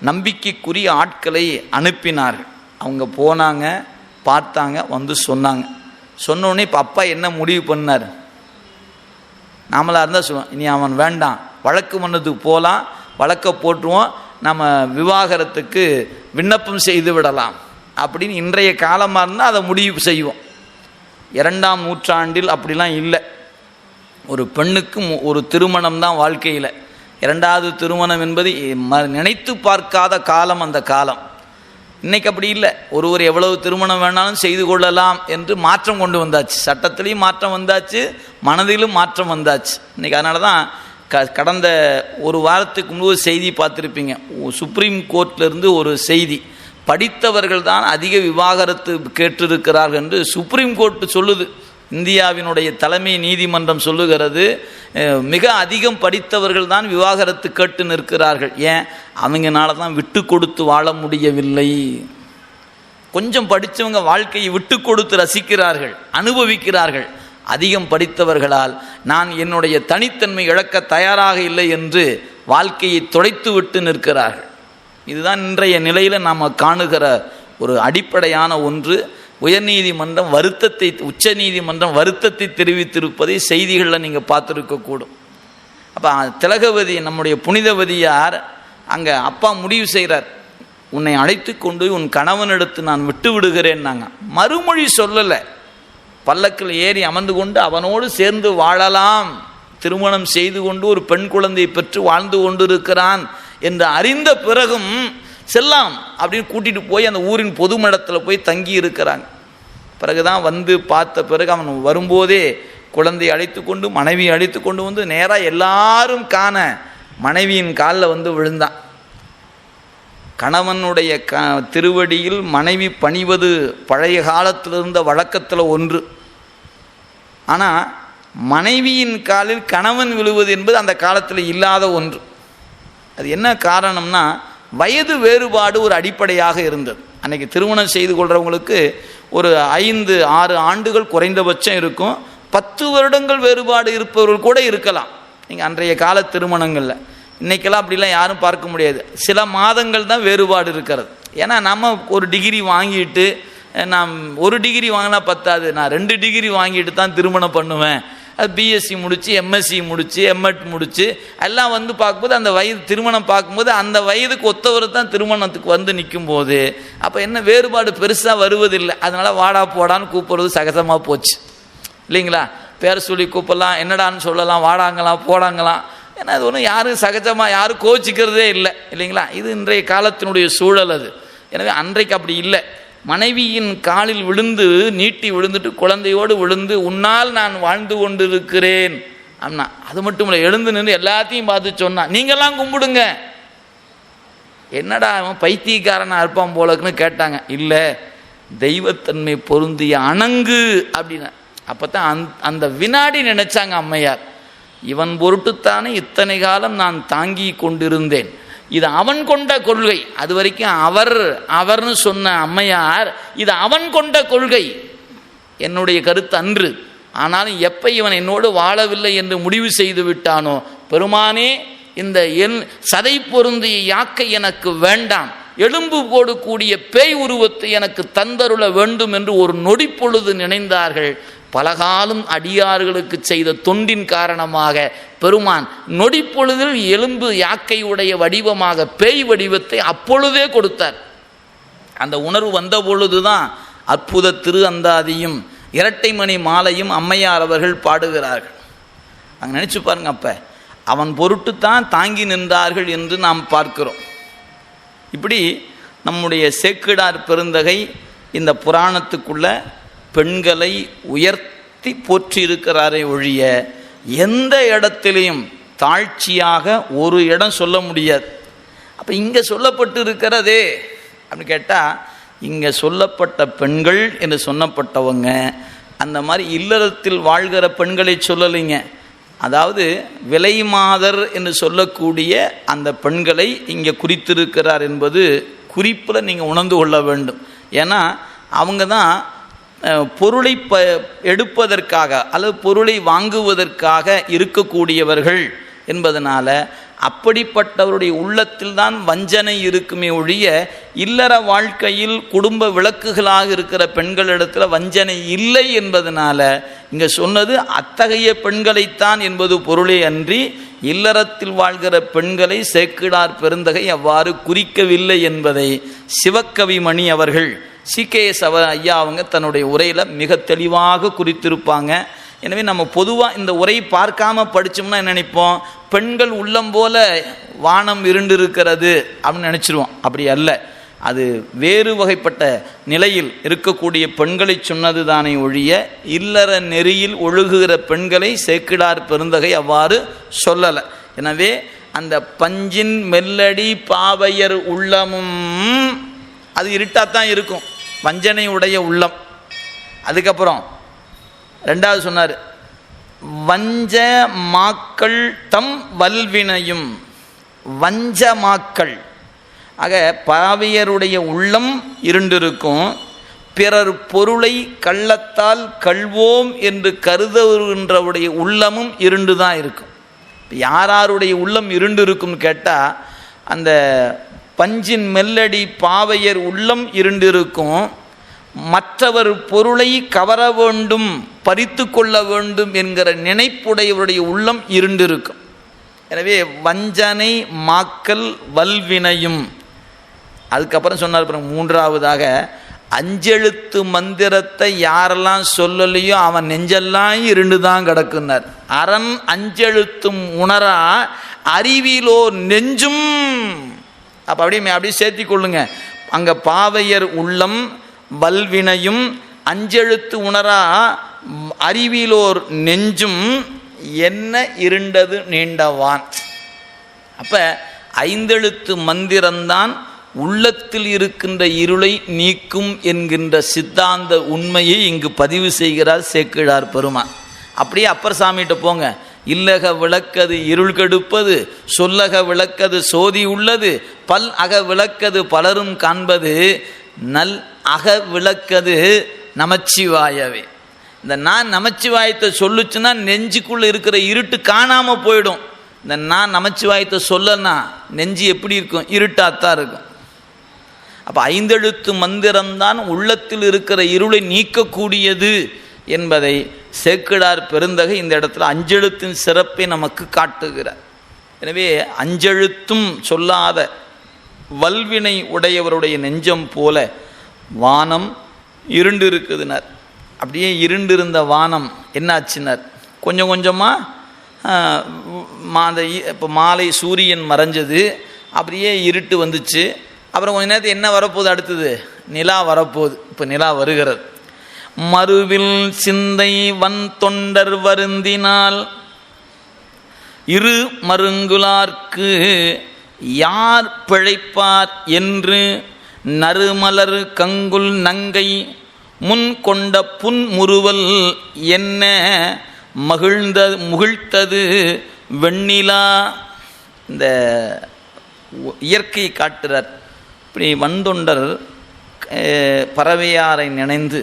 நம்பிக்கைக்குரிய ஆட்களை அனுப்பினார்கள். அவங்க போனாங்க, பார்த்தாங்க, வந்து சொன்னாங்க. சொன்னோடனே இப்போ அப்பா என்ன முடிவு பண்ணார்? நாமளாக இருந்தால் சொல்லுவோம், இனி அவன் வேண்டாம், வழக்கு மன்றத்துக்கு போகலாம், வழக்கை போட்டுருவோம், நம்ம விவாகரத்துக்கு விண்ணப்பம் செய்து விடலாம் அப்படின்னு இன்றைய காலமாக இருந்தால் அதை முடிவு செய்வோம். 2ஆம் நூற்றாண்டில் அப்படிலாம் இல்லை. ஒரு பெண்ணுக்கு ஒரு திருமணம் தான் வாழ்க்கையில். 2வது திருமணம் என்பது நினைத்து பார்க்காத காலம் அந்த காலம். இன்றைக்கி அப்படி இல்லை. ஒருவர் எவ்வளவு திருமணம் வேணாலும் செய்து கொள்ளலாம் என்று மாற்றம் கொண்டு வந்தாச்சு. சட்டத்திலையும் மாற்றம் வந்தாச்சு, மனதிலும் மாற்றம் வந்தாச்சு. இன்றைக்கி அதனால தான் கடந்த ஒரு வாரத்துக்கு முன்பு செய்தி பார்த்துருப்பீங்க. சுப்ரீம் கோர்ட்லேருந்து ஒரு செய்தி, படித்தவர்கள் தான் அதிக விவாகரத்து கேட்டிருக்கிறார்கள் என்று சுப்ரீம் கோர்ட் சொல்லுது. இந்தியாவினுடைய தலைமை நீதிமன்றம் சொல்லுகிறது, மிக அதிகம் படித்தவர்கள் தான் விவாகரத்து கேட்டு நிற்கிறார்கள். ஏன்? அவங்கனால தான் விட்டு கொடுத்து வாழ முடியவில்லை. கொஞ்சம் படித்தவங்க வாழ்க்கையை விட்டு கொடுத்து ரசிக்கிறார்கள், அனுபவிக்கிறார்கள். அதிகம் படித்தவர்களால் நான் என்னுடைய தனித்தன்மை இழக்க தயாராக இல்லை என்று வாழ்க்கையை துடைத்து விட்டு நிற்கிறார்கள். இதுதான் இன்றைய நிலையில் நாம் காணுகிற ஒரு அடிப்படையான ஒன்று. உயர்நீதிமன்றம் வருத்தத்தை, உச்ச நீதிமன்றம் வருத்தத்தை தெரிவித்திருப்பதை செய்திகளில் நீங்கள் பார்த்துருக்கக்கூடும். அப்போ திலகவதி, நம்முடைய புனிதவதியார், அங்கே அப்பா முடிவு செய்கிறார், உன்னை அழைத்து கொண்டு உன் கணவனிடத்து நான் விட்டு விடுகிறேன்னாங்க. மறுமொழி சொல்லலை. பல்லக்கில் ஏறி அமர்ந்து கொண்டு அவனோடு சேர்ந்து வாழலாம், திருமணம் செய்து கொண்டு ஒரு பெண் குழந்தையை பெற்று வாழ்ந்து கொண்டிருக்கிறான் என்று அறிந்த பிறகும் செல்லாம் அப்படின்னு கூட்டிகிட்டு போய் அந்த ஊரின் பொதுமடத்தில் போய் தங்கி இருக்கிறாங்க. பிறகுதான் வந்து பார்த்த பிறகு அவன் வரும்போதே குழந்தையை அழைத்து கொண்டு மனைவியை அழைத்து கொண்டு வந்து நேராக எல்லாரும் காண மனைவியின் காலில் வந்து விழுந்தான். கணவனுடைய திருவடியில் மனைவி பணிவது பழைய காலத்தில் இருந்த வழக்கத்தில் ஒன்று. ஆனால் மனைவியின் காலில் கணவன் விழுவது என்பது அந்த காலத்தில் இல்லாத ஒன்று. அது என்ன காரணம்னா, வயது வேறுபாடு ஒரு அடிப்படையாக இருந்தது. அன்றைக்கி திருமணம் செய்து கொள்கிறவங்களுக்கு ஒரு 5-6 ஆண்டுகள் குறைந்தபட்சம் இருக்கும். 10 வருடங்கள் வேறுபாடு இருப்பவர்கள் கூட இருக்கலாம் நீங்கள் அன்றைய கால திருமணங்களில். இன்றைக்கெல்லாம் அப்படிலாம் யாரும் பார்க்க முடியாது. சில மாதங்கள் தான் வேறுபாடு இருக்கிறது. ஏன்னா நம்ம ஒரு டிகிரி வாங்கிட்டு, நான் ஒரு டிகிரி வாங்கினா பத்தாது, நான் 2 டிகிரி வாங்கிட்டு தான் திருமணம் பண்ணுவேன், அது பிஎஸ்சி முடித்து எம்எஸ்சி முடித்து எம்எட் முடித்து எல்லாம் வந்து பார்க்கும்போது அந்த வயது திருமணம் பார்க்கும்போது அந்த வயதுக்கு ஒத்தவர் தான் திருமணத்துக்கு வந்து நிற்கும் போது அப்போ என்ன வேறுபாடு பெருசாக வருவதில்லை. அதனால் வாடா போடான்னு கூப்பிட்றது சகஜமாக போச்சு இல்லைங்களா? பேர் சொல்லி கூப்பிடலாம், என்னடான்னு சொல்லலாம், வாடாங்களாம் போடாங்களாம். ஏன்னா அது ஒன்றும் யாரும் சகஜமாக யாரும் கோச்சிக்கிறதே இல்லை இல்லைங்களா? இது இன்றைய காலத்தினுடைய சூழல் அது. எனவே அன்றைக்கு அப்படி இல்லை. மனைவியின் காலில் விழுந்து நீட்டி விழுந்துட்டு குழந்தையோடு விழுந்து உன்னால் நான் வாழ்ந்து கொண்டிருக்கிறேன் அண்ணா. அது மட்டும் இல்லை, எழுந்து நின்று எல்லாத்தையும் பார்த்து சொன்னான், நீங்கள்லாம் கும்பிடுங்க. என்னடா அவன் பைத்தியக்காரனா இருப்பான் போலக்குன்னு கேட்டாங்க. இல்லை, தெய்வத்தன்மை பொருந்திய அணங்கு அப்படின்னா. அப்போ தான் அந்த வினாடி நினைச்சாங்க அம்மையார், இவன் பொருட்டுத்தானே இத்தனை காலம் நான் தாங்கி கொண்டிருந்தேன், இது அவன் கொண்ட கொள்கை. அது வரைக்கும் அவர்னு சொன்ன அம்மையார், இது அவன் கொண்ட கொள்கை, என்னுடைய கருத்து அன்று. ஆனாலும் எப்போ இவன் என்னோடு வாழவில்லை என்று முடிவு செய்து விட்டானோ, பெருமானே இந்த என் சதை பொருந்திய யாக்கை எனக்கு வேண்டாம், எலும்பு போடக்கூடிய பேய் உருவத்தை எனக்கு தந்தருள வேண்டும் என்று ஒரு நொடி பொழுது நினைந்தார்கள். பலகாலம் அடியார்களுக்கு செய்த தொண்டின் காரணமாக பெருமான் நொடி பொழுதில் எலும்பு யாக்கையுடைய வடிவமாக பேய் வடிவத்தை அப்பொழுதே கொடுத்தார். அந்த உணர்வு வந்த பொழுதுதான் அற்புத திரு அந்தாதியும் இரட்டை மணி மாலையும் அம்மையார் அவர்கள் பாடுகிறார்கள். அங்கே நினச்சி பாருங்க, அப்போ அவன் பொருட்டுத்தான் தாங்கி நின்றார்கள் என்று நாம் பார்க்கிறோம். இப்படி நம்முடைய சேக்கிடார் பெருந்தகை இந்த புராணத்துக்குள்ள பெண்களை உயர்த்தி போற்றி இருக்கிறாரே ஒழிய எந்த இடத்திலையும் தாழ்ச்சியாக ஒரு இடம் சொல்ல முடியாது. அப்போ இங்கே சொல்லப்பட்டு இருக்கிறதே அப்படின்னு கேட்டால், இங்கே சொல்லப்பட்ட பெண்கள் என்று சொன்னப்பட்டவங்க அந்த மாதிரி இல்லறத்தில் வாழ்கிற பெண்களை சொல்லலைங்க. அதாவது விலை மாதர் என்று சொல்லக்கூடிய அந்த பெண்களை இங்கே குறித்திருக்கிறார் என்பது குறிப்பில் நீங்கள் உணர்ந்து கொள்ள வேண்டும். ஏன்னா அவங்க தான் பொருளை எடுப்பதற்காக அல்லது பொருளை வாங்குவதற்காக இருக்கக்கூடியவர்கள் என்பதனால அப்படிப்பட்டவருடைய உள்ளத்தில் தான் வஞ்சனை இருக்குமே ஒழிய இல்லற வாழ்க்கையில் குடும்ப விளக்குகளாக இருக்கிற பெண்களிடத்தில் வஞ்சனை இல்லை என்பதனால இங்கே சொன்னது அத்தகைய பெண்களைத்தான் என்பது பொருளே அன்றி இல்லறத்தில் வாழ்கிற பெண்களை சேக்கிழார் பெருந்தகை அவ்வாறு குறிக்கவில்லை என்பதை சிவக்கவிமணி அவர்கள் CKS ஐயா அவங்க தன்னுடைய உரையில் மிக தெளிவாக குறித்திருப்பாங்க. எனவே நம்ம பொதுவாக இந்த உரை பார்க்காம படித்தோம்னா என்ன நினைப்போம், பெண்கள் உள்ளம் போல வானம் இருண்டு இருக்கிறது அப்படின்னு நினச்சிருவோம். அப்படி அல்ல, அது வேறு வகைப்பட்ட நிலையில் இருக்கக்கூடிய பெண்களை சொன்னது தானே ஒழிய இல்லற நெறியில் ஒழுகுகிற பெண்களை சேக்கிழார் பெருந்தகை அவ்வாறு சொல்லலை. எனவே அந்த பஞ்சின் மெல்லடி பாவையர் உள்ளமும் அது இருட்டாத்தான் இருக்கும், வஞ்சனை உடைய உள்ளம். அதுக்கப்புறம் ரெண்டாவது சொன்னார், வஞ்ச மாக்கள் தம் வல்வினையும். வஞ்ச மாக்கள் ஆக பாவியருடைய உள்ளம் இருண்டிருக்கும், பிறர் பொருளை கள்ளத்தால் கள்வோம் என்று கருதுகின்றவுடைய உள்ளமும் இருண்டு தான் இருக்கும். யாருடைய உள்ளம் இருண்டு இருக்கும்னு கேட்டால் அந்த பஞ்சின் மெல்லடி பாவையர் உள்ளம் இருண்டிருக்கும், மற்றவர் பொருளை கவர வேண்டும் பறித்து கொள்ள வேண்டும் என்கிற நினைப்புடையவருடைய உள்ளம் இருண்டிருக்கும். எனவே வஞ்சனை மாக்கல் வல்வினையும். அதுக்கப்புறம் சொன்னார் மூன்றாவதாக, அஞ்செழுத்து மந்திரத்தை யாரெல்லாம் சொல்லலையோ அவன் நெஞ்செல்லாம் இருண்டு தான் கிடக்குனார். அரண் அஞ்செழுத்தும் உணரா அறிவிலோ நெஞ்சும். அப்போ அப்படியே சேர்த்தி கொள்ளுங்க. அங்கே பாவையர் உள்ளம் வல்வினையும் அஞ்செழுத்து உணரா அறிவிலோர் நெஞ்சும் என்ன இருண்டது நீண்டவான். அப்போ ஐந்தெழுத்து மந்திரம்தான் உள்ளத்தில் இருக்கின்ற இருளை நீக்கும் என்கின்ற சித்தாந்த உண்மையை இங்கு பதிவு செய்கிறார் சேக்கிழார் பெருமான். அப்படியே அப்பர் சாமிகிட்ட போங்க, இல்லக விளக்கது இருள் கெடுப்பது, சொல்லக விளக்கது சோதி உள்ளது, பல் அக விளக்கது பலரும் காண்பது, நல் அக விளக்கது நமச்சிவாயவே. இந்த நான் நமச்சிவாயத்தை சொல்லுச்சுன்னா நெஞ்சுக்குள்ளே இருக்கிற இருட்டு காணாமல் போயிடும். இந்த நான் நமச்சிவாயத்தை சொல்லனா நெஞ்சு எப்படி இருக்கும், இருட்டாத்தான் இருக்கும். அப்போ ஐந்தெழுத்து மந்திரம்தான் உள்ளத்தில் இருக்கிற இருளை நீக்கக்கூடியது என்பதை சேக்கிழார் பெருந்தகை இந்த இடத்துல அஞ்செழுத்தின் சிறப்பை நமக்கு காட்டுகிறார். எனவே அஞ்செழுத்தும் சொல்லாத வல்வினை உடையவருடைய நெஞ்சம் போல வானம் இருண்டு இருக்குதுனர். அப்படியே இருண்டிருந்த வானம் என்னாச்சுனர், கொஞ்சம் கொஞ்சமாக இப்போ மாலை சூரியன் மறைஞ்சது, அப்படியே இருட்டு வந்துச்சு. அப்புறம் கொஞ்ச நேரத்தில் என்ன வரப்போகுது, அடுத்தது நிலா வரப்போகுது. இப்போ நிலா வருகிறது. மறுவில் சிந்தை வன் தொண்டர் வருந்தினால் இரு மருங்குலார்க்கு யார் பிழைப்பார் என்று நறுமலர் கங்குல் நங்கை முன் கொண்ட புன் முறுவல் என்ன முகிழ்த்தது வெண்ணிலா. இந்த இயற்கையை காட்டுறார். இப்படி வந்தொண்டர் பறவையாரை நினைந்து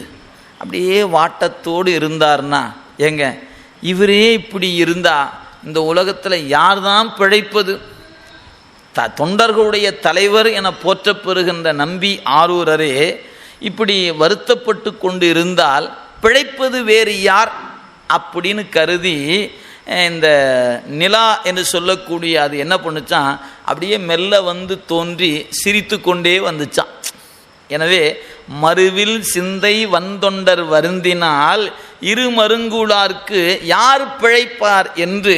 அப்படியே வாட்டத்தோடு இருந்தார்னா, ஏங்க இவரே இப்படி இருந்தால் இந்த உலகத்தில் யார் தான் பிழைப்பது? தொண்டர்களுடைய தலைவர் என போற்றப்பெறுகின்ற நம்பி ஆரூரரே இப்படி வருத்தப்பட்டு கொண்டு இருந்தால் பிழைப்பது வேறு யார் அப்படின்னு கருதி இந்த நிலா என்று சொல்லக்கூடிய அது என்ன பண்ணுச்சான், அப்படியே மெல்ல வந்து தோன்றி சிரித்து கொண்டே வந்துச்சான். எனவே மறுவில் சிந்தை வந்தொண்டர் வருந்தினால் இரு மருங்குளார்க்கு யார் பிழைப்பார் என்று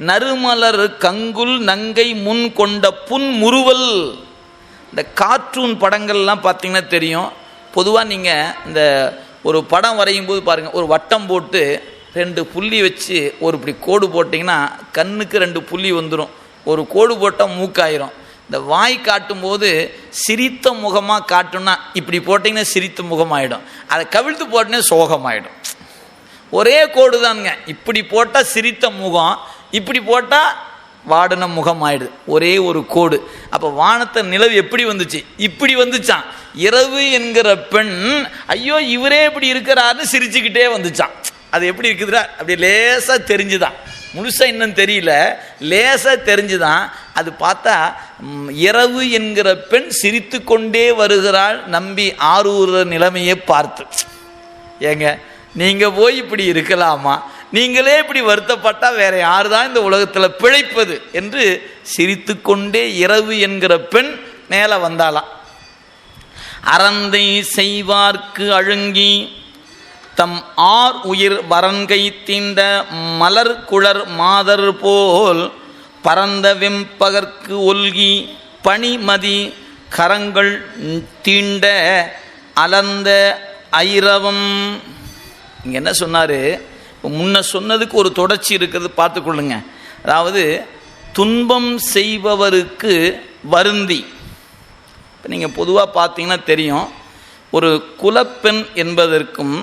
நறுமலர் கங்குல் நங்கை முன் கொண்ட புன் முறுவல். இந்த கார்ட்டூன் படங்கள்லாம் பார்த்தீங்கன்னா தெரியும். பொதுவாக நீங்கள் இந்த ஒரு படம் வரையும் போது பாருங்கள், ஒரு வட்டம் போட்டு 2 புள்ளி வச்சு ஒரு இப்படி கோடு போட்டிங்கன்னா கண்ணுக்கு 2 புள்ளி வந்துடும். ஒரு கோடு போட்டால் மூக்காயிரும். இந்த வாய் காட்டும்போது சிரித்த முகமாக காட்டுன்னா இப்படி போட்டிங்கன்னா சிரித்த முகமாயிடும், அதை கவிழ்த்து போட்டினா சோகமாயிடும். ஒரே கோடு தானுங்க. இப்படி போட்டால் சிரித்த முகம், இப்படி போட்டால் வாடின முகம் ஆயிடுது, ஒரே ஒரு கோடு. அப்போ வானத்தை நிலவு எப்படி வந்துச்சு? இப்படி வந்துச்சான். இரவு என்கிற பெண் ஐயோ இவரே இப்படி இருக்கிறாருன்னு சிரிச்சுக்கிட்டே வந்துச்சான். அது எப்படி இருக்குதுடா, அப்படி லேசாக தெரிஞ்சுதான், முழுசாக இன்னும் தெரியல, லேசாக தெரிஞ்சுதான். அது பார்த்தா இரவு என்கிற பெண் சிரித்து கொண்டே வருகிறாள் நம்பி ஆரூர நிலைமையை பார்த்து. ஏங்க நீங்கள் போய் இப்படி இருக்கலாமா? நீங்களே இப்படி வருத்தப்பட்டால் வேற யார் தான் இந்த உலகத்தில் பிழைப்பது என்று சிரித்து கொண்டே இரவு என்கிற பெண் மேலே வந்தாளாம். அறந்தை செய்வார்க்கு அழுங்கி தம் ஆர் உயிர் வரன்கை தீண்ட மலர் குழற் மாதர் போல் பரந்த வெம்பகற்கு ஒல்கி பனிமதி கரங்கள் தீண்ட அலர்ந்த ஐரவம். இங்கே என்ன சொன்னார்? முன்ன சொன்னதுக்கு ஒரு தொடர்ச்சி இருக்கிறது, பார்த்துக்கொள்ளுங்க. அதாவது துன்பம் செய்பவருக்கு வருந்தி. இப்போ நீங்கள் பொதுவாக பார்த்தீங்கன்னா தெரியும், ஒரு குலப்பெண் என்பதற்கும்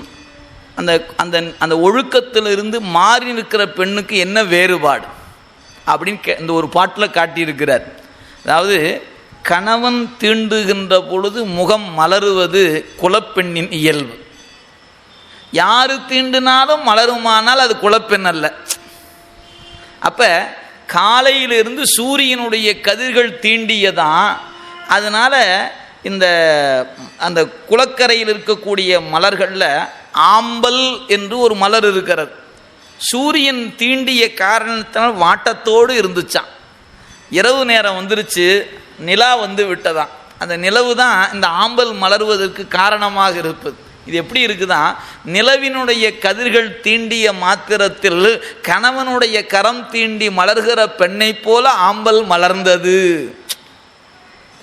அந்த அந்த அந்த ஒழுக்கத்திலிருந்து மாறி இருக்கிற பெண்ணுக்கு என்ன வேறுபாடு அப்படின்னு இந்த ஒரு பாட்டில் காட்டியிருக்கிறார். அதாவது கணவன் தீண்டுகின்ற பொழுது முகம் மலருவது குலப்பெண்ணின் இயல்பு. யாரு தீண்டினாலும் மலருமானால் அது குலப்பெண் அல்ல. அப்போ காலையிலிருந்து சூரியனுடைய கதிர்கள் தீண்டியதான். அதனால் இந்த அந்த குளக்கரையில் இருக்கக்கூடிய மலர்களில் ஆம்பல் என்று ஒரு மலர் இருக்கிறது. சூரியன் தீண்டிய காரணத்தினால் வாட்டத்தோடு இருந்துச்சான். இரவு நேரம் வந்துருச்சு, நிலா வந்து விட்டதான். அந்த நிலவு தான் இந்த ஆம்பல் மலர்வதற்கு காரணமாக இருப்பது. இது எப்படி இருக்குதான், நிலவினுடைய கதிர்கள் தீண்டிய மாத்திரத்தில் கணவனுடைய கரம் தீண்டி மலர்கிற பெண்ணை போல ஆம்பல் மலர்ந்தது.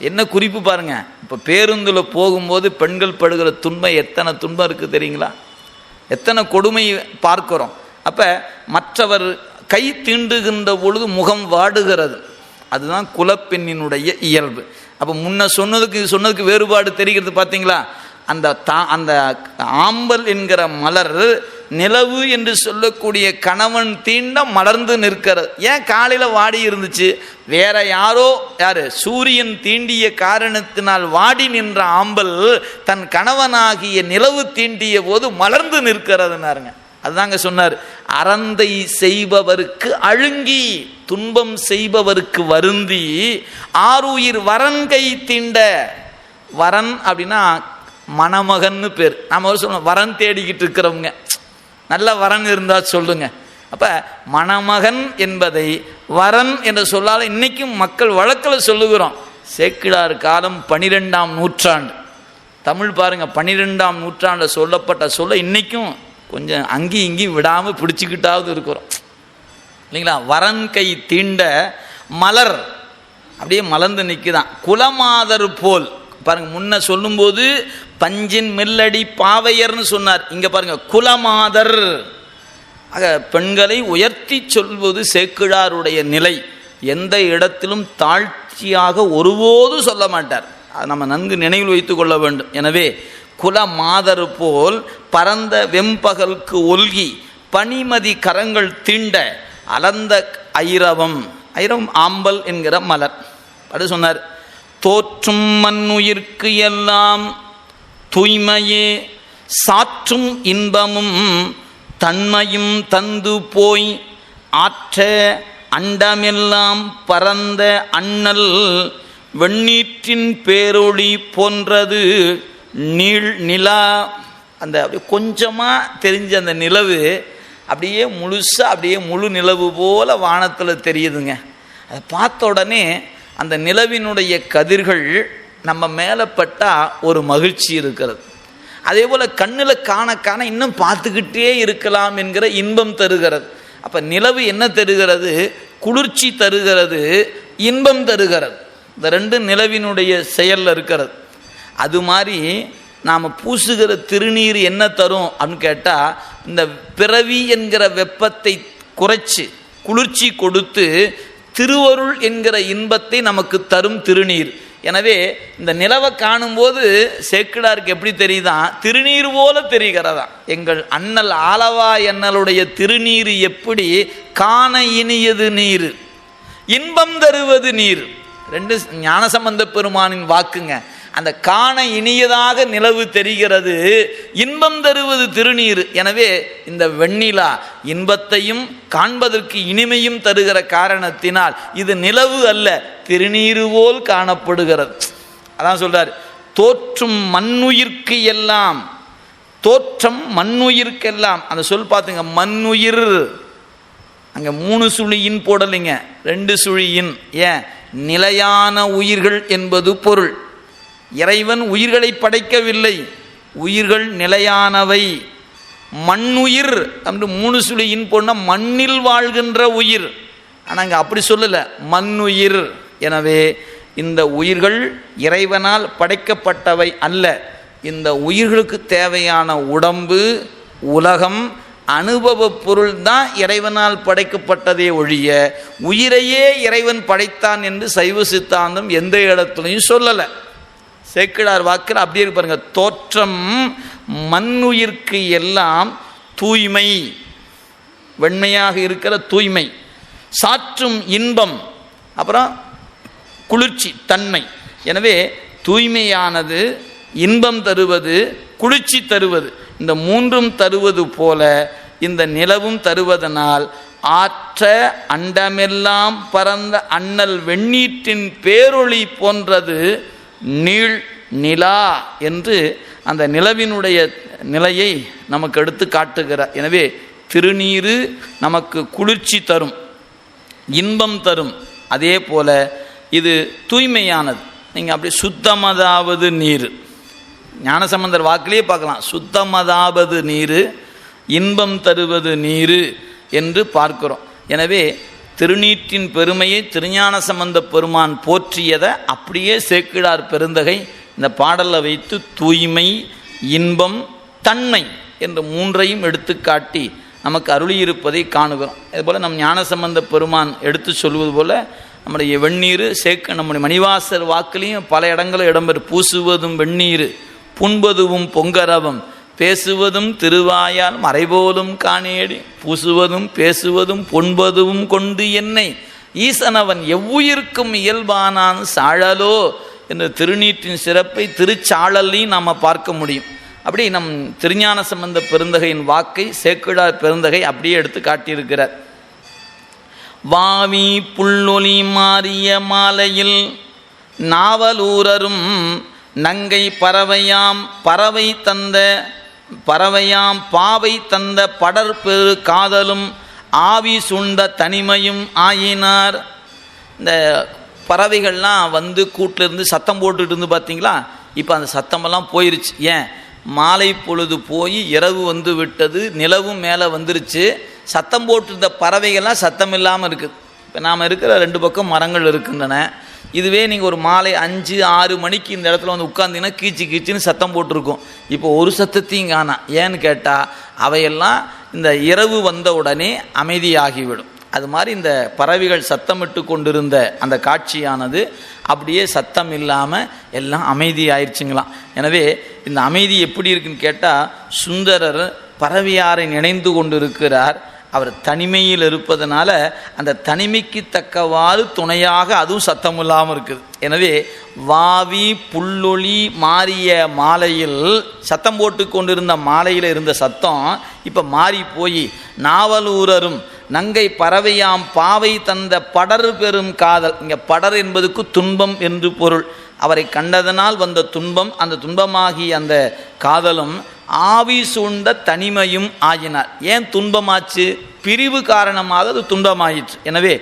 என்ன குறிப்பு பாருங்க. இப்போ பேருந்தில் போகும்போது பெண்கள் படுகிற துன்பம், எத்தனை துன்பம் இருக்குது தெரியுங்களா? எத்தனை கொடுமை பார்க்கிறோம். அப்போ மற்றவர் கை தீண்டுகின்ற பொழுது முகம் வாடுகிறது. அதுதான் குலப்பெண்ணினுடைய இயல்பு. அப்போ முன்ன சொன்னதுக்கு வேறுபாடு தெரிகிறது பார்த்தீங்களா? அந்த ஆம்பல் என்கிற மலர் நிலவு என்று சொல்லக்கூடிய கணவன் தீண்ட மலர்ந்து நிற்கிறது. ஏன் காலையில் வாடி இருந்துச்சு? வேற யாரோ சூரியன் தீண்டிய காரணத்தினால் வாடி நின்ற ஆம்பல் தன் கணவனாகிய நிலவு தீண்டிய போது மலர்ந்து நிற்கிறதுனாருங்க. அதுதாங்க சொன்னார், அறந்தை செய்பவருக்கு அழுங்கி, துன்பம் செய்பவருக்கு வருந்தி, ஆருயிர் வரன்கை தீண்ட. வரன் அப்படின்னா மணமகன்னு பேர். நம்ம சொல்லணும் வரன் தேடிக்கிட்டு இருக்கிறவங்க, நல்ல வரன் இருந்தால் சொல்லுங்க. அப்போ மணமகன் என்பதை வரன் என்று சொல்லால் இன்னைக்கும் மக்கள் வழக்கில் சொல்லுகிறோம். சேக்கிழார் காலம் 12ஆம் நூற்றாண்டு தமிழ் பாருங்க. 12ஆம் நூற்றாண்டு சொல்லப்பட்ட சொல்ல இன்னைக்கும் கொஞ்சம் அங்கி இங்கி விடாமல் பிடிச்சிக்கிட்டாவது இருக்கிறோம் இல்லைங்களா? வரன் கை தீண்ட மலர் அப்படியே மலர்ந்து நிற்குதான். குலமாதர் போல் பாருங்க. முன்ன சொல்லும்போது பஞ்சின் மெல்லடி பாவையர்னு சொன்னார். இங்க பாருங்க குலமாதர். ஆக பெண்களை உயர்த்தி சொல்வது சேக்கிழாருடைய நிலை. எந்த இடத்திலும் தாழ்ச்சியாக ஒருபோது சொல்ல மாட்டார். அதை நம்ம நன்கு நினைவில் வைத்துக் கொள்ள வேண்டும். எனவே குலமாதர் போல் பரந்த வெம்பகலுக்கு ஒல்கி பனிமதி கரங்கள் தீண்ட அலர்ந்த ஐரவம். ஐரவம் ஆம்பல் என்கிற மலர். அது சொன்னார், தோற்றும் மண்ணுயிர்க்கு எல்லாம் தூய்மையே சாற்றும் இன்பமும் தன்மையும் தந்து போய் ஆற்ற அண்டமெல்லாம் பரந்த அண்ணல் வெண்ணீற்றின் பேரொளி போன்றது நீள் நிலா. அந்த அப்படியே கொஞ்சமாக தெரிஞ்ச அந்த நிலவு அப்படியே முழுசாக அப்படியே முழு நிலவு போல வானத்தில் தெரியுதுங்க. அதை பார்த்த உடனே அந்த நிலவினுடைய கதிர்கள் நம்ம மேலே பட்டால் ஒரு மகிழ்ச்சி இருக்கிறது. அதே போல் கண்ணில் காண காண இன்னும் பார்த்துக்கிட்டே இருக்கலாம் என்கிற இன்பம் தருகிறது. அப்போ நிலவு என்ன தருகிறது? குளிர்ச்சி தருகிறது, இன்பம் தருகிறது. இந்த ரெண்டு நிலவினுடைய செயலில் இருக்கிறது. அது மாதிரி நாம் பூசுகிற திருநீர் என்ன தரும் அப்படின்னு கேட்டால், இந்த பிறவி என்கிற வெப்பத்தை குறைச்சி குளிர்ச்சி கொடுத்து திருவருள் என்கிற இன்பத்தை நமக்கு தரும் திருநீர். எனவே இந்த நிலவை காணும்போது சேக்கிழாருக்கு எப்படி தெரியுதான்? திருநீர் போல தெரிகிறதா. எங்கள் அண்ணல் ஆலவா அண்ணலுடைய திருநீர் எப்படி காண இனியது நீர். இன்பம் தருவது நீர். ரெண்டு ஞானசம்பந்த பெருமானின் வாக்குங்க. அந்த காண இனியதாக நிலவு தெரிகிறது, இன்பம் தருவது திருநீர். எனவே இந்த வெண்ணிலா இன்பத்தையும் காண்பதற்கு இனிமையும் தருகிற காரணத்தினால் இது நிலவு அல்ல, திருநீரு போல் காணப்படுகிறது. அதான் சொல்றார், தோற்றும் மண்ணுயிர்க்கு எல்லாம், தோற்றம் மண்ணுயிர்க்கெல்லாம். அந்த சொல் பார்த்துங்க, மண்ணுயிர் அங்கே 3 சுழியின் போடலைங்க, 2 சுழியின். ஏன்? நிலையான உயிர்கள் என்பது பொருள். இறைவன் உயிர்களை படைக்கவில்லை, உயிர்கள் நிலையானவை. மண்ணுயிர் அப்படி 3 சுழியின் போன மண்ணில் வாழ்கின்ற உயிர். ஆனால் அங்கே அப்படி சொல்லலை, மண்ணுயிர். எனவே இந்த உயிர்கள் இறைவனால் படைக்கப்பட்டவை அல்ல. இந்த உயிர்களுக்கு தேவையான உடம்பு, உலகம், அனுபவ பொருள் தான் இறைவனால் படைக்கப்பட்டதே ஒழிய உயிரையே இறைவன் படைத்தான் என்று சைவ சித்தாந்தம் எந்த இடத்துலையும் சொல்லலை. சேக்கிழார் வாக்கில் அப்படியே இருப்பாருங்க, தோற்றம் மண்ணுயிர்க்கு எல்லாம் தூய்மை, வெண்மையாக இருக்கிற தூய்மை, சாற்றும் இன்பம், அப்புறம் குளிர்ச்சி தன்மை. எனவே தூய்மையானது, இன்பம் தருவது, குளிர்ச்சி தருவது, இந்த 3ம் தருவது போல இந்த நிலவும் தருவதனால் ஆற்ற அண்டமெல்லாம் பரந்த அண்ணல் வெண்ணீற்றின் பேரொளி போன்றது நீள் நிலா என்று அந்த நிலவினுடைய நிலையை நமக்கு எடுத்து காட்டுகிறார். எனவே திருநீரு நமக்கு குளிர்ச்சி தரும், இன்பம் தரும். அதே போல இது தூய்மையானது. நீங்கள் அப்படி சுத்தமதாவது நீர், ஞானசம்பந்தர் வாக்கிலே பார்க்கலாம், சுத்தமதாவது நீர், இன்பம் தருவது நீர் என்று பார்க்கிறோம். எனவே திருநீற்றின் பெருமையை திருஞான சம்பந்த பெருமான் போற்றியதை அப்படியே சேக்கிழார் பெருந்தகை இந்த பாடலை வைத்து தூய்மை, இன்பம், தன்மை என்ற 3ஐயும் எடுத்துக்காட்டி நமக்கு அருளியிருப்பதை காணுகிறோம். அதுபோல் நம் ஞானசம்பந்த பெருமான் எடுத்து சொல்வது போல நம்முடைய வெந்நீர் நம்முடைய மணிவாசர் வாக்குலேயும் பல இடங்களில் இடம்பெறும். பூசுவதும் வெந்நீர், புண்பதுவும் பொங்கரவம், பேசுவதும் திருவாயால் மறைபோலும் காணேடி, பூசுவதும் பேசுவதும் பொன்பதுவும் கொண்டு என்னை ஈசனவன் எவ்வுயிர்க்கும் இயல்பானான் சாழலோ என்ற திருநீற்றின் சிறப்பை திருச்சாழலையும் நாம் பார்க்க முடியும். அப்படி நம் திருஞான சம்பந்த பெருந்தகையின் வாக்கை சேக்கிழார் பெருந்தகை அப்படியே எடுத்து காட்டியிருக்கிறார். வாவி புல்லொலி மாறிய மாலையில் நாவலூரரும் நங்கை பறவையாம் பறவை தந்த பறவையாம் பாவை தந்த படற்பெரு காதலும் ஆவி சுண்ட தனிமையும் ஆயினார். இந்த பறவைகள்லாம் வந்து கூட்டிலிருந்து சத்தம் போட்டுட்டு இருந்து பார்த்தீங்களா, இப்போ அந்த சத்தமெல்லாம் போயிருச்சு. ஏன்? மாலை பொழுது போய் இரவு வந்து விட்டது, நிலவும் மேலே வந்துருச்சு. சத்தம் போட்டிருந்த பறவைகள்லாம் சத்தம் இல்லாமல் இருக்குது. இப்போ நாம் இருக்கிற 2 பக்கம் மரங்கள் இருக்கின்றன. இதுவே நீங்கள் ஒரு மாலை 5-6 மணிக்கு இந்த இடத்துல வந்து உட்கார்ந்தீங்கன்னா கீச்சு கீச்சுன்னு சத்தம் போட்டிருக்கும். இப்போ ஒரு சத்தத்தையும் காணா. ஏன்னு கேட்டால் அவையெல்லாம் இந்த இரவு வந்த உடனே அமைதியாகிவிடும். அது மாதிரி இந்த பறவைகள் சத்தமிட்டு கொண்டிருந்த அந்த காட்சியானது அப்படியே சத்தம் இல்லாமல் எல்லாம் அமைதி ஆயிடுச்சுங்களாம். எனவே இந்த அமைதி எப்படி இருக்குன்னு கேட்டால், சுந்தரர் பறவையாரை நினைந்து கொண்டிருக்கிறார். அவர் தனிமையில் இருப்பதனால அந்த தனிமைக்கு தக்கவாறு துணையாக அதுவும் சத்தம் இல்லாமல் இருக்குது. எனவே வாவி புல்லொலி மாறிய மாலையில் சத்தம் போட்டு கொண்டிருந்த மாலையில் இருந்த சத்தம் இப்போ மாறி போய் நாவலூரரும் நங்கை பறவையாம் பாவை தந்த படர் பெரும் காதல். இங்கே படர் என்பதுக்கு துன்பம் என்று பொருள். அவரை கண்டதனால் வந்த துன்பம், அந்த துன்பமாகி அந்த காதலும் ஆவி சூழ்ந்த தனிமையும் ஆகினார். ஏன் துன்பமாச்சு? பிரிவு காரணமாக அது துன்பமாயிற்று. எனவே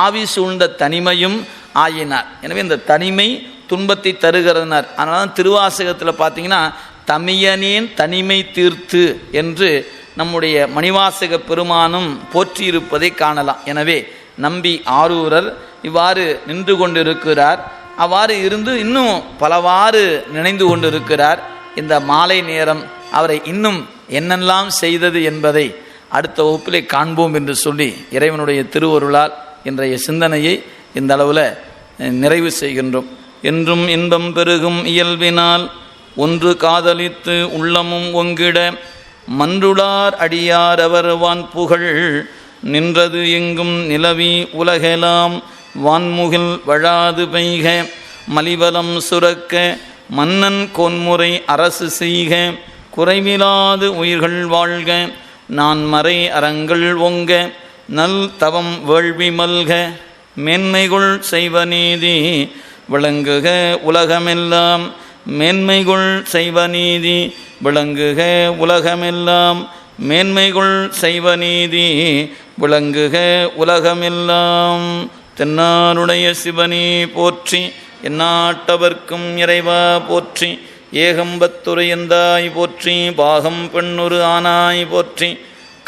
ஆவி சூழ்ந்த தனிமையும் ஆகினார். எனவே இந்த தனிமை துன்பத்தை தருகிறனர். அதனால தான் திருவாசகத்தில் பார்த்தீங்கன்னா தமியனேன் தனிமை தீர்த்து என்று நம்முடைய மணிவாசக பெருமானும் போற்றியிருப்பதை காணலாம். எனவே நம்பி ஆரூரர் இவ்வாறு நின்று கொண்டிருக்கிறார். அவ்வாறு இருந்து இன்னும் பலவாறு நினைந்து கொண்டிருக்கிறார். இந்த மாலை நேரம் அவரை இன்னும் என்னெல்லாம் செய்தது என்பதை அடுத்த வகுப்பிலே காண்போம் என்று சொல்லி இறைவனுடைய திருவருளால் இன்றைய சிந்தனையை இந்த அளவில் நிறைவு செய்கின்றோம். என்றும் இன்பம் பெருகும் இயல்பினால் ஒன்று காதலித்து உள்ளமும் ஒங்கிட மன்றுளார் அடியார் அவர் வான் புகழ் நின்றது எங்கும் நிலவி உலகெலாம் வான்முகில் வழாது பெய்க மலிவலம் சுரக்க மன்னன் கோன்முறை அரசு செய்க குறைவிலாது உயிர்கள் வாழ்க நான் மறை அறங்கள் ஒங்க நல் தவம் வேள்வி மல்க மேன்மைகுள் செய்வ நீதி விளங்குக உலகமெல்லாம் மேன்மைகுள் செய்வ நீதி விளங்குக உலகமெல்லாம் மேன்மைகுள் செய்வ நீதி விளங்குக உலகமெல்லாம். தென்னாருடைய சிவனே போற்றி எந்நாட்டவர்க்கும் இறைவா போற்றி ஏகம்பத்துரையந்தாய் போற்றி பாகம் பெண்ணுரு ஆனாய் போற்றி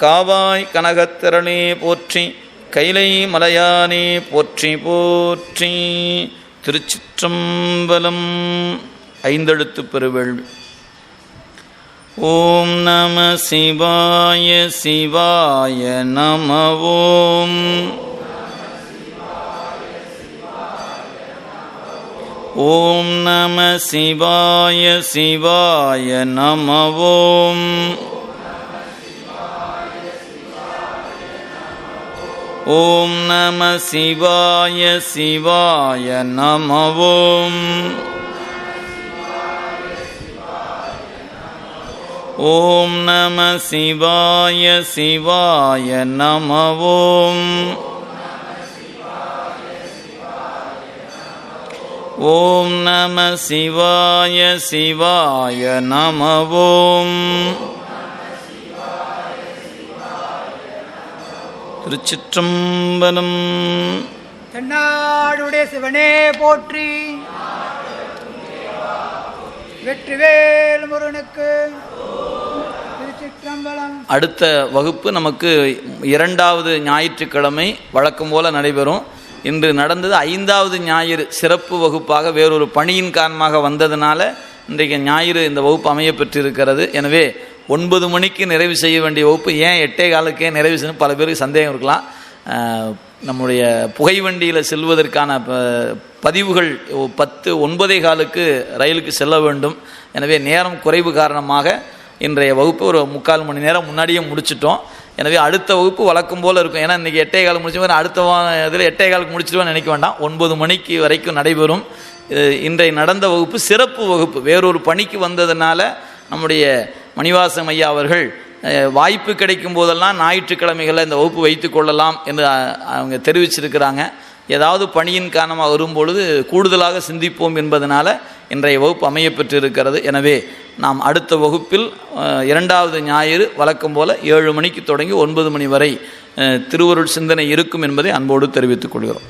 காவாய் கனகத்திரளே போற்றி கைலை மலையானே போற்றி போற்றி. திருச்சிற்றம்பலம். ஐந்தெழுத்து பெருவேள்வி. ஓம் நம சிவாய சிவாய நம. ஓம் ஓம் நம சிவாய சிவாய நம. ஓம் ஓம் நம சிவாய சிவாய நம. ஓம் ஓம் நம சிவாய சிவாய நம. ஓம் ஓம் நம சிவாய சிவாய நம. ஓம் திருச்சிற்றம்பலம். தென்னாடுடைய சிவனே போற்றி. வெற்றிவேல் முருகனுக்கு. திருச்சிற்றம்பலம். அடுத்த வகுப்பு நமக்கு இரண்டாவது ஞாயிற்றுக்கிழமை வழக்கம் போல நடைபெறும். இன்று நடந்தது 5வது ஞாயிறு சிறப்பு வகுப்பாக வேறொரு பணியின் காரணமாக வந்ததுனால இன்றைக்கு ஞாயிறு இந்த வகுப்பு அமைய பெற்றிருக்கிறது. எனவே 9 மணிக்கு நிறைவு செய்ய வேண்டிய வகுப்பு ஏன் 8:15 நிறைவு செய்யணும் பல பேருக்கு சந்தேகம் இருக்கலாம். நம்முடைய புகை வண்டியில் செல்வதற்கான பதிவுகள் 9:15 ரயிலுக்கு செல்ல வேண்டும். எனவே நேரம் குறைவு காரணமாக இன்றைய வகுப்பு ஒரு 3/4 மணி நேரம் முன்னாடியே முடிச்சிட்டோம். எனவே அடுத்த வகுப்பு வழக்கம் போல் இருக்கும். ஏன்னா இன்றைக்கி 8:15 முடிச்ச மாதிரி அடுத்த இதில் 8:15 முடிச்சிடுவோன்னு நினைக்க வேண்டாம். 9 மணிக்கு வரைக்கும் நடைபெறும். இன்றைய நடந்த வகுப்பு சிறப்பு வகுப்பு. வேறொரு பணிக்கு வந்ததுனால நம்முடைய மணிவாசம் ஐயா அவர்கள் வாய்ப்பு கிடைக்கும் போதெல்லாம் ஞாயிற்றுக்கிழமைகளில் இந்த வகுப்பு வைத்து கொள்ளலாம் என்று அவங்க தெரிவிச்சிருக்கிறாங்க. ஏதாவது பணியின் காரணமாக வரும்பொழுது கூடுதலாக சிந்திப்போம் என்பதனால இன்றைய வகுப்பு அமைய பெற்றிருக்கிறது. எனவே நாம் அடுத்த வகுப்பில் 2வது ஞாயிறு வழக்கம் போல் 7 மணிக்கு தொடங்கி 9 மணி வரை திருவருள் சிந்தனை இருக்கும் என்பதை அன்போடு தெரிவித்துக் கொள்கிறோம்.